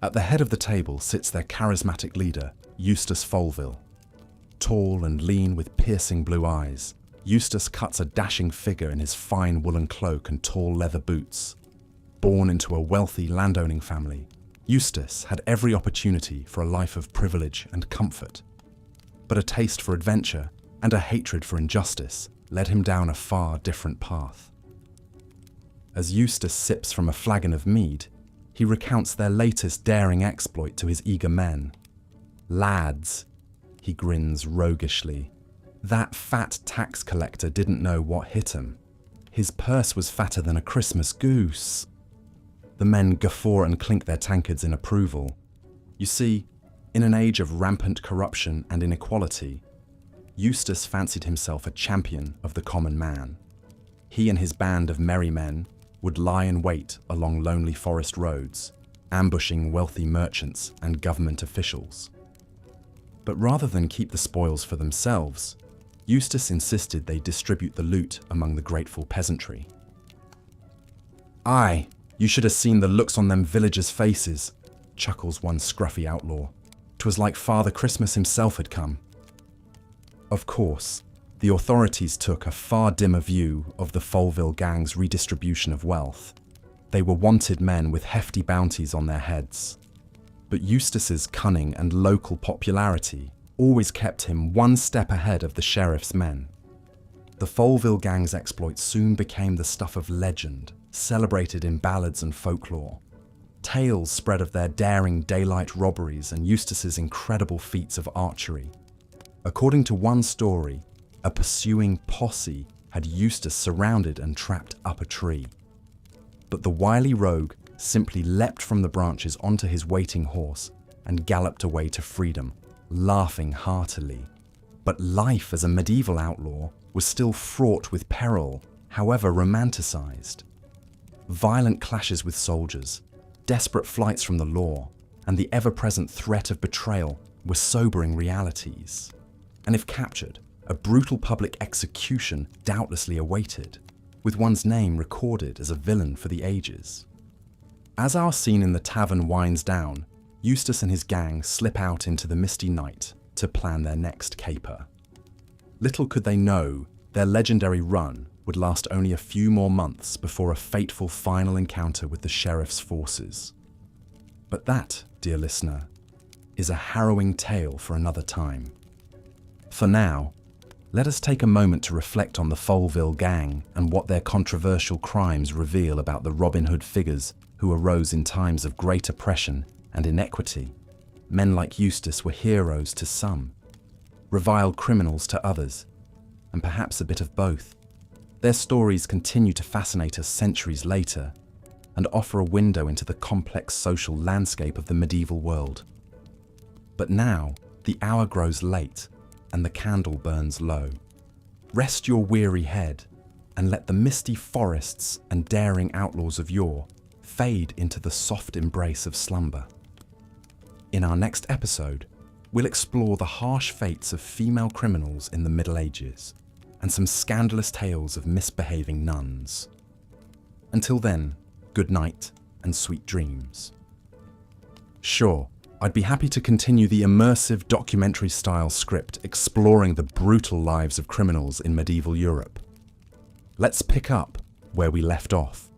At the head of the table sits their charismatic leader, Eustace Folville. Tall and lean with piercing blue eyes, Eustace cuts a dashing figure in his fine woolen cloak and tall leather boots. Born into a wealthy landowning family, Eustace had every opportunity for a life of privilege and comfort. But a taste for adventure and a hatred for injustice led him down a far different path. As Eustace sips from a flagon of mead, he recounts their latest daring exploit to his eager men. "Lads," he grins roguishly, "that fat tax collector didn't know what hit him. His purse was fatter than a Christmas goose." The men guffaw and clink their tankards in approval. You see, in an age of rampant corruption and inequality, Eustace fancied himself a champion of the common man. He and his band of merry men would lie in wait along lonely forest roads, ambushing wealthy merchants and government officials. But rather than keep the spoils for themselves, Eustace insisted they distribute the loot among the grateful peasantry. "Aye, you should have seen the looks on them villagers' faces," chuckles one scruffy outlaw. "'Twas like Father Christmas himself had come." Of course, the authorities took a far dimmer view of the Folville gang's redistribution of wealth. They were wanted men with hefty bounties on their heads. But Eustace's cunning and local popularity always kept him one step ahead of the sheriff's men. The Folville gang's exploits soon became the stuff of legend, celebrated in ballads and folklore. Tales spread of their daring daylight robberies and Eustace's incredible feats of archery. According to one story, a pursuing posse had Eustace surrounded and trapped up a tree. But the wily rogue simply leapt from the branches onto his waiting horse and galloped away to freedom, laughing heartily. But life as a medieval outlaw was still fraught with peril, however romanticized. Violent clashes with soldiers, desperate flights from the law, and the ever-present threat of betrayal were sobering realities. And if captured, a brutal public execution doubtlessly awaited, with one's name recorded as a villain for the ages. As our scene in the tavern winds down, Eustace and his gang slip out into the misty night to plan their next caper. Little could they know their legendary run would last only a few more months before a fateful final encounter with the sheriff's forces. But that, dear listener, is a harrowing tale for another time. For now, let us take a moment to reflect on the Folville gang and what their controversial crimes reveal about the Robin Hood figures who arose in times of great oppression and inequity. Men like Eustace were heroes to some, reviled criminals to others, and perhaps a bit of both. Their stories continue to fascinate us centuries later and offer a window into the complex social landscape of the medieval world. But now, the hour grows late and the candle burns low. Rest your weary head and let the misty forests and daring outlaws of yore fade into the soft embrace of slumber. In our next episode, we'll explore the harsh fates of female criminals in the Middle Ages and some scandalous tales of misbehaving nuns. Until then, good night and sweet dreams. Sure, I'd be happy to continue the immersive documentary-style script exploring the brutal lives of criminals in medieval Europe. Let's pick up where we left off,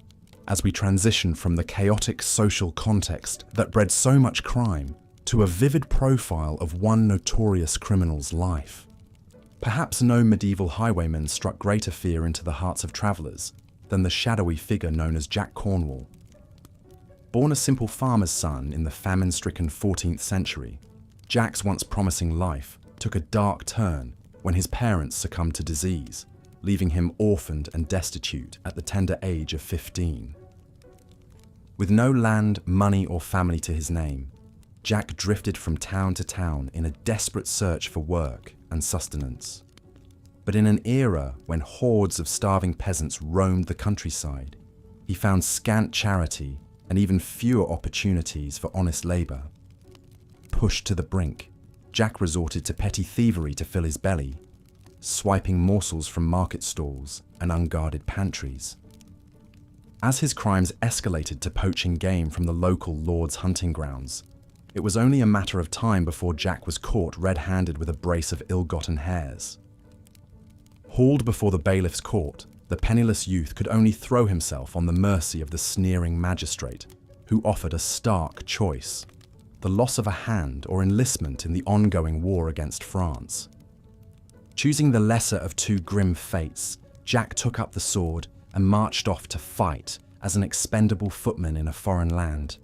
as we transition from the chaotic social context that bred so much crime to a vivid profile of one notorious criminal's life. Perhaps no medieval highwayman struck greater fear into the hearts of travellers than the shadowy figure known as Jack Cornwall. Born a simple farmer's son in the famine-stricken 14th century, Jack's once promising life took a dark turn when his parents succumbed to disease, leaving him orphaned and destitute at the tender age of 15. With no land, money, or family to his name, Jack drifted from town to town in a desperate search for work and sustenance. But in an era when hordes of starving peasants roamed the countryside, he found scant charity and even fewer opportunities for honest labour. Pushed to the brink, Jack resorted to petty thievery to fill his belly, swiping morsels from market stalls and unguarded pantries. As his crimes escalated to poaching game from the local lord's hunting grounds, it was only a matter of time before Jack was caught red-handed with a brace of ill-gotten hares. Hauled before the bailiff's court, the penniless youth could only throw himself on the mercy of the sneering magistrate, who offered a stark choice: the loss of a hand or enlistment in the ongoing war against France. Choosing the lesser of two grim fates, Jack took up the sword and marched off to fight as an expendable footman in a foreign land.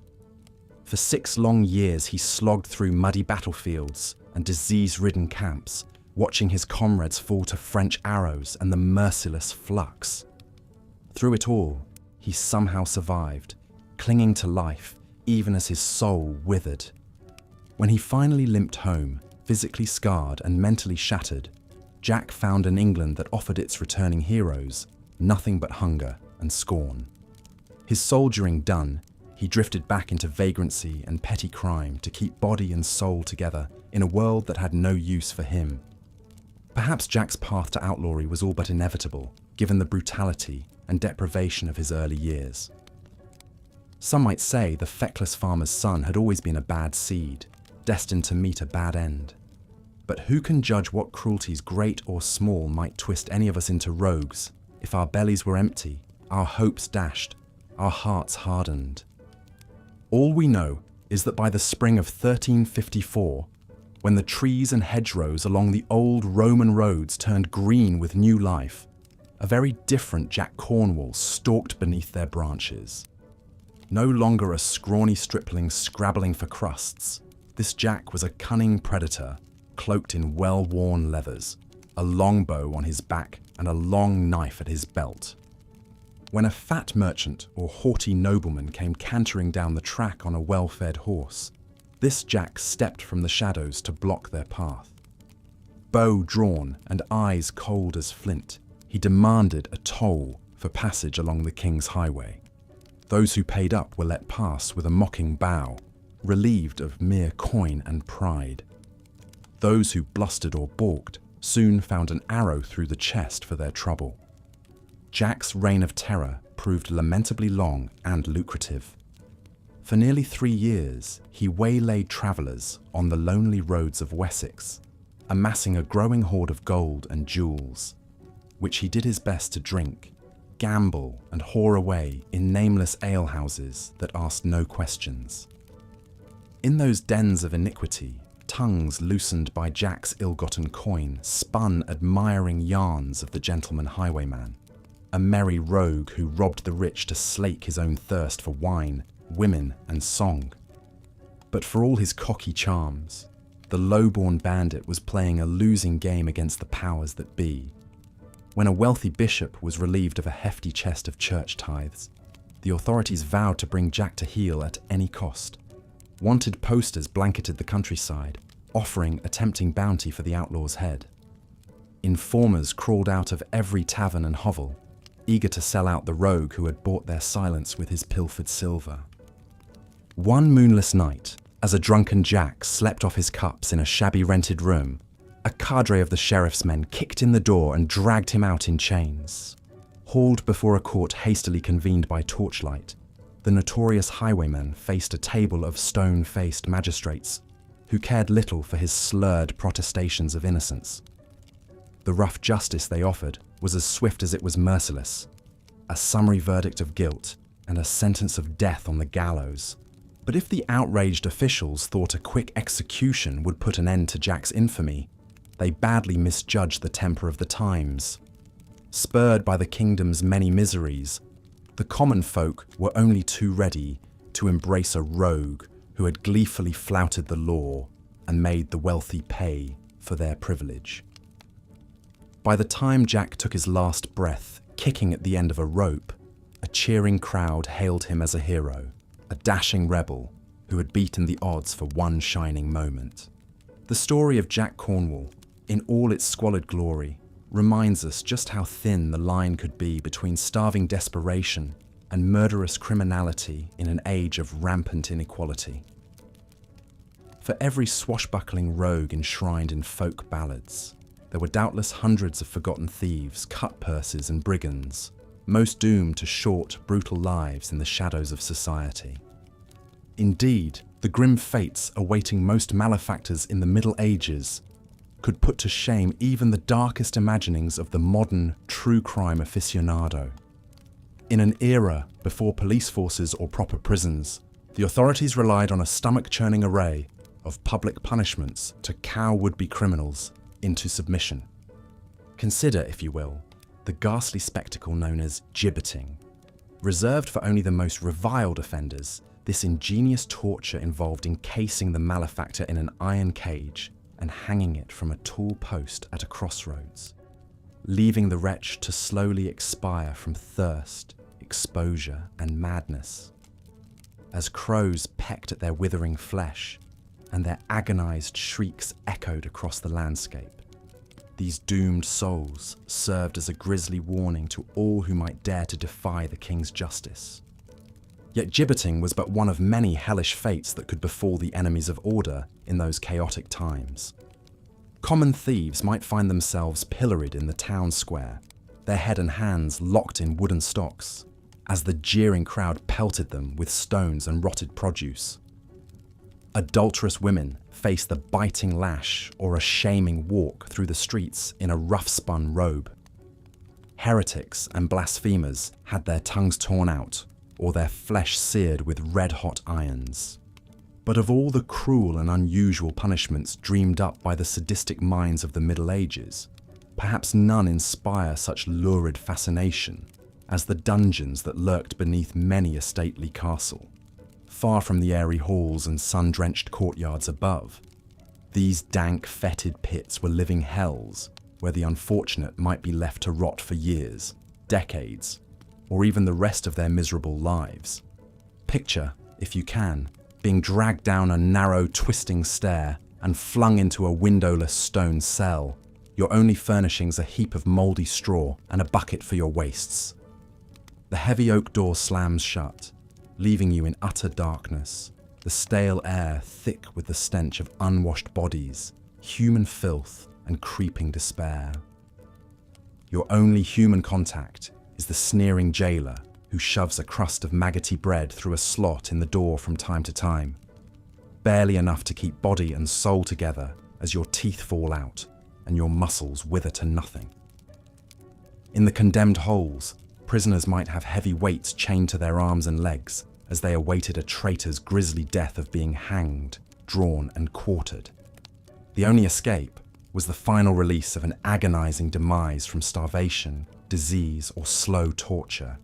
For 6 long years he slogged through muddy battlefields and disease-ridden camps, watching his comrades fall to French arrows and the merciless flux. Through it all, he somehow survived, clinging to life even as his soul withered. When he finally limped home, physically scarred and mentally shattered, Jack found an England that offered its returning heroes nothing but hunger and scorn. His soldiering done, he drifted back into vagrancy and petty crime to keep body and soul together in a world that had no use for him. Perhaps Jack's path to outlawry was all but inevitable, given the brutality and deprivation of his early years. Some might say the feckless farmer's son had always been a bad seed, destined to meet a bad end. But who can judge what cruelties, great or small, might twist any of us into rogues if our bellies were empty, our hopes dashed, our hearts hardened? All we know is that by the spring of 1354, when the trees and hedgerows along the old Roman roads turned green with new life, a very different Jack Cornwall stalked beneath their branches. No longer a scrawny stripling scrabbling for crusts, this Jack was a cunning predator, cloaked in well-worn leathers, a longbow on his back and a long knife at his belt. When a fat merchant or haughty nobleman came cantering down the track on a well-fed horse, this Jack stepped from the shadows to block their path. Bow drawn and eyes cold as flint, he demanded a toll for passage along the king's highway. Those who paid up were let pass with a mocking bow, relieved of mere coin and pride. Those who blustered or balked soon found an arrow through the chest for their trouble. Jack's reign of terror proved lamentably long and lucrative. For nearly 3 years, he waylaid travellers on the lonely roads of Wessex, amassing a growing hoard of gold and jewels, which he did his best to drink, gamble and whore away in nameless alehouses that asked no questions. In those dens of iniquity, tongues loosened by Jack's ill-gotten coin spun admiring yarns of the gentleman highwayman, a merry rogue who robbed the rich to slake his own thirst for wine, women and song. But for all his cocky charms, the low-born bandit was playing a losing game against the powers that be. When a wealthy bishop was relieved of a hefty chest of church tithes, the authorities vowed to bring Jack to heel at any cost. Wanted posters blanketed the countryside, offering a tempting bounty for the outlaw's head. Informers crawled out of every tavern and hovel, eager to sell out the rogue who had bought their silence with his pilfered silver. One moonless night, as a drunken Jack slept off his cups in a shabby rented room, a cadre of the sheriff's men kicked in the door and dragged him out in chains. Hauled before a court hastily convened by torchlight, the notorious highwayman faced a table of stone-faced magistrates who cared little for his slurred protestations of innocence. The rough justice they offered was as swift as it was merciless, a summary verdict of guilt and a sentence of death on the gallows. But if the outraged officials thought a quick execution would put an end to Jack's infamy, they badly misjudged the temper of the times. Spurred by the kingdom's many miseries, the common folk were only too ready to embrace a rogue who had gleefully flouted the law and made the wealthy pay for their privilege. By the time Jack took his last breath, kicking at the end of a rope, a cheering crowd hailed him as a hero, a dashing rebel who had beaten the odds for one shining moment. The story of Jack Cornwall, in all its squalid glory, reminds us just how thin the line could be between starving desperation and murderous criminality in an age of rampant inequality. For every swashbuckling rogue enshrined in folk ballads, there were doubtless hundreds of forgotten thieves, cut-purses and brigands, most doomed to short, brutal lives in the shadows of society. Indeed, the grim fates awaiting most malefactors in the Middle Ages could put to shame even the darkest imaginings of the modern true crime aficionado. In an era before police forces or proper prisons, the authorities relied on a stomach-churning array of public punishments to cow would-be criminals into submission. Consider, if you will, the ghastly spectacle known as gibbeting. Reserved for only the most reviled offenders, this ingenious torture involved encasing the malefactor in an iron cage and hanging it from a tall post at a crossroads, leaving the wretch to slowly expire from thirst, exposure, and madness. As crows pecked at their withering flesh, and their agonized shrieks echoed across the landscape, these doomed souls served as a grisly warning to all who might dare to defy the king's justice. Yet gibbeting was but one of many hellish fates that could befall the enemies of order in those chaotic times. Common thieves might find themselves pilloried in the town square, their head and hands locked in wooden stocks, as the jeering crowd pelted them with stones and rotted produce. Adulterous women faced the biting lash or a shaming walk through the streets in a rough-spun robe. Heretics and blasphemers had their tongues torn out or their flesh seared with red-hot irons. But of all the cruel and unusual punishments dreamed up by the sadistic minds of the Middle Ages, perhaps none inspire such lurid fascination as the dungeons that lurked beneath many a stately castle. Far from the airy halls and sun-drenched courtyards above, these dank, fetid pits were living hells where the unfortunate might be left to rot for years, decades, or even the rest of their miserable lives. Picture, if you can, being dragged down a narrow, twisting stair and flung into a windowless stone cell, your only furnishings a heap of mouldy straw and a bucket for your wastes. The heavy oak door slams shut, leaving you in utter darkness, the stale air thick with the stench of unwashed bodies, human filth, and creeping despair. Your only human contact is the sneering jailer who shoves a crust of maggoty bread through a slot in the door from time to time, barely enough to keep body and soul together as your teeth fall out and your muscles wither to nothing. In the condemned holes, prisoners might have heavy weights chained to their arms and legs as they awaited a traitor's grisly death of being hanged, drawn, and quartered. The only escape was the final release of an agonizing demise from starvation, disease, or slow torture.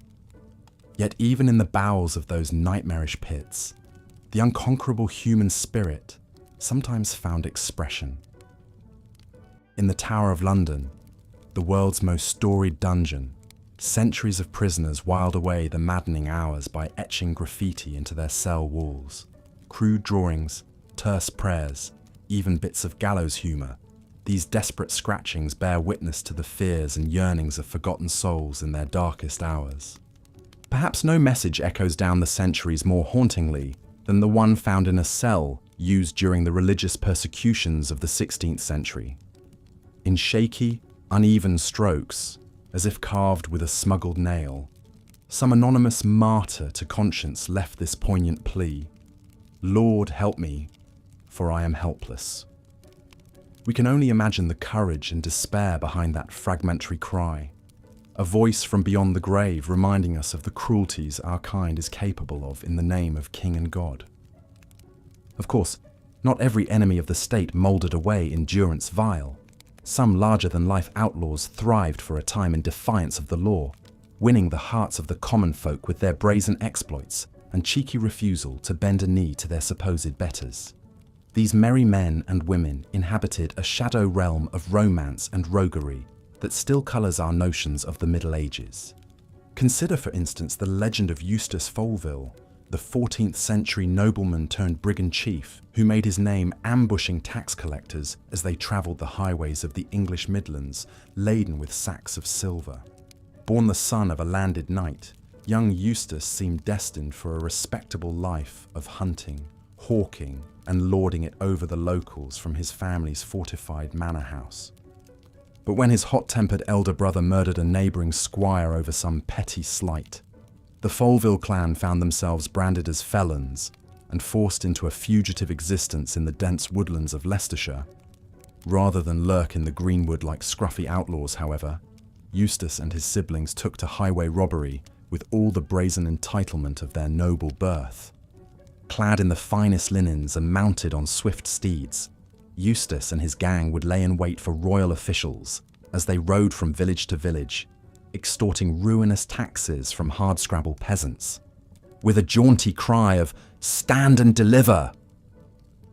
Yet even in the bowels of those nightmarish pits, the unconquerable human spirit sometimes found expression. In the Tower of London, the world's most storied dungeon, centuries of prisoners whiled away the maddening hours by etching graffiti into their cell walls. Crude drawings, terse prayers, even bits of gallows humour, these desperate scratchings bear witness to the fears and yearnings of forgotten souls in their darkest hours. Perhaps no message echoes down the centuries more hauntingly than the one found in a cell used during the religious persecutions of the 16th century. In shaky, uneven strokes, as if carved with a smuggled nail, some anonymous martyr to conscience left this poignant plea: "Lord, help me, for I am helpless." We can only imagine the courage and despair behind that fragmentary cry, a voice from beyond the grave reminding us of the cruelties our kind is capable of in the name of King and God. Of course, not every enemy of the state mouldered away in durance vile. Some larger-than-life outlaws thrived for a time in defiance of the law, winning the hearts of the common folk with their brazen exploits and cheeky refusal to bend a knee to their supposed betters. These merry men and women inhabited a shadow realm of romance and roguery that still colours our notions of the Middle Ages. Consider, for instance, the legend of Eustace Folville, the 14th century nobleman turned brigand chief who made his name ambushing tax collectors as they travelled the highways of the English Midlands laden with sacks of silver. Born the son of a landed knight, young Eustace seemed destined for a respectable life of hunting, hawking, and lording it over the locals from his family's fortified manor house. But when his hot-tempered elder brother murdered a neighbouring squire over some petty slight, the Foleville clan found themselves branded as felons and forced into a fugitive existence in the dense woodlands of Leicestershire. Rather than lurk in the greenwood like scruffy outlaws, however, Eustace and his siblings took to highway robbery with all the brazen entitlement of their noble birth. Clad in the finest linens and mounted on swift steeds, Eustace and his gang would lay in wait for royal officials as they rode from village to village, extorting ruinous taxes from hardscrabble peasants. With a jaunty cry of "Stand and deliver!"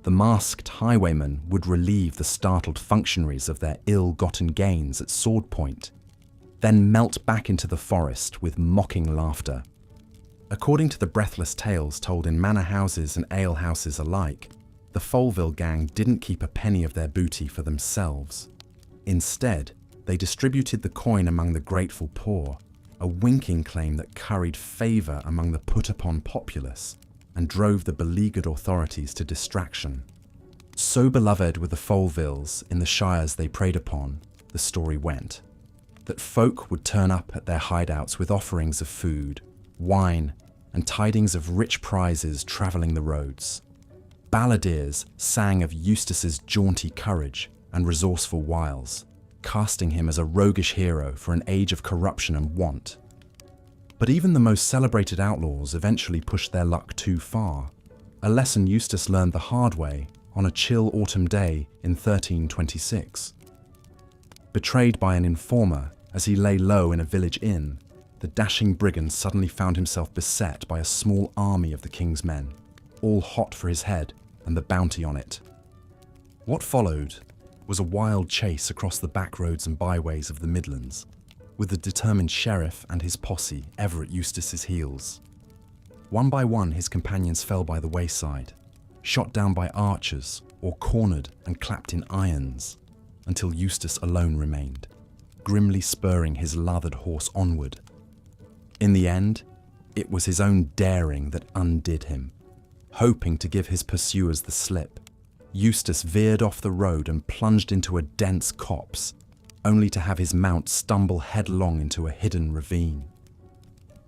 the masked highwaymen would relieve the startled functionaries of their ill-gotten gains at sword point, then melt back into the forest with mocking laughter. According to the breathless tales told in manor houses and alehouses alike, the Foleville gang didn't keep a penny of their booty for themselves. Instead, they distributed the coin among the grateful poor, a winking claim that curried favour among the put-upon populace and drove the beleaguered authorities to distraction. So beloved were the Folevilles in the shires they preyed upon, the story went, that folk would turn up at their hideouts with offerings of food, wine, and tidings of rich prizes travelling the roads. Balladeers sang of Eustace's jaunty courage and resourceful wiles, casting him as a roguish hero for an age of corruption and want. But even the most celebrated outlaws eventually pushed their luck too far, a lesson Eustace learned the hard way on a chill autumn day in 1326. Betrayed by an informer as he lay low in a village inn, the dashing brigand suddenly found himself beset by a small army of the king's men, all hot for his head and the bounty on it. What followed was a wild chase across the back roads and byways of the Midlands, with the determined sheriff and his posse ever at Eustace's heels. One by one his companions fell by the wayside, shot down by archers or cornered and clapped in irons, until Eustace alone remained, grimly spurring his lathered horse onward. In the end, it was his own daring that undid him. Hoping to give his pursuers the slip, Eustace veered off the road and plunged into a dense copse, only to have his mount stumble headlong into a hidden ravine.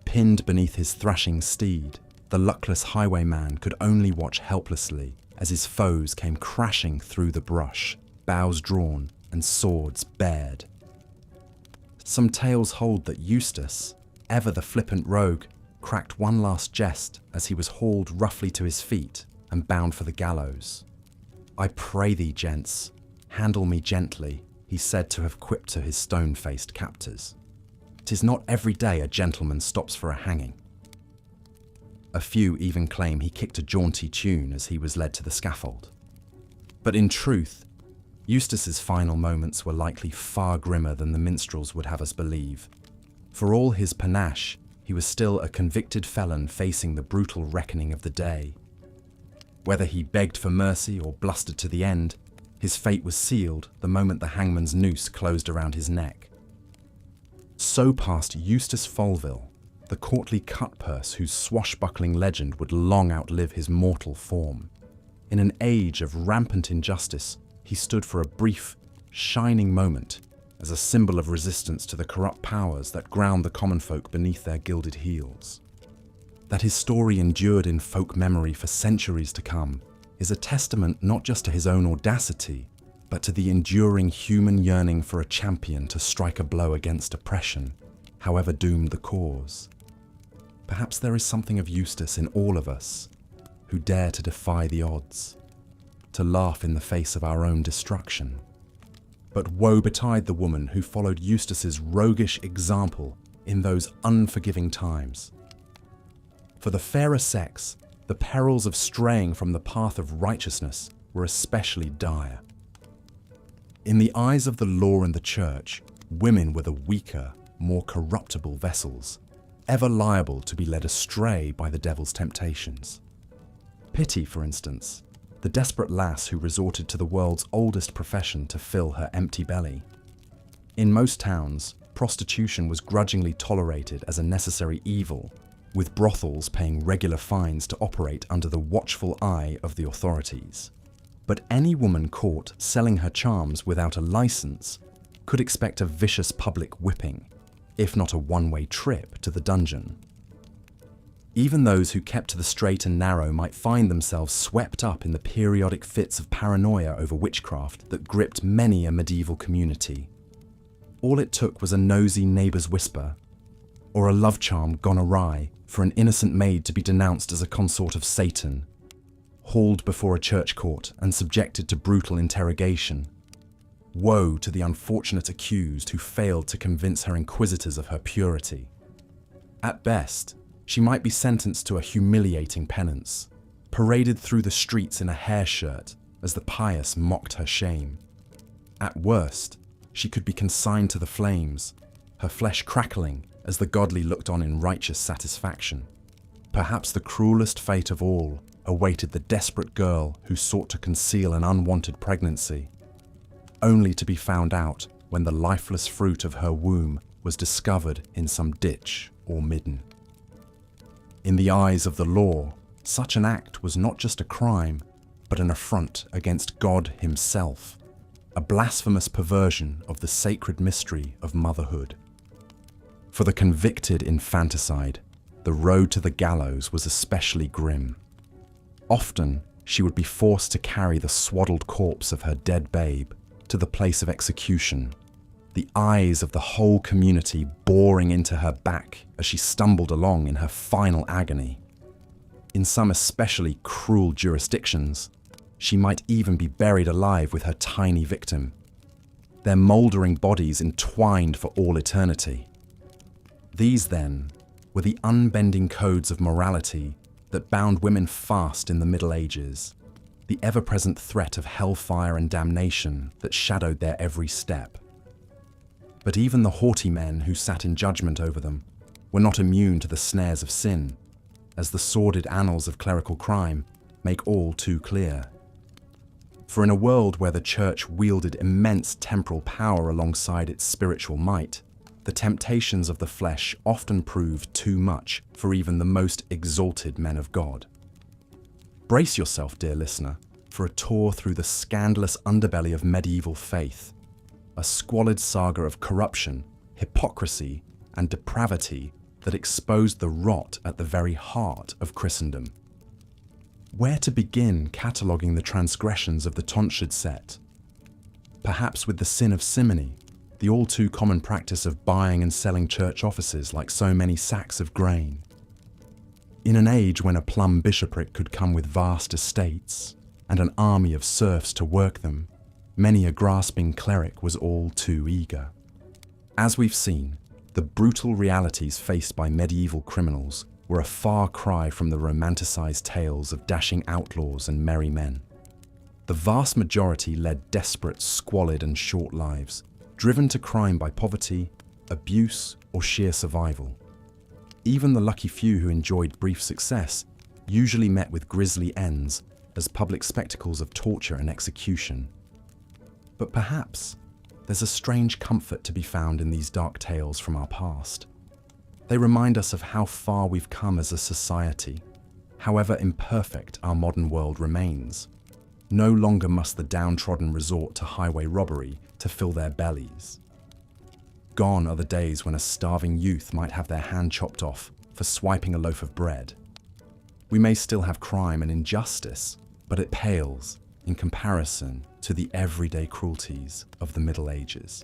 Pinned beneath his thrashing steed, the luckless highwayman could only watch helplessly as his foes came crashing through the brush, bows drawn and swords bared. Some tales hold that Eustace, ever the flippant rogue, cracked one last jest as he was hauled roughly to his feet and bound for the gallows. "I pray thee, gents, handle me gently," he said to have quipped to his stone-faced captors. "'Tis not every day a gentleman stops for a hanging." A few even claim he kicked a jaunty tune as he was led to the scaffold. But in truth, Eustace's final moments were likely far grimmer than the minstrels would have us believe. For all his panache, he was still a convicted felon facing the brutal reckoning of the day. Whether he begged for mercy or blustered to the end, his fate was sealed the moment the hangman's noose closed around his neck. So passed Eustace Foleville, the courtly cutpurse whose swashbuckling legend would long outlive his mortal form. In an age of rampant injustice, he stood for a brief, shining moment as a symbol of resistance to the corrupt powers that ground the common folk beneath their gilded heels. That his story endured in folk memory for centuries to come is a testament not just to his own audacity, but to the enduring human yearning for a champion to strike a blow against oppression, however doomed the cause. Perhaps there is something of Eustace in all of us, who dare to defy the odds, to laugh in the face of our own destruction. But woe betide the woman who followed Eustace's roguish example in those unforgiving times. For the fairer sex, the perils of straying from the path of righteousness were especially dire. In the eyes of the law and the church, women were the weaker, more corruptible vessels, ever liable to be led astray by the devil's temptations. Pity, for instance, the desperate lass who resorted to the world's oldest profession to fill her empty belly. In most towns, prostitution was grudgingly tolerated as a necessary evil, with brothels paying regular fines to operate under the watchful eye of the authorities. But any woman caught selling her charms without a license could expect a vicious public whipping, if not a one-way trip to the dungeon. Even those who kept to the straight and narrow might find themselves swept up in the periodic fits of paranoia over witchcraft that gripped many a medieval community. All it took was a nosy neighbour's whisper, or a love charm gone awry, for an innocent maid to be denounced as a consort of Satan, hauled before a church court and subjected to brutal interrogation. Woe to the unfortunate accused who failed to convince her inquisitors of her purity. At best, she might be sentenced to a humiliating penance, paraded through the streets in a hair shirt as the pious mocked her shame. At worst, she could be consigned to the flames, her flesh crackling as the godly looked on in righteous satisfaction. Perhaps the cruelest fate of all awaited the desperate girl who sought to conceal an unwanted pregnancy, only to be found out when the lifeless fruit of her womb was discovered in some ditch or midden. In the eyes of the law, such an act was not just a crime, but an affront against God himself, a blasphemous perversion of the sacred mystery of motherhood. For the convicted infanticide, the road to the gallows was especially grim. Often, she would be forced to carry the swaddled corpse of her dead babe to the place of execution, the eyes of the whole community boring into her back as she stumbled along in her final agony. In some especially cruel jurisdictions, she might even be buried alive with her tiny victim, their mouldering bodies entwined for all eternity. These, then, were the unbending codes of morality that bound women fast in the Middle Ages, the ever-present threat of hellfire and damnation that shadowed their every step. But even the haughty men who sat in judgment over them were not immune to the snares of sin, as the sordid annals of clerical crime make all too clear. For in a world where the church wielded immense temporal power alongside its spiritual might, the temptations of the flesh often proved too much for even the most exalted men of God. Brace yourself, dear listener, for a tour through the scandalous underbelly of medieval faith, a squalid saga of corruption, hypocrisy, and depravity that exposed the rot at the very heart of Christendom. Where to begin cataloguing the transgressions of the tonsured set? Perhaps with the sin of simony, the all too common practice of buying and selling church offices like so many sacks of grain. In an age when a plum bishopric could come with vast estates and an army of serfs to work them, many a grasping cleric was all too eager. As we've seen, the brutal realities faced by medieval criminals were a far cry from the romanticized tales of dashing outlaws and merry men. The vast majority led desperate, squalid, and short lives, driven to crime by poverty, abuse, or sheer survival. Even the lucky few who enjoyed brief success usually met with grisly ends as public spectacles of torture and execution. But perhaps there's a strange comfort to be found in these dark tales from our past. They remind us of how far we've come as a society, however imperfect our modern world remains. No longer must the downtrodden resort to highway robbery to fill their bellies. Gone are the days when a starving youth might have their hand chopped off for swiping a loaf of bread. We may still have crime and injustice, but it pales in comparison to the everyday cruelties of the Middle Ages.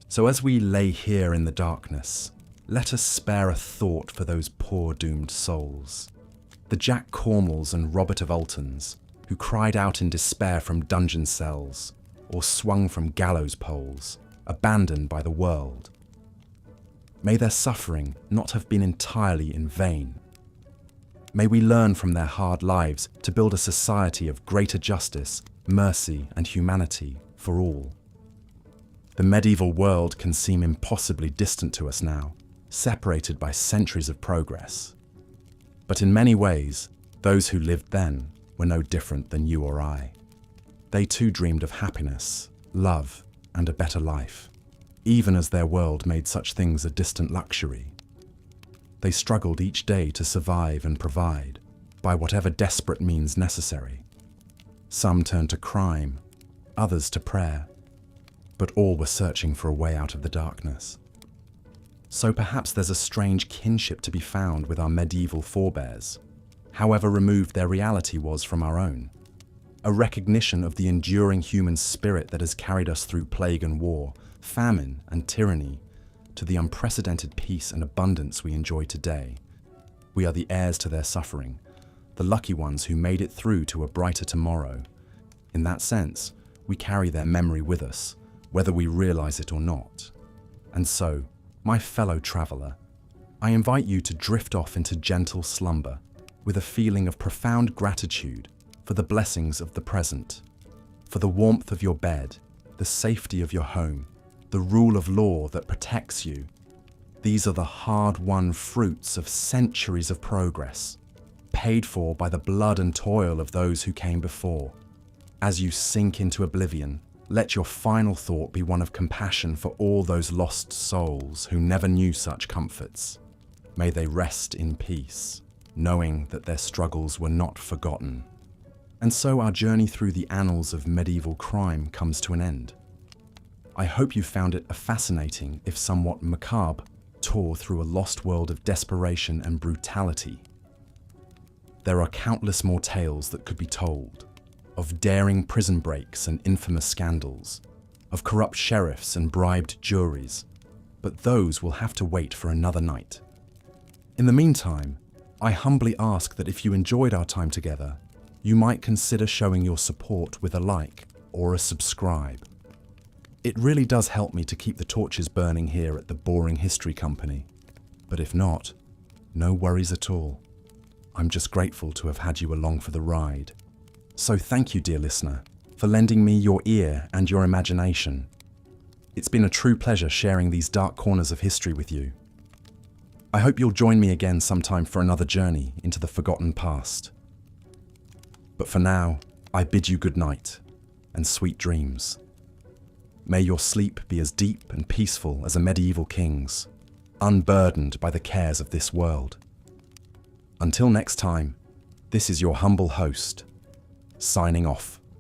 So as we lay here in the darkness, let us spare a thought for those poor doomed souls, the Jack Cornwalls and Robert of Ultons, who cried out in despair from dungeon cells or swung from gallows poles, abandoned by the world. May their suffering not have been entirely in vain. May we learn from their hard lives to build a society of greater justice, mercy, and humanity for all. The medieval world can seem impossibly distant to us now, separated by centuries of progress. But in many ways, those who lived then were no different than you or I. They too dreamed of happiness, love, and a better life, even as their world made such things a distant luxury. They struggled each day to survive and provide, by whatever desperate means necessary. Some turned to crime, others to prayer. but all were searching for a way out of the darkness. So perhaps there's a strange kinship to be found with our medieval forebears, however removed their reality was from our own. A recognition of the enduring human spirit that has carried us through plague and war, famine and tyranny, to the unprecedented peace and abundance we enjoy today. We are the heirs to their suffering, the lucky ones who made it through to a brighter tomorrow. In that sense, we carry their memory with us, whether we realize it or not. And so, my fellow traveler, I invite you to drift off into gentle slumber with a feeling of profound gratitude for the blessings of the present, for the warmth of your bed, the safety of your home, the rule of law that protects you. These are the hard-won fruits of centuries of progress, paid for by the blood and toil of those who came before. As you sink into oblivion, let your final thought be one of compassion for all those lost souls who never knew such comforts. May they rest in peace, knowing that their struggles were not forgotten. And so our journey through the annals of medieval crime comes to an end. I hope you found it a fascinating, if somewhat macabre, tour through a lost world of desperation and brutality. There are countless more tales that could be told, of daring prison breaks and infamous scandals, of corrupt sheriffs and bribed juries, but those will have to wait for another night. In the meantime, I humbly ask that if you enjoyed our time together, you might consider showing your support with a like or a subscribe. It really does help me to keep the torches burning here at the Boring History Company. But if not, no worries at all. I'm just grateful to have had you along for the ride. So thank you, dear listener, for lending me your ear and your imagination. It's been a true pleasure sharing these dark corners of history with you. I hope you'll join me again sometime for another journey into the forgotten past. But for now, I bid you good night and sweet dreams. May your sleep be as deep and peaceful as a medieval king's, unburdened by the cares of this world. Until next time, this is your humble host, signing off.